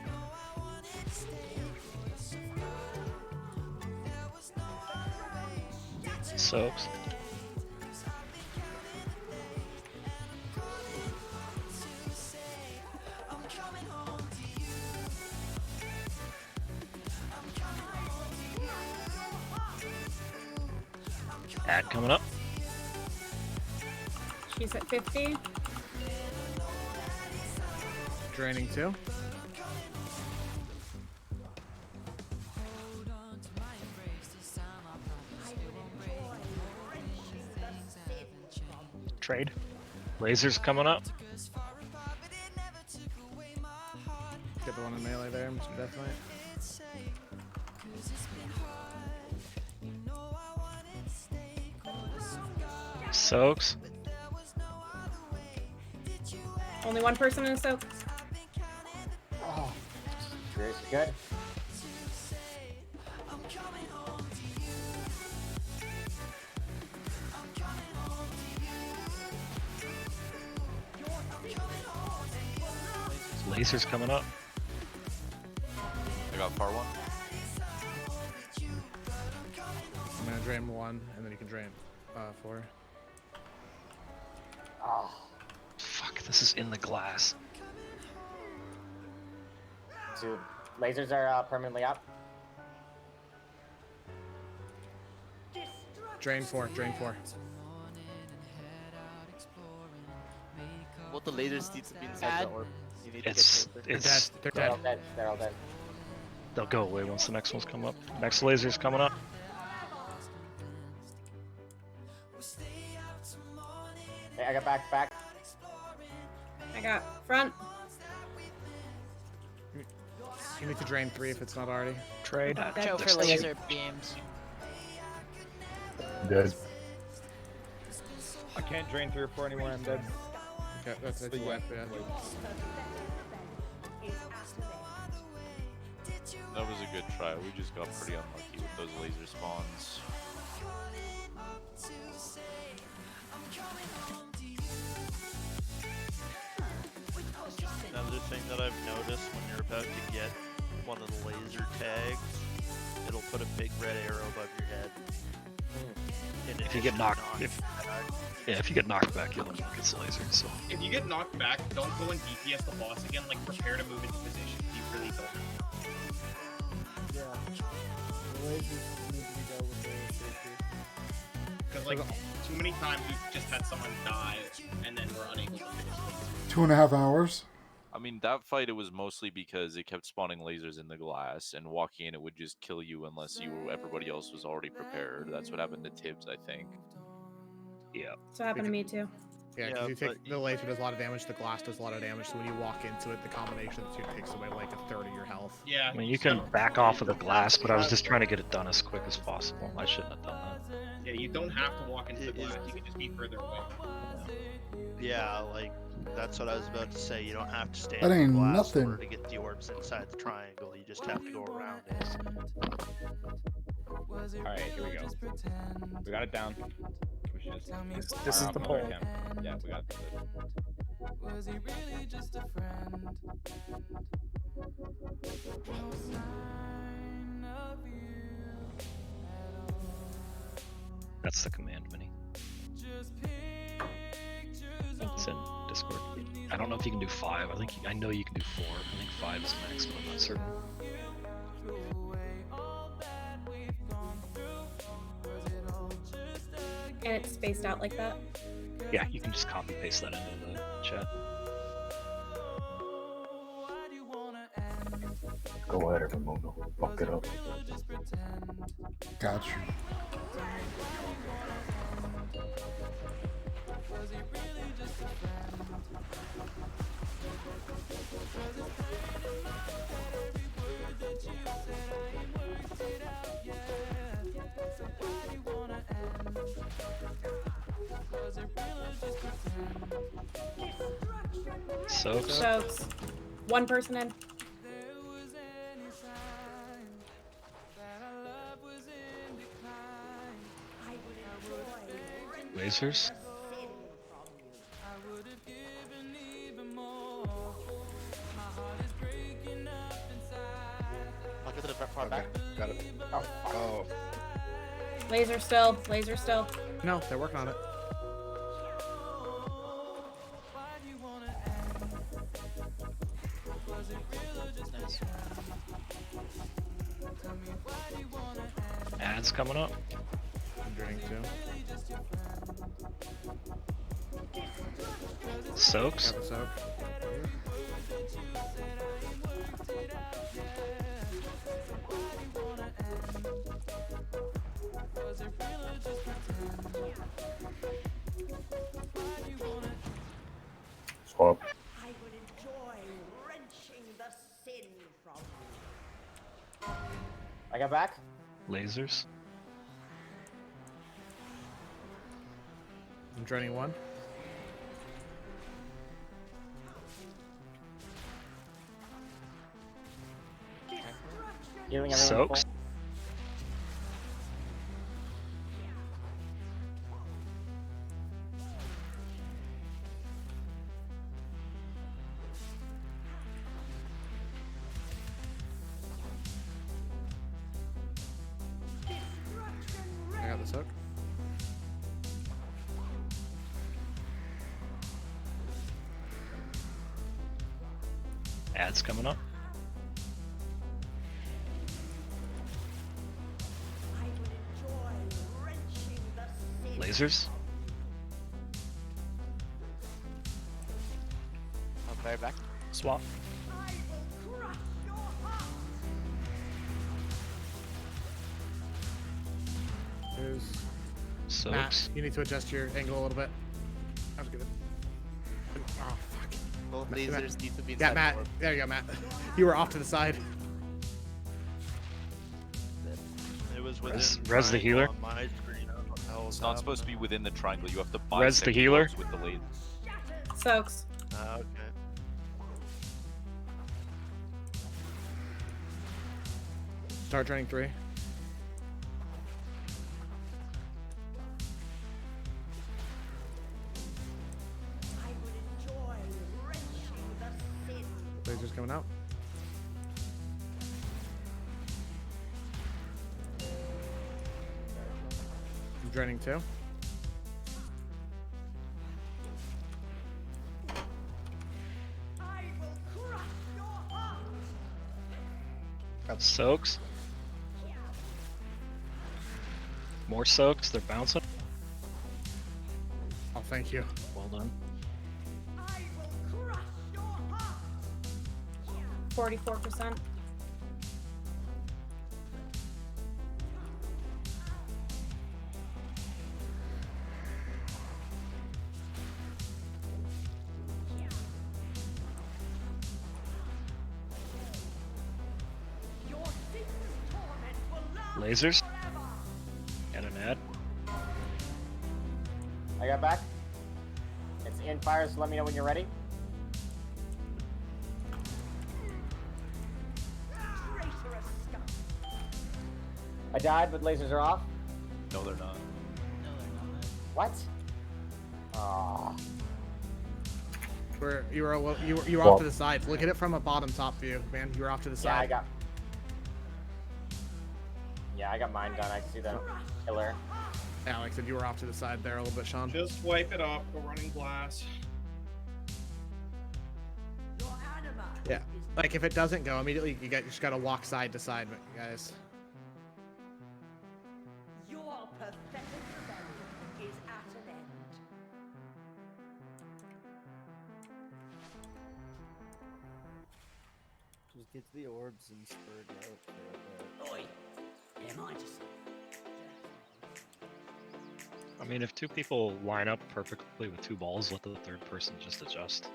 Soaps? Ad coming up. She's at 50. Draining 2. Trade. Lasers coming up. Get the one in melee there, Mr. Deathknight. Soaks. Only one person in a soak. Oh, Grace, good. Lasers coming up. I got far one. I'm gonna drain 1, and then you can drain 4. Oh. Fuck, this is in the glass. Dude, lasers are permanently up. Drain 4, drain 4. Well, the lasers need to be inside the orb. You need to They're They're all dead. They're all dead. They'll go away once the next one's come up. Next laser's coming up. Hey, I got back. I got front. You need to drain 3 if it's not already. Trade. Joe for laser beams. Dead. I can't drain 3 or 4 anymore. I'm dead. Okay, that's it. Yeah. That was a good try. We just got pretty unlucky with those laser spawns. Another thing that I've noticed when you're about to get one of the laser tags, it'll put a big red arrow above your head. If you get knocked, if you get knocked back, you'll get the laser. So If you get knocked back, don't go and DPS the boss again. Like, prepare to move into position. You really don't. Yeah. The lasers need to be dealt with ASAP. Because, like, too many times we've just had someone die, and then we're unable to finish things. 2.5 hours. I mean, that fight, it was mostly because it kept spawning lasers in the glass, and walking in, it would just kill you unless everybody else was already prepared. That's what happened to Tibbs, I think. Yeah. So happened to me too. Yeah, because you take the laser does a lot of damage, the glass does a lot of damage, so when you walk into it, the combination of the two takes away like a third of your health. Yeah. I mean, you can back off of the glass, but I was just trying to get it done as quick as possible. I shouldn't have done that. Yeah, you don't have to walk into the glass. You can just be further away. Yeah, like, that's what I was about to say. You don't have to stand That in ain't the glass nothing. in order to get the orbs inside the triangle. You just have to go around it. Alright, here we go. We got it down. We should just This is the poll. Yeah, we got it. Was he really just a friend? No sign of you at all. That's the command mini. Just pictures It's in Discord. I don't know if you can do 5. I know you can do 4. I think 5 is the maximum. I'm not certain. And it's spaced out like that. Yeah, you can just copy paste that into the chat. Go ahead, Ramono. Fuck it up. Got you. Soaks. Soaks. One person in. Lasers. I'll get to the far back. Got it. Oh. Laser still. Laser still. No, they're working on it. Ads coming up. I'm draining 2. Soaks. Got the soak. Swap. I would enjoy wrenching the sin from you. I got back. Lasers. I'm draining 1. Healing everyone Soaks. full. I got the soak. Ads coming up. Lasers. I'm right back. Swap. There's Soaks. Matt, you need to adjust your angle a little bit. That was good. Oh, fuck. Both Matt, lasers need to be Yeah, inside Matt. the orb. There you go, Matt. You were off to the side. It was within Res the healer. on my screen. I don't know what the hell It's is not supposed to be within the triangle. You have to buy Res the healer. with the laser. Soaks. Okay. Start draining 3. Lasers coming out. I'm draining 2. Got Soaks. More soaks. They're bouncing. Oh, thank you. Well done. 44%. Lasers. And an ad. I got back. It's in fire, so let me know when you're ready. I died, but lasers are off. No, they're not. What? Ah. You were off to the side. Look at it from a bottom top view, man. You were off to the side. Yeah, I got mine done. I see the killer. Yeah, like I said, you were off to the side there a little bit, Sean. Just wipe it off. Go running glass. Yeah, like if it doesn't go immediately, you just gotta walk side to side, guys. Your pathetic rebellion is at an end. Just get to the orbs and spurt out for a bit. Oi! Am I just... I mean, if 2 people line up perfectly with 2 balls, let the third person just adjust.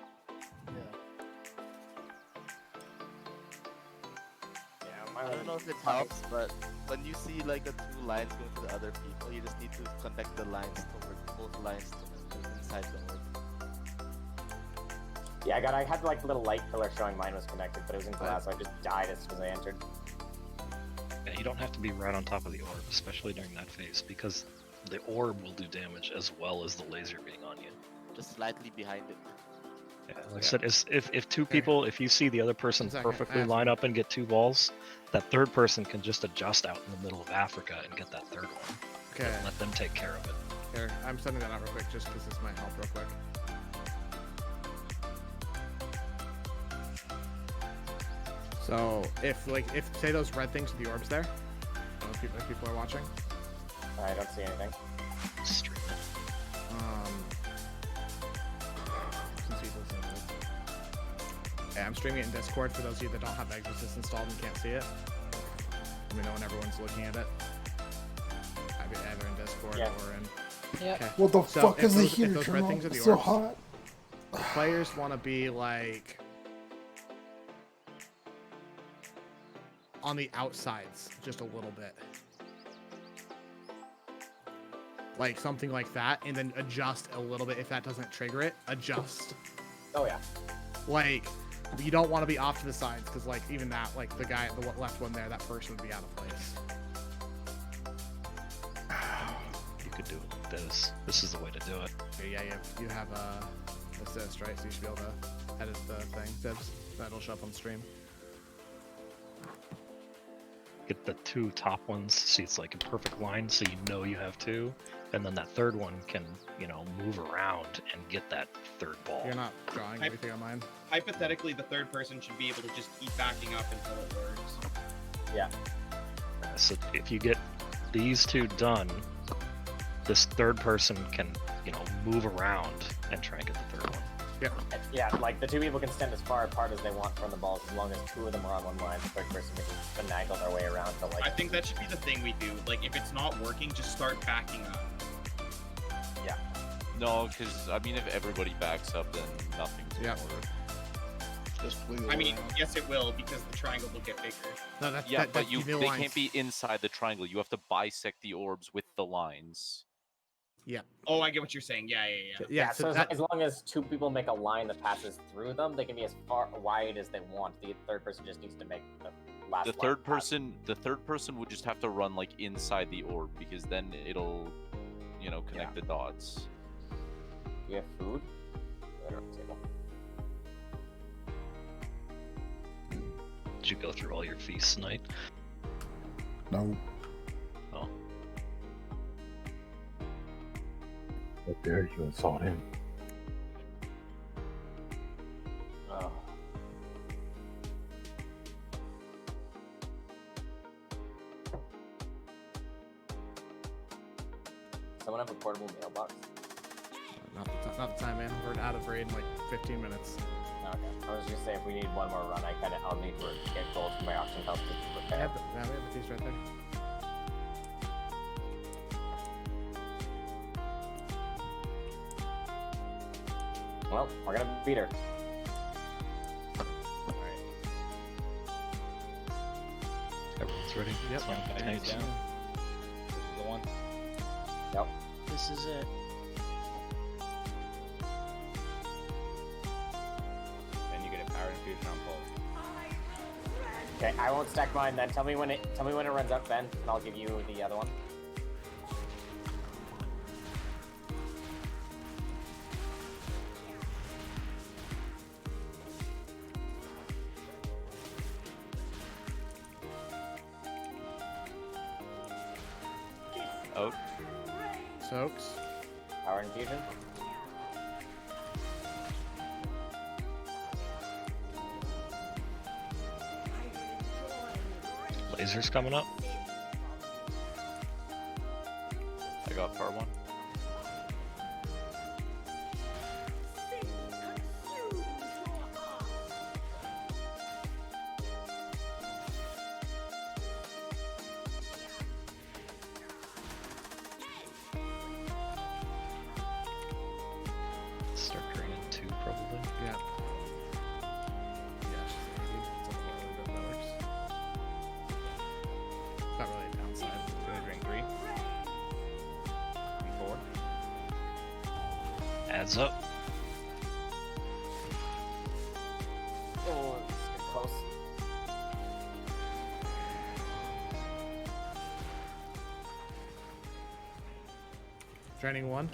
I don't know if it helps, but when you see like the 2 lines going to the other people, you just need to connect the lines toward both lines to inside the orb. Yeah, I had like a little light pillar showing mine was connected, but it was in glass, so I just died as soon as I entered. Yeah, you don't have to be right on top of the orb, especially during that phase, because the orb will do damage as well as the laser being on you. Just slightly behind it. Yeah, like I said, if 2 people, if you see the other person perfectly line up and get 2 balls, that third person can just adjust out in the middle of Africa and get that third one. Okay. Let them take care of it. Here, I'm sending that out real quick, just because this might help real quick. So if say those red things with the orbs there, I don't know if people are watching. I don't see anything. Since Yeah, I'm streaming it in Discord for those of you that don't have Exorcist installed and can't see it. Let me know when everyone's looking at it. Either in Discord or in. Yep. Okay. What the So fuck if is the those- if heater those turn red on? things are the It's so orbs, hot. Players want to be like on the outsides just a little bit. Like something like that, and then adjust a little bit. If that doesn't trigger it, adjust. Oh yeah. Like, you don't want to be off to the sides, because like even that, like the guy, the left one there, that person would be out of place. You could do it like this. This is the way to do it. Okay, yeah, you have assist, right? So you should be able to edit the thing. Tips that'll show up on stream. Get the 2 top ones, so it's like a perfect line, so you know you have 2, and then that third one can, you know, move around and get that third ball. You're not drawing anything on mine. Hypothetically, the third person should be able to just keep backing up until it works. Yeah. So if you get these 2 done, this third person can, you know, move around and try and get the third one. Yeah. Yeah, like the 2 people can stand as far apart as they want from the balls, as long as 2 of them are on one line. The third person can finagle their way around to like. I think that should be the thing we do. Like, if it's not working, just start backing up. Yeah. No, because I mean, if everybody backs up, then nothing's gonna work. Just I mean, yes, it will, because the triangle will get bigger. No, that's Yeah, but they can't be inside the triangle. You have to bisect the orbs with the lines. Yeah. Oh, I get what you're saying. Yeah. Yeah, so as long as 2 people make a line that passes through them, they can be as far wide as they want. The third person just needs to make the last. The third person would just have to run like inside the orb, because then it'll, you know, connect the dots. You have food? Right on the table. Did you go through all your feasts tonight? No. Oh. How dare you insult him? Oh. Someone have a portable mailbox? Not the time, man. We're out of raid in like 15 minutes. Okay. I was just saying, if we need one more run, I'll need to get gold from my auction house to repair. We have the piece right there. Well, we're gonna beat her. Everyone's ready? Yep. Thanks. Down. This is the one. Yep. This is it. Then you get a power infusion on pole. Okay, I won't stack mine then. Tell me when it runs up, Ben, and I'll give you the other one. Out. Soaks. Power infusion. Lasers coming up. I got part 1. Start draining 2 probably. Yeah. Yeah, she's 80. It's a little bit that works. Not really a downside. Gonna drink 3. And 4. Adds up. Oh, it's getting close. Draining 1.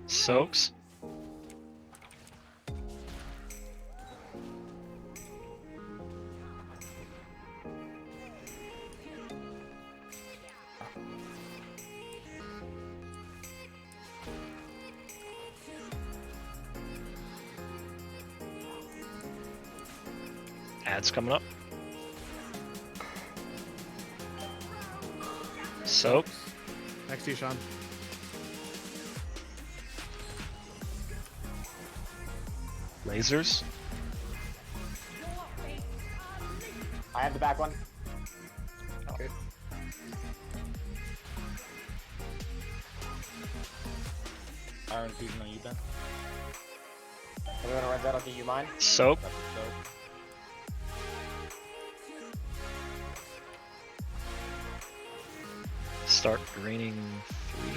Soaks. Ads coming up. Soak. Next to you, Sean. Lasers. I have the back one. Okay. Iron Fusion on you, Ben. Everyone runs out, I'll give you mine. Soak. Start draining 3.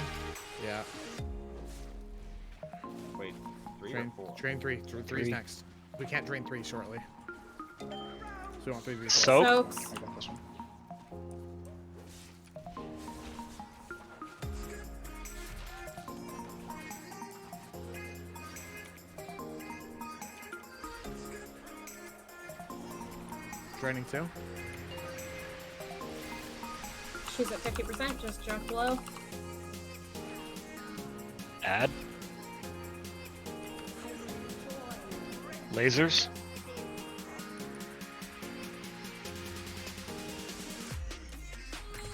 Yeah. Wait, 3 Drain, or 4? drain 3. Three's Three. next. We can't drain 3 shortly. So we want 3 to be Soak. Soaks. I got this one. Draining 2. She's at 50%, just drop below. Add. Lasers.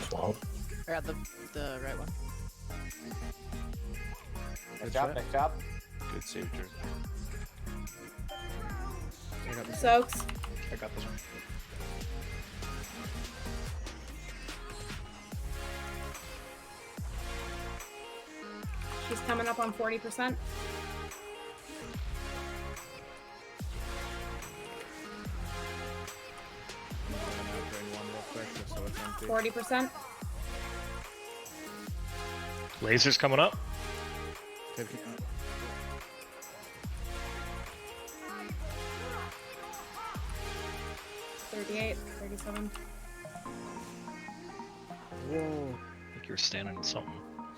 Swap. I got the right one. Nice job, nice job. Good save, Drew. I got this. Soaks. I got this one. She's coming up on 40%. I'm gonna drain 1 real quick just so it's empty. 40%. Lasers coming up. 50. 38, 37. Whoa. I think you were standing in something.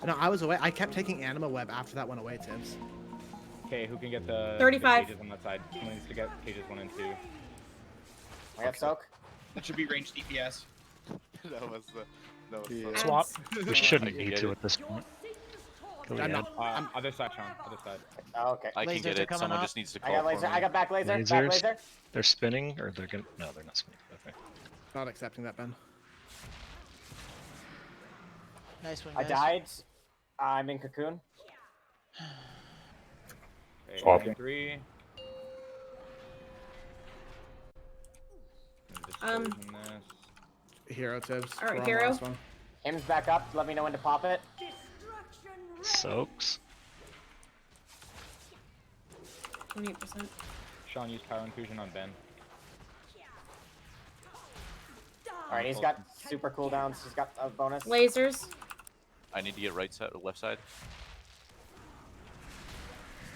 No, I was away. I kept taking Anima Web after that went away, Tibbs. Okay, who can get the 35. cages on that side? Someone needs to get cages 1 and 2. I got soak. That should be ranged DPS. that was Yeah. Swap. We shouldn't need to at this point. Can we I'm add? not. Other side, Sean. Other side. Oh, okay. I can Lasers get are it. coming Someone up. just needs to I call got for laser. me. I got back laser. Back Lasers. laser. They're spinning, or they're gonna. No, they're not spinning. Okay. Not accepting that, Ben. Nice one, I guys. died. I'm in cocoon. Okay, Swapping. 3. Hero Tibbs. All right, We're on the hero. last one. Him's back up. Let me know when to pop it. Soaks. 28%. Sean used Power Infusion on Ben. Alright, he's got super cooldowns. He's got a bonus. Lasers. I need to get right side or left side.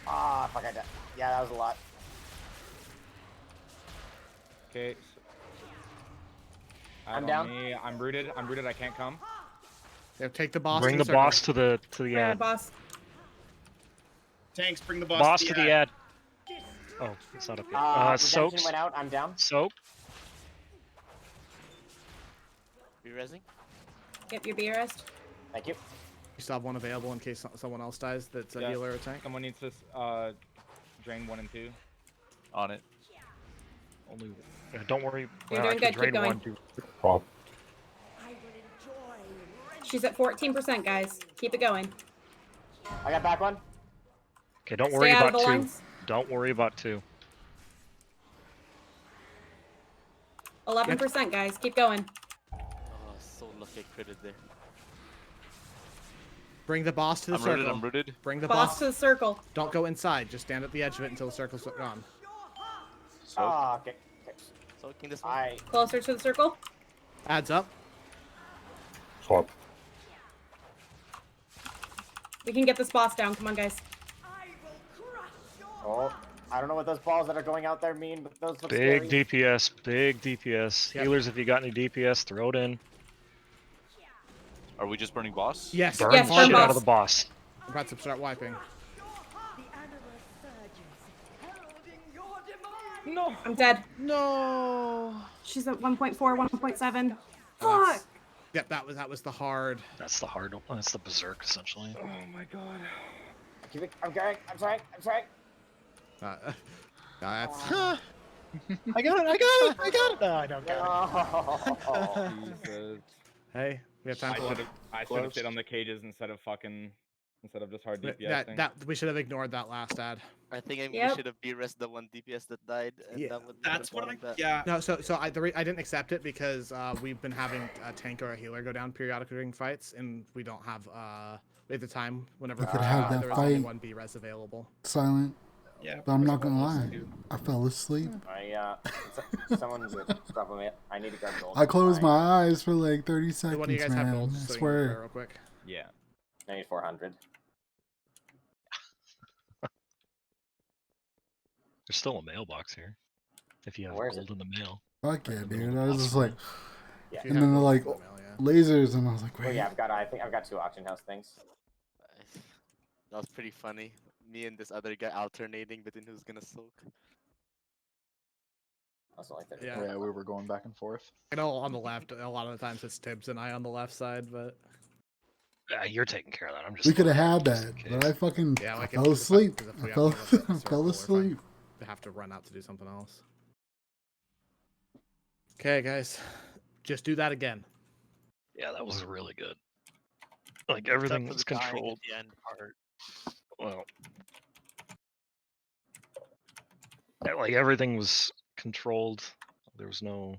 Ah, fuck, I died. Yeah, that was a lot. Okay. I'm on down. Me. I'm rooted. I can't come. Yeah, take the boss. Bring to the boss to the Bring the ad. boss. Tanks, bring the boss. Boss to the ad. Oh, it's not up yet. Redemption Soaks. went out. I'm down. Soak. Be resing? Get your B rest. Thank you. You still have one available in case someone else dies that's a Yeah. healer or tank. Someone needs to drain 1 and 2. On it. Only. Don't worry. You're I doing can good, keep drain going. 1, 2. Swap. She's at 14%, guys. Keep it going. I got back one. Okay, don't Stay worry out of about the 2. lines. Don't worry about 2. 11%, guys. Keep going. Oh, so lucky I critted there. Bring the boss to the I'm circle. rooted. I'm rooted. Bring the Boss boss. to the circle. Don't go inside. Just stand at the edge of it until the circle's gone. Ah, okay. Soaking this one. I Closer to the circle. Adds up. Swap. We can get this boss down. Come on, guys. Oh, I don't know what those balls that are going out there mean, but those look Big scary. DPS. Big DPS. Yep. Healers, if you got any DPS, throw it in. Are we just burning boss? Yes. Burn Yes, the burn shit out boss. of the boss. I'm about to start wiping. No. I'm dead. No. She's at 1.4, 1.7. Fuck. Yep, that was the hard. That's the hard one. That's the berserk, essentially. Oh my god. I'm trying. I'm trying. That's. I got it! I got it! I got it! No, I don't got it. Jesus. Hey, we have time for one. I should have stayed on the cages instead of just hard DPS. That we should have ignored that last ad. I think we Yep. should have de-rest the one DPS that died, and Yeah. that would. That's what I. That. Yeah. No, so I didn't accept it because we've been having a tank or a healer go down periodically during fights, and we don't have at the time whenever We could have that there was only fight. one B res available. Silent. Yeah. But I'm not gonna lie. I fell asleep. Someone drop me. I need to grab gold. I closed my eyes for like 30 seconds, One of you guys have man. gold, I so you can swear. repair real quick. Yeah. I need 400. There's still a mailbox here. If you have Where is gold in the mail. Fuck yeah, dude. I was just like, Yeah. and then they're like lasers, and I was like, Well, wait. yeah, I think I've got 2 auction house things. That was pretty funny. Me and this other guy alternating between who's gonna soak. Also like that. Yeah. Yeah, we were going back and forth. I know on the left, a lot of the times it's Tibbs and I on the left side, but You're taking care of that. I'm just. We could have had just that, in case. but I fucking yeah, like I fell asleep. if I we fell, have to look at I the fell circle or if asleep. I have to run out to do something else. Okay, guys, just do that again. Yeah, that was really good. Like everything Except was for the dying at controlled. the end part. Well, yeah, like everything was controlled. There was no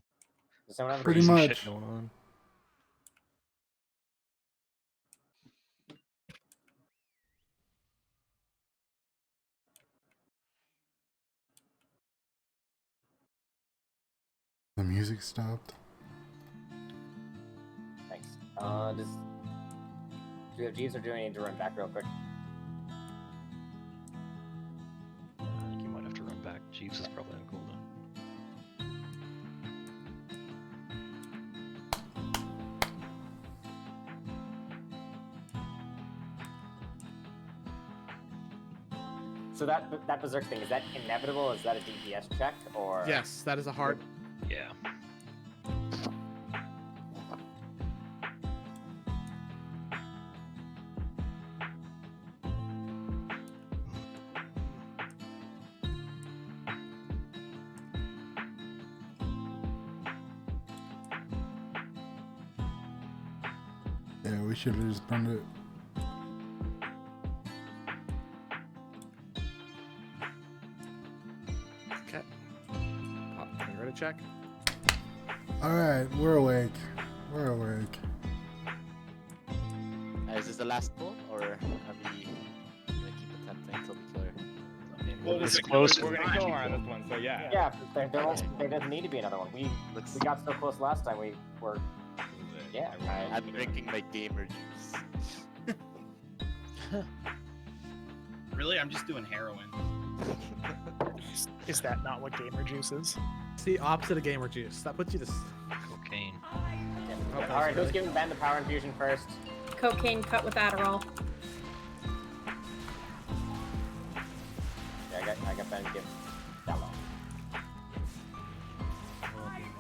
Does someone have a Pretty crazy much. shit going on. The music stopped. Thanks. Do we have Jeeves or do we need to run back real quick? I think you might have to run back. Jeeves is probably on cooldown. So that berserk thing, is that inevitable? Is that a DPS check or? Yes, that is a hard. Yeah. Yeah, we should have just burned it. Okay. Are you ready to check? Alright, we're awake. We're awake. Is this the last pull, or are we gonna keep attempting until we clear? Well, It's this close. We're gonna kill her on this one, so yeah. Yeah, there doesn't need to be another one. We got so close last time. We were. Yeah. I'm drinking my gamer juice. Really, I'm just doing heroin. Is that not what gamer juice is? It's the opposite of gamer juice. That puts you to. Cocaine. All right, who's giving Ben the power infusion first? Cocaine cut with Adderall. Yeah, I got Ben to give that one.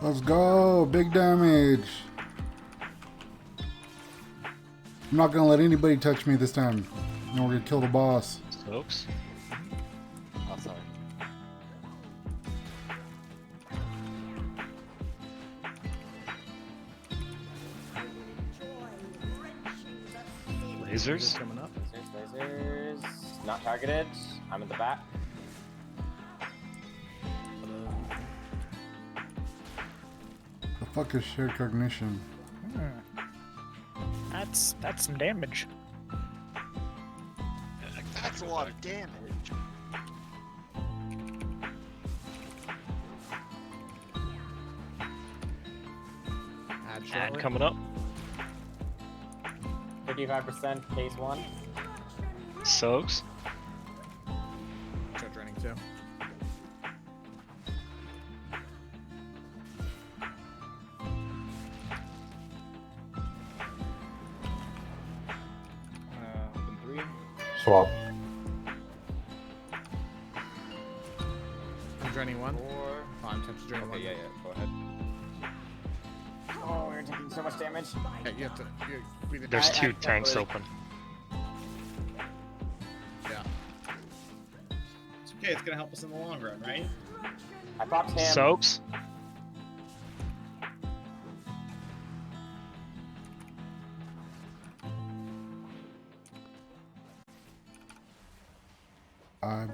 Let's go! Big damage! I'm not gonna let anybody touch me this time. And we're gonna kill the boss. Folks. Oh, sorry. Lasers. Coming up. Lasers. Not targeted. I'm in the back. The fuck is shared cognition? That's some damage. That's a lot of damage. Ad coming up. 55% case 1. Soaks. Start draining too. Open 3. Swap. I'm draining 1. 4. Oh, I'm tempted to drain 1. Okay, yeah, go ahead. Oh, we're taking so much damage. Okay, you have to. There's two tanks open. Yeah. It's okay. It's gonna help us in the long run, right? I popped him. Soaps.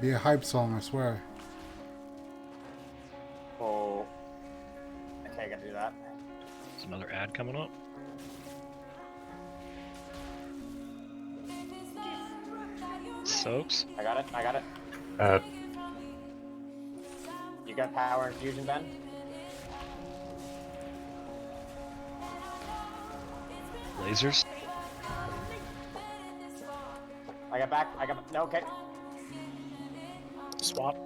Be a hype song, I swear. Oh. Okay, I gotta do that. There's another ad coming up. Soaps. I got it. I got it. You got power infusion, Ben? Lasers. I got back. I got. No, okay. Swap.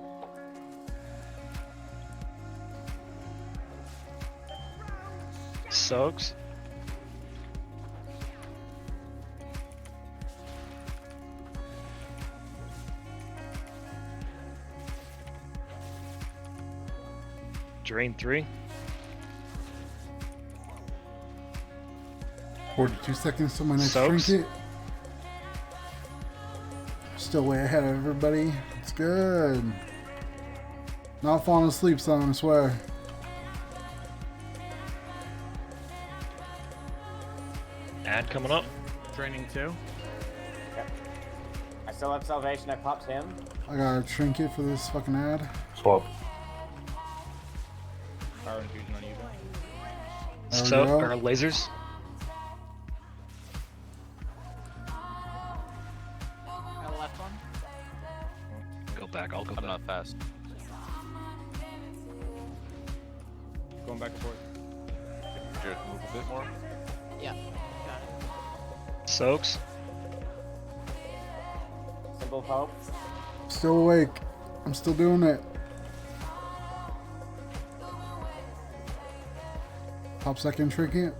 Soaks. Drain 3. 42 seconds to my next Soaps. trinket. Still way ahead of everybody. It's good. Not falling asleep, son, I swear. Ad coming up. Draining 2. Yep. I still have salvation. I popped him. I got a trinket for this fucking ad. Swap. Power infusion on you. There we So, go. or lasers. Got a left one. Go back. I'll go back. I'm not fast. Going back and forth. Jared, move a bit more. Yeah. Got it. Soaks. Symbol of hope. Still awake. I'm still doing it. Pop second trinket.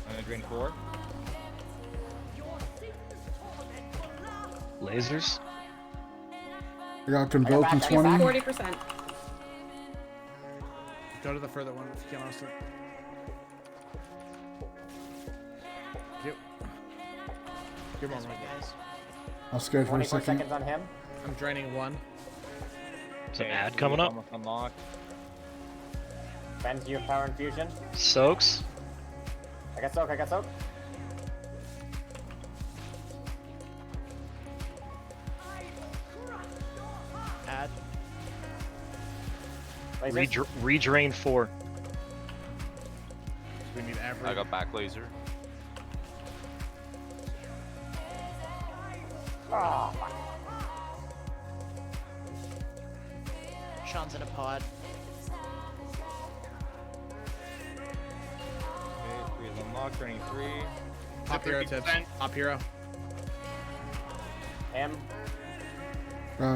I'm gonna drain 4. Lasers. I got convoke in 20. 40%. Go to the further one if you can, Austin. Yep. Give more, guys. I was scared for a 24 second. seconds on him. I'm draining 1. There's an ad coming up. Almost unlocked. Ben, do you have power infusion? Soaks. I got soak. I got soak. Ad. Lasers. Redrain 4. We need every. I got back laser. Oh, fuck. Sean's in a pod. Okay, 3 is unlocked, draining 3. Top hero tips. Top hero. Him.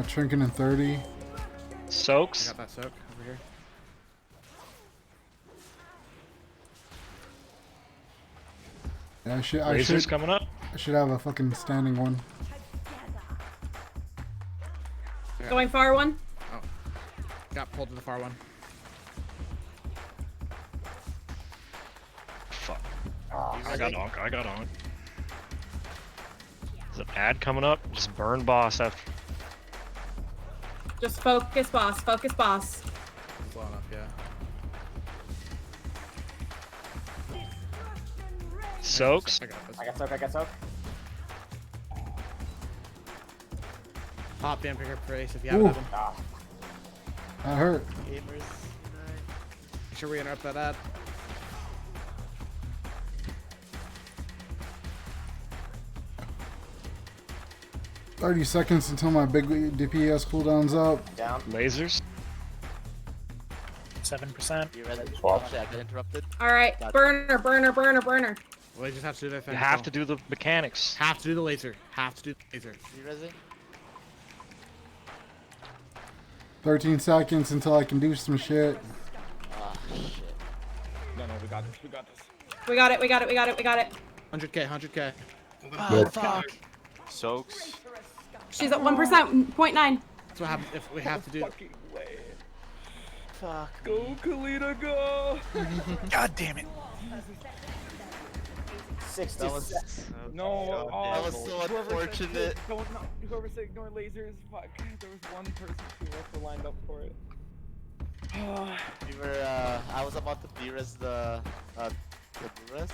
Trinket in 30. I Soaks. got that soak over here. Yeah, I should. Lasers coming up. I should have a fucking standing one. Going far one. Oh. Got pulled to the far one. Fuck. Oh, I got on. I got on. There's an ad coming up. Just burn boss after. Just focus, boss. Focus, boss. Slow enough, yeah. Soaks. I got this. I got soak. I got soak. Pop in, pick up face if you have Ooh. it. Evan. Ah, That hurt. Gamers. Make sure we interrupt that ad. $30 seconds until my big DPS cooldown's up. down. Lasers. 7%. You ready? Swap. Actually, I got interrupted. All right. Burner, burner, burner, burner. Well, they just have to do their thing. You have so. to do the mechanics. Have to do the laser. Have to do the laser. You ready? 13 seconds until I can do some shit. Ah, shit. No, we got this. We got this. We got it. We got it. We got it. We got it. 100k, 100k. Oh, fuck. Soaks. She's at 1%. 0.9. That's what happens if we have to do. Fucking way. Fuck. Go, Kalita, go! God damn it. 60 That was seconds. No, oh, that was so unfortunate. Whoever said ignore lasers, fuck. There was one person who also lined up for it. We were. I was about to de-res the Duras,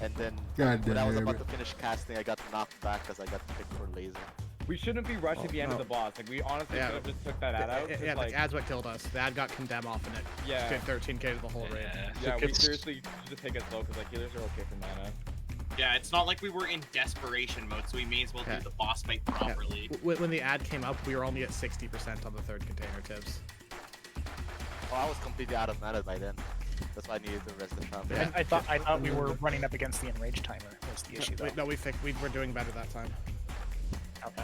and then God when I was damn about it. to finish casting, I got knocked back because I got picked for laser. We shouldn't be rushing the end of the boss. Like we honestly could have just took that ad out. 'cause, Yeah, like, ad's what killed us. The ad got condemned off and it did 13k to the whole raid. Yeah, we seriously should just take it slow because like healers are okay for mana. Yeah, it's not like we were in desperation mode, so we may as well do the boss fight properly. When the ad came up, we were only at 60% on the third container, Tibbs. Oh, I was completely out of mana by then. That's why I needed the rest of the time. I thought we were running up against the enrage timer. Was the issue though? No, we were doing better that time. Okay.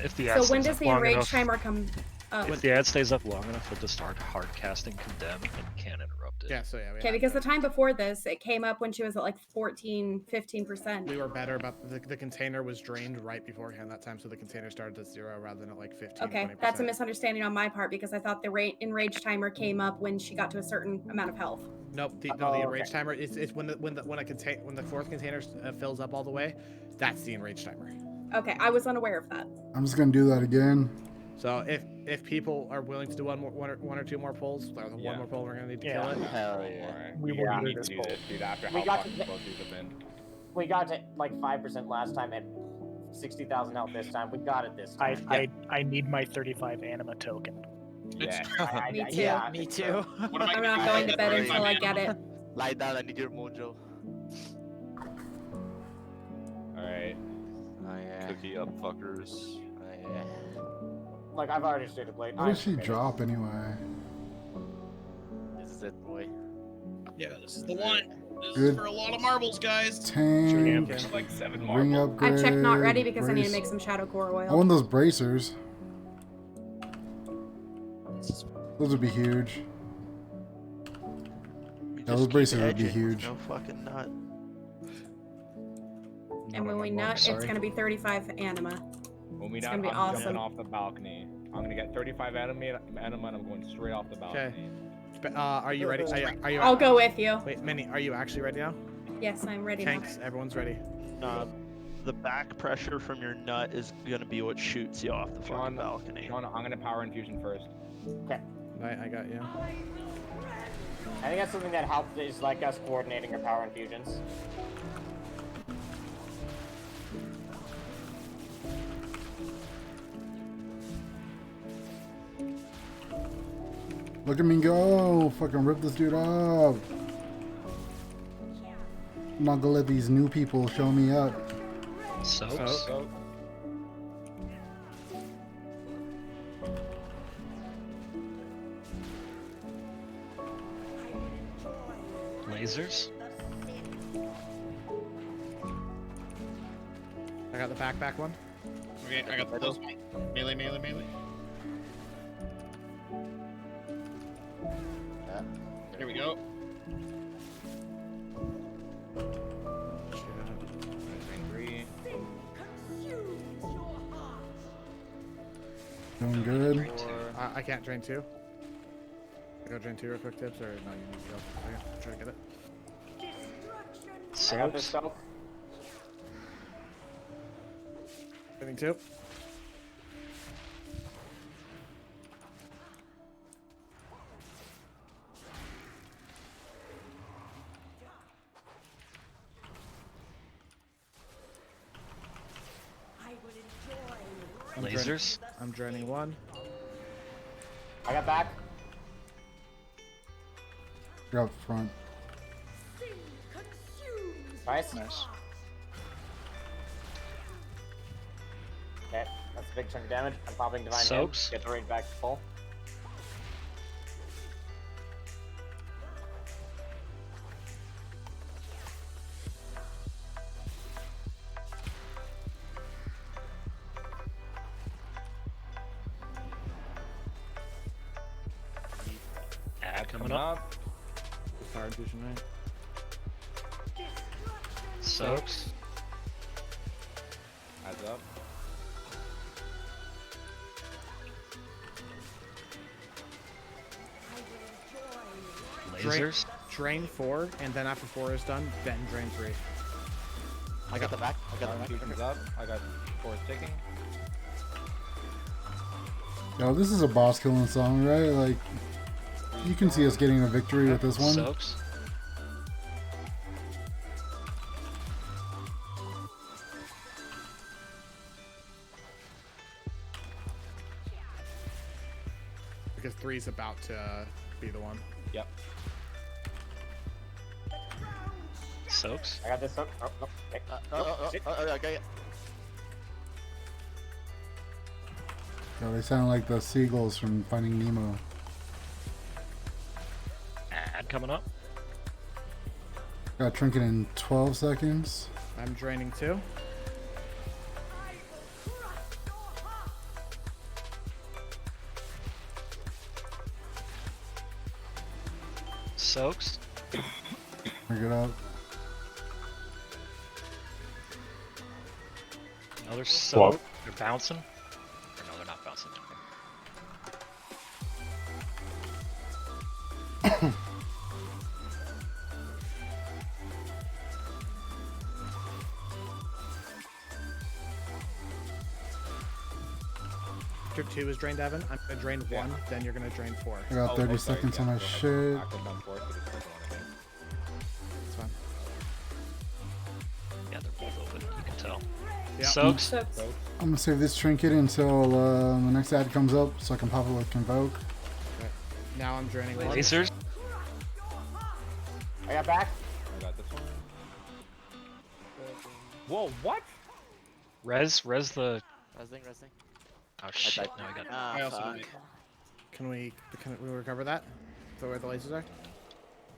If the ad So when stays does up the long enrage enough- timer come? If the ad stays up long enough, it'll just start hard casting condemn and can't interrupt it. Yeah, so yeah. Okay, because the time before this, it came up when she was at like 14, 15%. We were better, but the container was drained right beforehand that time, so the container started at 0 rather than at like 15. Okay, 20%. that's a misunderstanding on my part because I thought the enrage timer came up when she got to a certain amount of health. Nope. The enrage timer is when the fourth container fills up all the way. That's the enrage timer. Okay, I was unaware of that. I'm just gonna do that again. So if people are willing to do one or two more pulls, or the one more pull, we're gonna need to kill it. Hell yeah. We will need to do this, dude. After We how got fucking to- close these have been. We got to like 5% last time and 60,000 health this time. We got it this time. I need my 35 anima token. Yeah. Me too. Yeah, Me too. I'm not going to bed until I get it. Lie down, I need your mojo. Alright. Oh yeah. Cookie up, fuckers. Oh yeah. Like I've already straight to play. What does she drop anyway? This is it, boy. Yeah, this is the one. This Good. is for a lot of marbles, guys. Tank. Like 7 Ring marbles. upgrade. I checked not ready because I need to brace- make some shadow core I oil. want those bracers. Those would be huge. We Yeah, those just bracers keep would be edging with huge. No fucking nut. And when we nut, it's going to be 35 anima. When we It's not, gonna be I'm awesome. jumping off the balcony. I'm gonna get 35 anima and I'm going straight off the balcony. Are you ready? Are you? I'll go with you. Wait, Minnie, are you actually ready now? Yes, I'm ready now. Tanks, everyone's ready. The back pressure from your nut is gonna be what shoots you off the fucking balcony. Sean, I'm gonna power infusion first. Okay. Right, I got you. I think that's something that helped is like us coordinating our power infusions. Look at me go! Fucking rip this dude off! I'm not gonna let these new people show me up. So. Lasers. I got the backpack one. Okay, I got the close one. Melee. Yeah. Here we go. Doing good. I can't drain 2. I go drain 2 real quick, Tips, or no, you need to go. Okay, try to get it. I got this stuff. Draining 2. Lasers. I'm draining 1. I got back. You're up front. Nice. Nice. Okay, that's a big chunk of damage. I'm popping Divine Soaps. Hand. Get the range back to full. Ad coming up. Power infusion, right? Soaps. Adds up. Lasers. Drain 4, and then after 4 is done, then drain 3. I got the back. I got the back. Infusion's up. I got 4 ticking. Yo, this is a boss killing song, right? Like, You can see us getting a victory with this one. Soaks. Because 3's about to be the one. Yep. Soaks. I got this soak. Oh, no. Okay. Okay. Oh, they sound like the seagulls from Finding Nemo. Ad coming up. Got trinket in 12 seconds. I'm draining too. Soaks. Pick it up. Another soak. They're bouncing. Or no, they're not bouncing. After 2 is drained, Evan. I'm gonna drain 1, then you're gonna drain 4. I got 30 seconds on my shit. It's fine. Yeah, they're both open. You can tell. Yep. Soaks. I'm gonna save this trinket until the next ad comes up so I can pop it with Convoke. Okay. Now I'm draining 1. Lasers. I got back. I got this one. Whoa, what? Res the. Resing. Oh shit! No, I got. I also did. Can we recover that? Where the lasers are?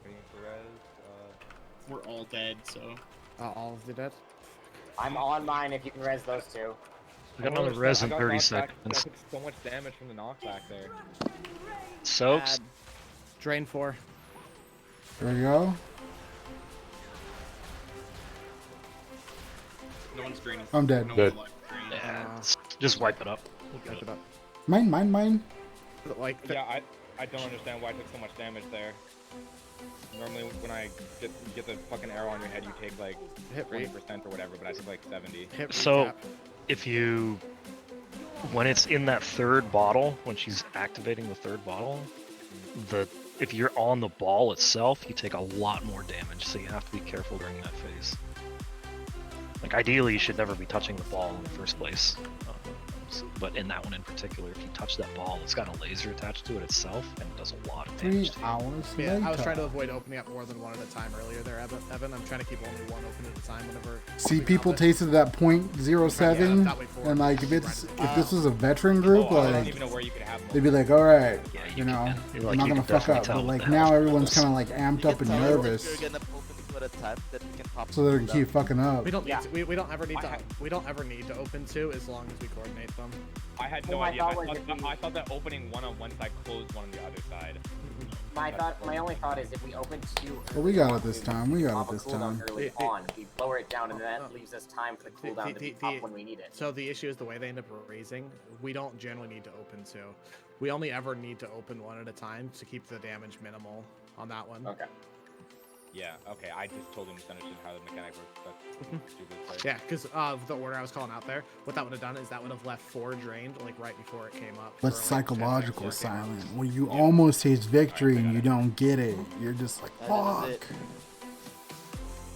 Waiting for res. We're all dead, so. All of the dead. I'm on mine if you can res those two. I got another res in 30 I seconds. took so much damage from the knockback there. Soaks. Drain 4. There we go. No one's draining. I'm dead. No Dead. one's alive. Yeah, just wipe it up. Wipe it up. Mine. Like yeah, I don't understand why I took so much damage there. Normally when I get the fucking arrow on your head, you take like 20% or whatever, but I took like 70. So, if you, when it's in that third bottle, when she's activating the third bottle, if you're on the ball itself, you take a lot more damage. So you have to be careful during that phase. Like ideally, you should never be touching the ball in the first place. But in that one in particular, if you touch that ball, it's got a laser attached to it itself, and it does a lot of 3 damage. hours Yeah, I was later. trying to avoid opening up more than 1 at a time earlier there, Evan. I'm trying to keep only 1 open at a time whenever. See, people tasted that .07, and like if this was a veteran group, I don't like even know where you could have they'd be like, all right, you know, You're I'm like, not you gonna can fuck up. definitely But like tell now, that everyone's was- kind of like amped up and Tell nervous, if you're gonna open 2 at a time, then we can pop so they them can keep down. fucking up. We don't need to. We don't ever need to. We don't ever need to open 2 as long as we coordinate them. I had no idea. I thought that opening 1 on one side closed 1 on the other side. My only thought is if we open 2. But we got it this time. We got pop it a this cooldown time. early on, we lower it down, and that leaves us time for the cooldown to be up when we need it. So the issue is the way they end up raising. We don't generally need to open 2. We only ever need to open 1 at a time to keep the damage minimal on that one. Okay. Yeah, okay, I just totally misunderstood how the mechanic works. That's stupid. Sorry. Yeah, because of the order I was calling out there, what that would have done is that would have left 4 drained, like right before it came up. That's for, like, 10 psychological seconds. silent, where you almost taste victory and you don't get it. You're just like, fuck.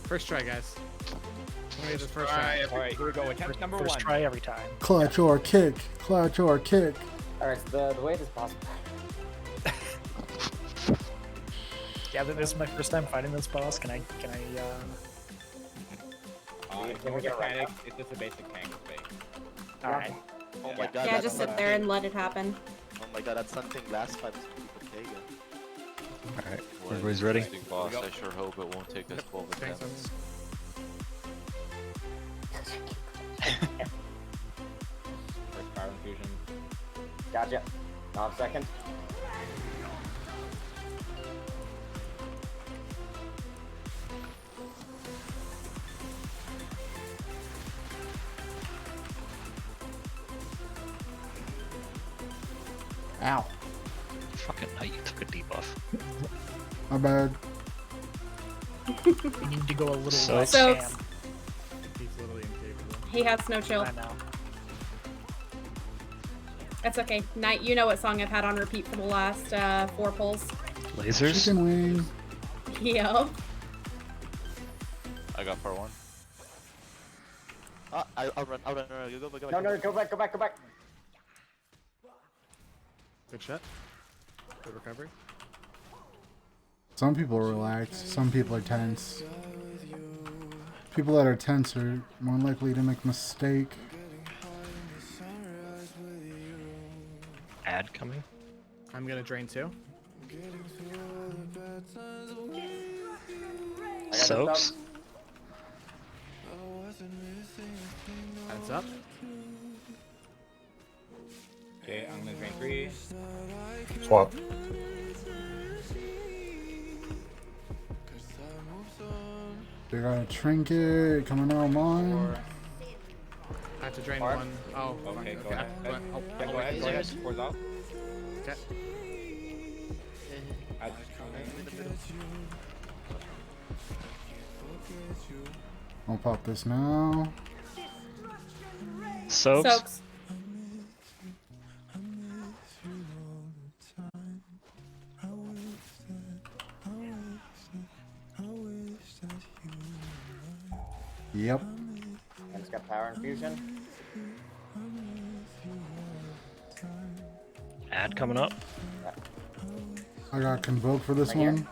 First try, guys. Let me get this first try. Alright, here we go. Attempt number First 1. try every time. Clutch or kick. Clutch or kick. Alright, so the way this boss. Yeah, this is my first time fighting this boss. Can I It's no mechanics, it's just a basic tank space. Alright. Oh my god. Yeah, that's just sit something- there and let it happen. Oh my god, that's something last fight was pretty good. Alright, What an everybody's ready? interesting boss. I sure hope it won't take us 12 attempts. First power infusion. Gotcha. Now second. Ow. Fucking night, you took a debuff. My bad. We need to go a little less So- Sam. He's literally incapable. He has no chill. I know. That's okay. Night, you know what song I've had on repeat for the last 4 polls. Lasers. Chicken wing. Yep. I got part 1. I'll run. You go back. No, go back. Good shot. Good recovery. Some people are relaxed, some people are tense. People that are tense are more likely to make a mistake. Ad coming. I'm gonna drain 2. Soaks. Heads up. Okay, I'm gonna drain 3. Swap. They got a trinket coming out mine. I have to drain Mark? 1. Oh, Okay, go okay. ahead. Oh, Yeah, go ahead. Four's out. Okay. I'll pop this now. Soaks. Yep. I just got power infusion. Ad coming up. I got convoke for this Right here. one.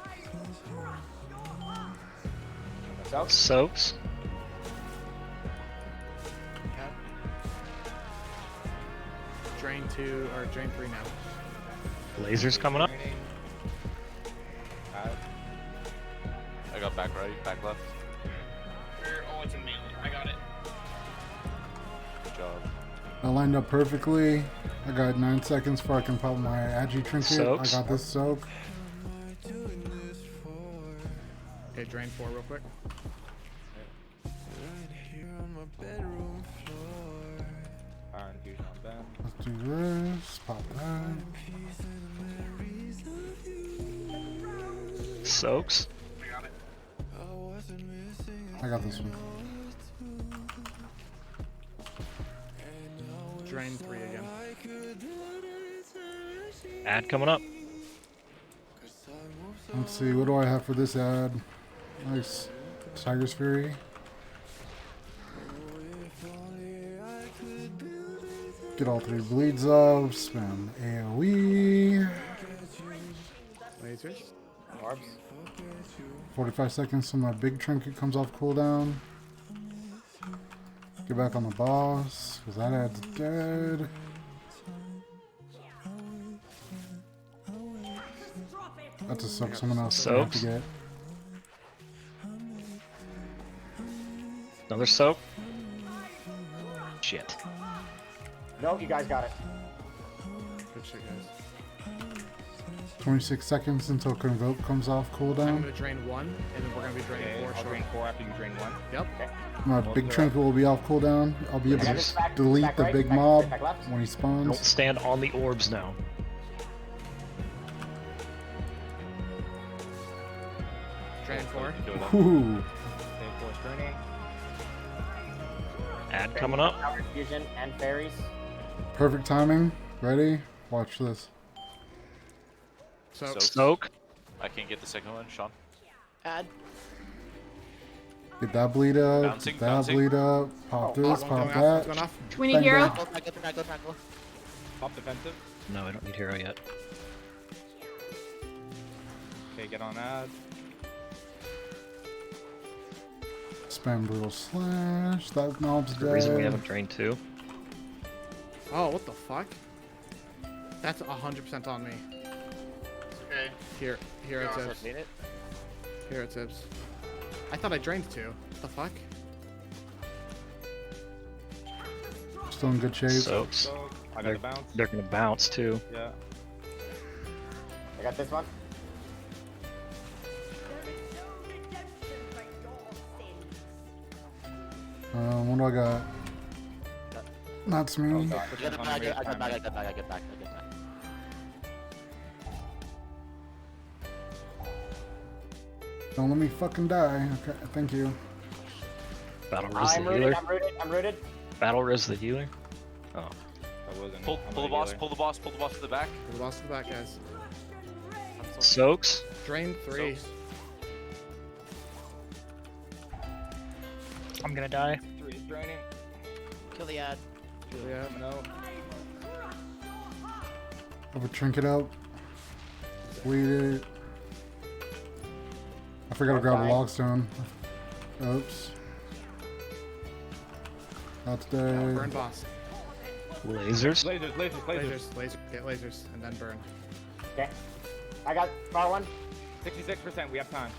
Soaks. Drain 2 or drain 3 now. Lasers coming up. I got back right, back left. Oh, it's a melee. I got it. Good job. I lined up perfectly. I got 9 seconds before I can pop my Agi trinket. Soaks. I got this soak. Okay, drain 4 real quick. Power infusion on them. Let's do this. Pop that. Soaks. I got this one. Drain 3 again. Ad coming up. Let's see, what do I have for this ad? Nice. Tiger's Fury. Get all 3 bleeds up. Spam AoE. Lasers. Orbs. 45 seconds till my big trinket comes off cooldown. Get back on the boss, because that ad's dead. That's a soak someone else will have to Soaks. get. Another soak. Shit. No, you guys got it. Good shit, guys. 26 seconds until convoke comes off I'm cooldown. gonna drain 1, and then we're gonna be draining Okay, 4 I'll short. drain 4 after you drain 1. Yep. My big trinket will be off cooldown. I'll be able Okay, to just back- delete back the right, big back mob straight, back left. when he spawns. Don't stand on the orbs now. Drain 4. Ooh. Okay, 4's draining. Ad coming up. Power infusion and fairies. Perfect timing. Ready? Watch this. So Soak. I can't get the second one, Sean. Ad. Get that bleed up. Bouncing, Get that bouncing. bleed up. Pop this. One Pop going off, that. one's going off. 20 Bang, hero. bang. Pop defensive. No, I don't need hero yet. Okay, get on ad. Spam brutal slash. That mob's The reason we dead. haven't drained 2. Oh, what the fuck? That's 100% on me. Okay. Here it is. Here it is. I thought I drained 2. What the fuck? Still in good shape. Soaks. So, I got They're, the bounce. they're gonna bounce too. Yeah. I got this one. What do I got? That's me. I get back. Don't let me fucking die. Okay, thank you. Battle res the I'm healer. rooted. I'm rooted. Battle res the healer. Oh. That wasn't. Pull the boss, pull the boss to the back. We lost the back, guys. Soaks. Drain 3. I'm gonna die. 3 is draining. Kill the ad. Yeah, no. Have a trinket out. Sweet it. I forgot to grab a logstone. Oops. That's dead. Burn boss. Lasers. Lasers. Get lasers, and then burn. Okay. I got bar 1. 66%. We have time.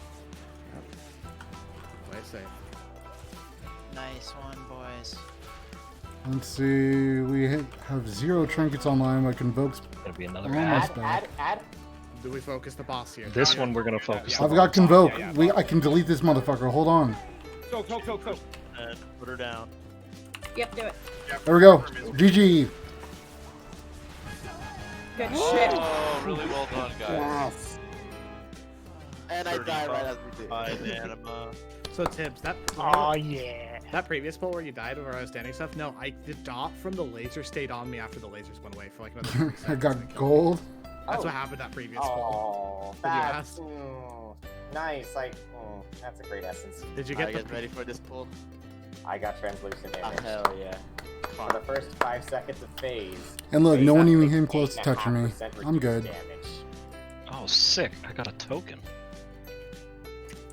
Play safe. Nice one, boys. Let's see. We have 0 trinkets online, but Convoke's Gonna be another almost ad. back. Do we focus the boss here? This one we're gonna focus. I've got Convoke. I can delete this motherfucker. Hold on. Soak. And put her down. Yep, do it. There we go. GG. Good shit. Oh, really well done, guys. Yes. And I died right as we did. Anima. So Tibbs, that yeah. That previous pull where you died where I was standing stuff. No, the dot from the laser stayed on me after the lasers went away for like another 30 I seconds. got gold. That's what happened that previous pull. Oh, Did you that's ask? nice. Like, that's a great essence. Did you get Alright, guys ready for this pull? I got translucent image. Hell yeah. For the first 5 seconds of phase. And look, phase no one got even came close to 8.5% touching me. I'm good. damage. Oh, sick! I got a token.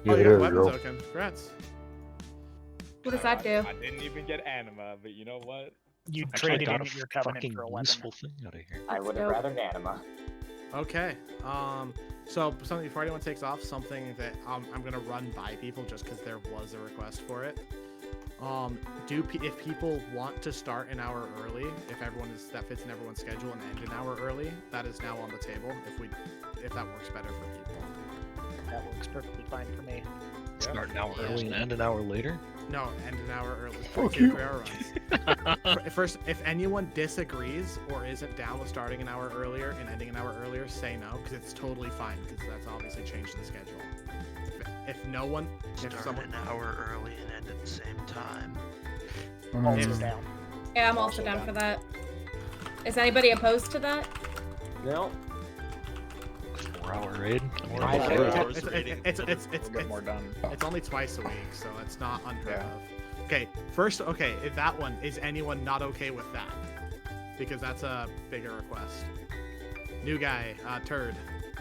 Oh, you there got a you weapon go. token. Congrats. What does that do? I didn't even get anima, but you know what? You Actually, I traded got in a your covenant fucking for a weapon. useful thing out of here. I would have rather anima. Okay. So something before anyone takes off, something that I'm gonna run by people just because there was a request for it. If people want to start an hour early, that fits in everyone's schedule and end an hour early, that is now on the table. If that works better for people. That works perfectly fine for me. Start an hour early and end an hour later. No, end an hour early. Fuck 2 you. 3-hour runs. First, if anyone disagrees or isn't down with starting an hour earlier and ending an hour earlier, say no, because it's totally fine, because that's obviously changed the schedule. If no one, if Start someone, an hour early and end at the same time. Also down. Yeah, I'm also down for that. Is anybody opposed to that? No. 4-hour raid. It's only twice a week, so it's not unheard of. Okay, first, if that one, is anyone not okay with that? Because that's a bigger request. New guy, Turd,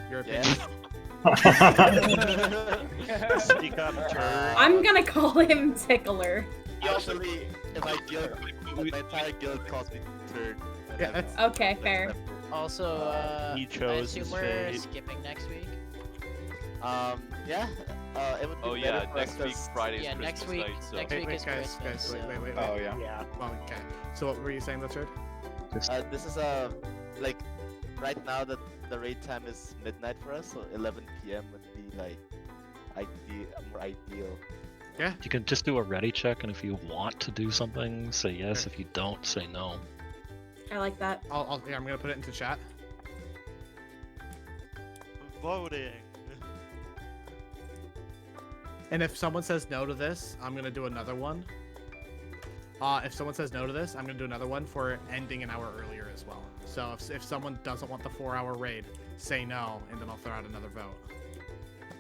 your opinion. Speak up, turd. I'm gonna call him Tickler. Usually, if my entire guild calls me turd. Yeah, that's okay. Fair. Also, He I chose assume his we're fate. skipping next week. Yeah. It would be Oh yeah, better for next us week 'cause- Friday's Yeah, Christmas next week. night, so. Next week is Christmas. Wait. Oh yeah. Yeah. Well, okay. So what were you saying, that's right? This is like right now the raid time is midnight for us, so 11 p.m. would be like more ideal. Yeah. You can just do a ready check, and if you want to do something, say yes. If you don't, say no. I like that. I'm gonna put it into chat. Voting. And if someone says no to this, I'm gonna do another one. If someone says no to this, I'm gonna do another one for ending an hour earlier as well. So if someone doesn't want the 4-hour raid, say no, and then I'll throw out another vote.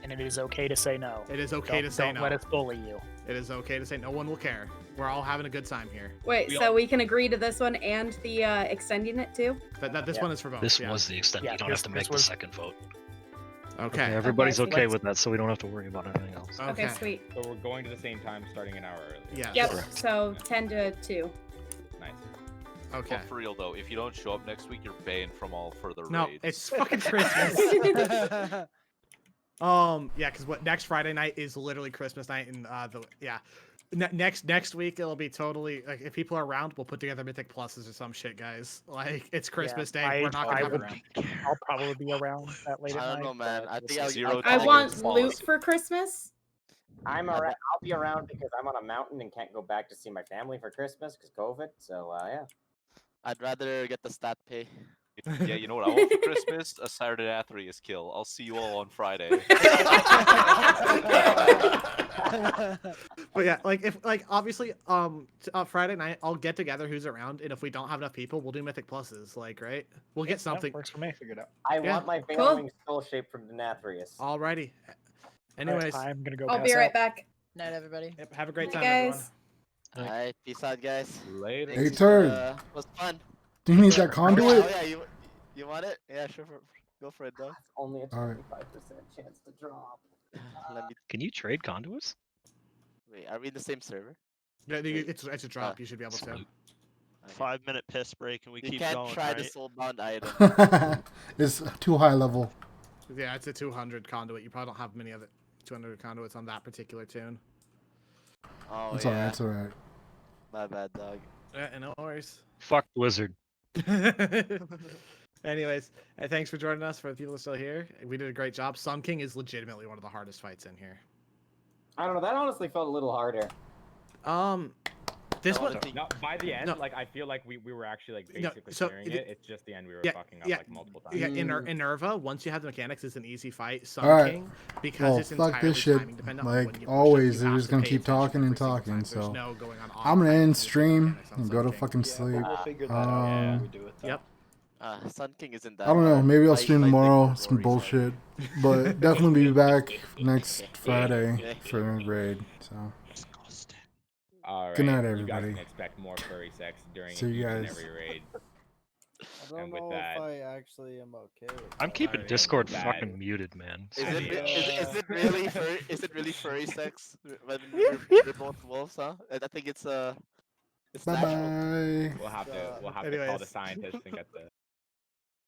And it is okay to say no. It is okay to say don't no. let us bully you. It is okay to say no one will care. We're all having a good time here. Wait, so we can agree to this one and the extending it too? This one is for both. This yeah. was the extent. Yeah, you don't this- have to make this the was- second vote. Okay. Everybody's Okay, okay let's- with that, so we don't have to worry about anything else. Okay, sweet. So we're going to the same time, starting an hour early. Yeah. Yep. So 10 to 2. Nice. Okay. But for real though, if you don't show up next week, you're banned from all further No, raids. it's fucking Christmas. Yeah, because next Friday night is literally Christmas night, and next week it'll be totally like if people are around, we'll put together Mythic Pluses or some shit, guys. Like it's Christmas Day, we're not gonna have around. I'll probably be around that late at I don't night. know, man. but I we'll think see. I want loot for Christmas. I'll be around because I'm on a mountain and can't go back to see my family for Christmas because COVID. So yeah. I'd rather get the stat pay. Yeah, you know what I want for Christmas? A Saturday Athreus kill. I'll see you all on Friday. But yeah, like if obviously Friday night I'll get together who's around, and if we don't have enough people, we'll do Mythic Pluses. Like right, we'll get something. Works for me. Figure it out. I Yeah. want my Cool. Veiling Skull shape from Denathrius. Alrighty. Anyways, I'm gonna go. I'll pass be right out. back. Night, everybody. Yep, have a great Hey, time, guys. everyone. Alright, peace out, guys. Later. Hey, Thanks turd. was fun. Do you need that Oh conduit? yeah, you want it? Yeah, sure. Go for it, dog. It's only a 25% Alright. chance to drop. Let me. Can you trade conduits? Wait, are we in the same server? Yeah, Wait. it's a drop. You should be able to. Salute. 5-minute piss break and we You keep can't going, try right? the soulbound item. It's too high level. Yeah, it's a 200 conduit. You probably don't have many of it. 200 conduits on that particular tune. Oh It's yeah. alright. It's alright. My bad, dog. Yeah, no worries. Fuck Blizzard. Anyways, thanks for joining us. For the people who are still here, we did a great job. Sun King is legitimately one of the hardest fights in here. I don't know. That honestly felt a little harder. This No, one. honestly- No, by the end, No. like I feel like we were actually like No, basically so clearing it. It's just the end we were yeah, fucking up yeah, like multiple times. Yeah, Inerva, once you have the mechanics, it's an easy fight. Sun Alright. King, because Well, it's fuck entirely this shit. timing dependent on Like when you push it, always, you they're have just to gonna pay keep attention talking and every single talking. time. There's So no going on I'm gonna off-time end just stream mechanics on and Sun go to King. fucking Yeah, sleep. we'll figure that out after we do it. Though. Yep. Sun King isn't that I don't know. hard. Maybe I'll Fight stream like tomorrow. Nick Some Rory's bullshit, but definitely be back next Friday for a raid. So All right. Good night, You guys everybody. can expect more furry sex during See you each and guys. every raid. I don't And with know that- if I actually am okay with I'm that. keeping Alright, Discord with that- fucking muted, man. Is it really furry? Is it really furry sex when we're both wolves? Huh? I think it's Bye natural. bye. We'll have to call the Anyways. scientists and get the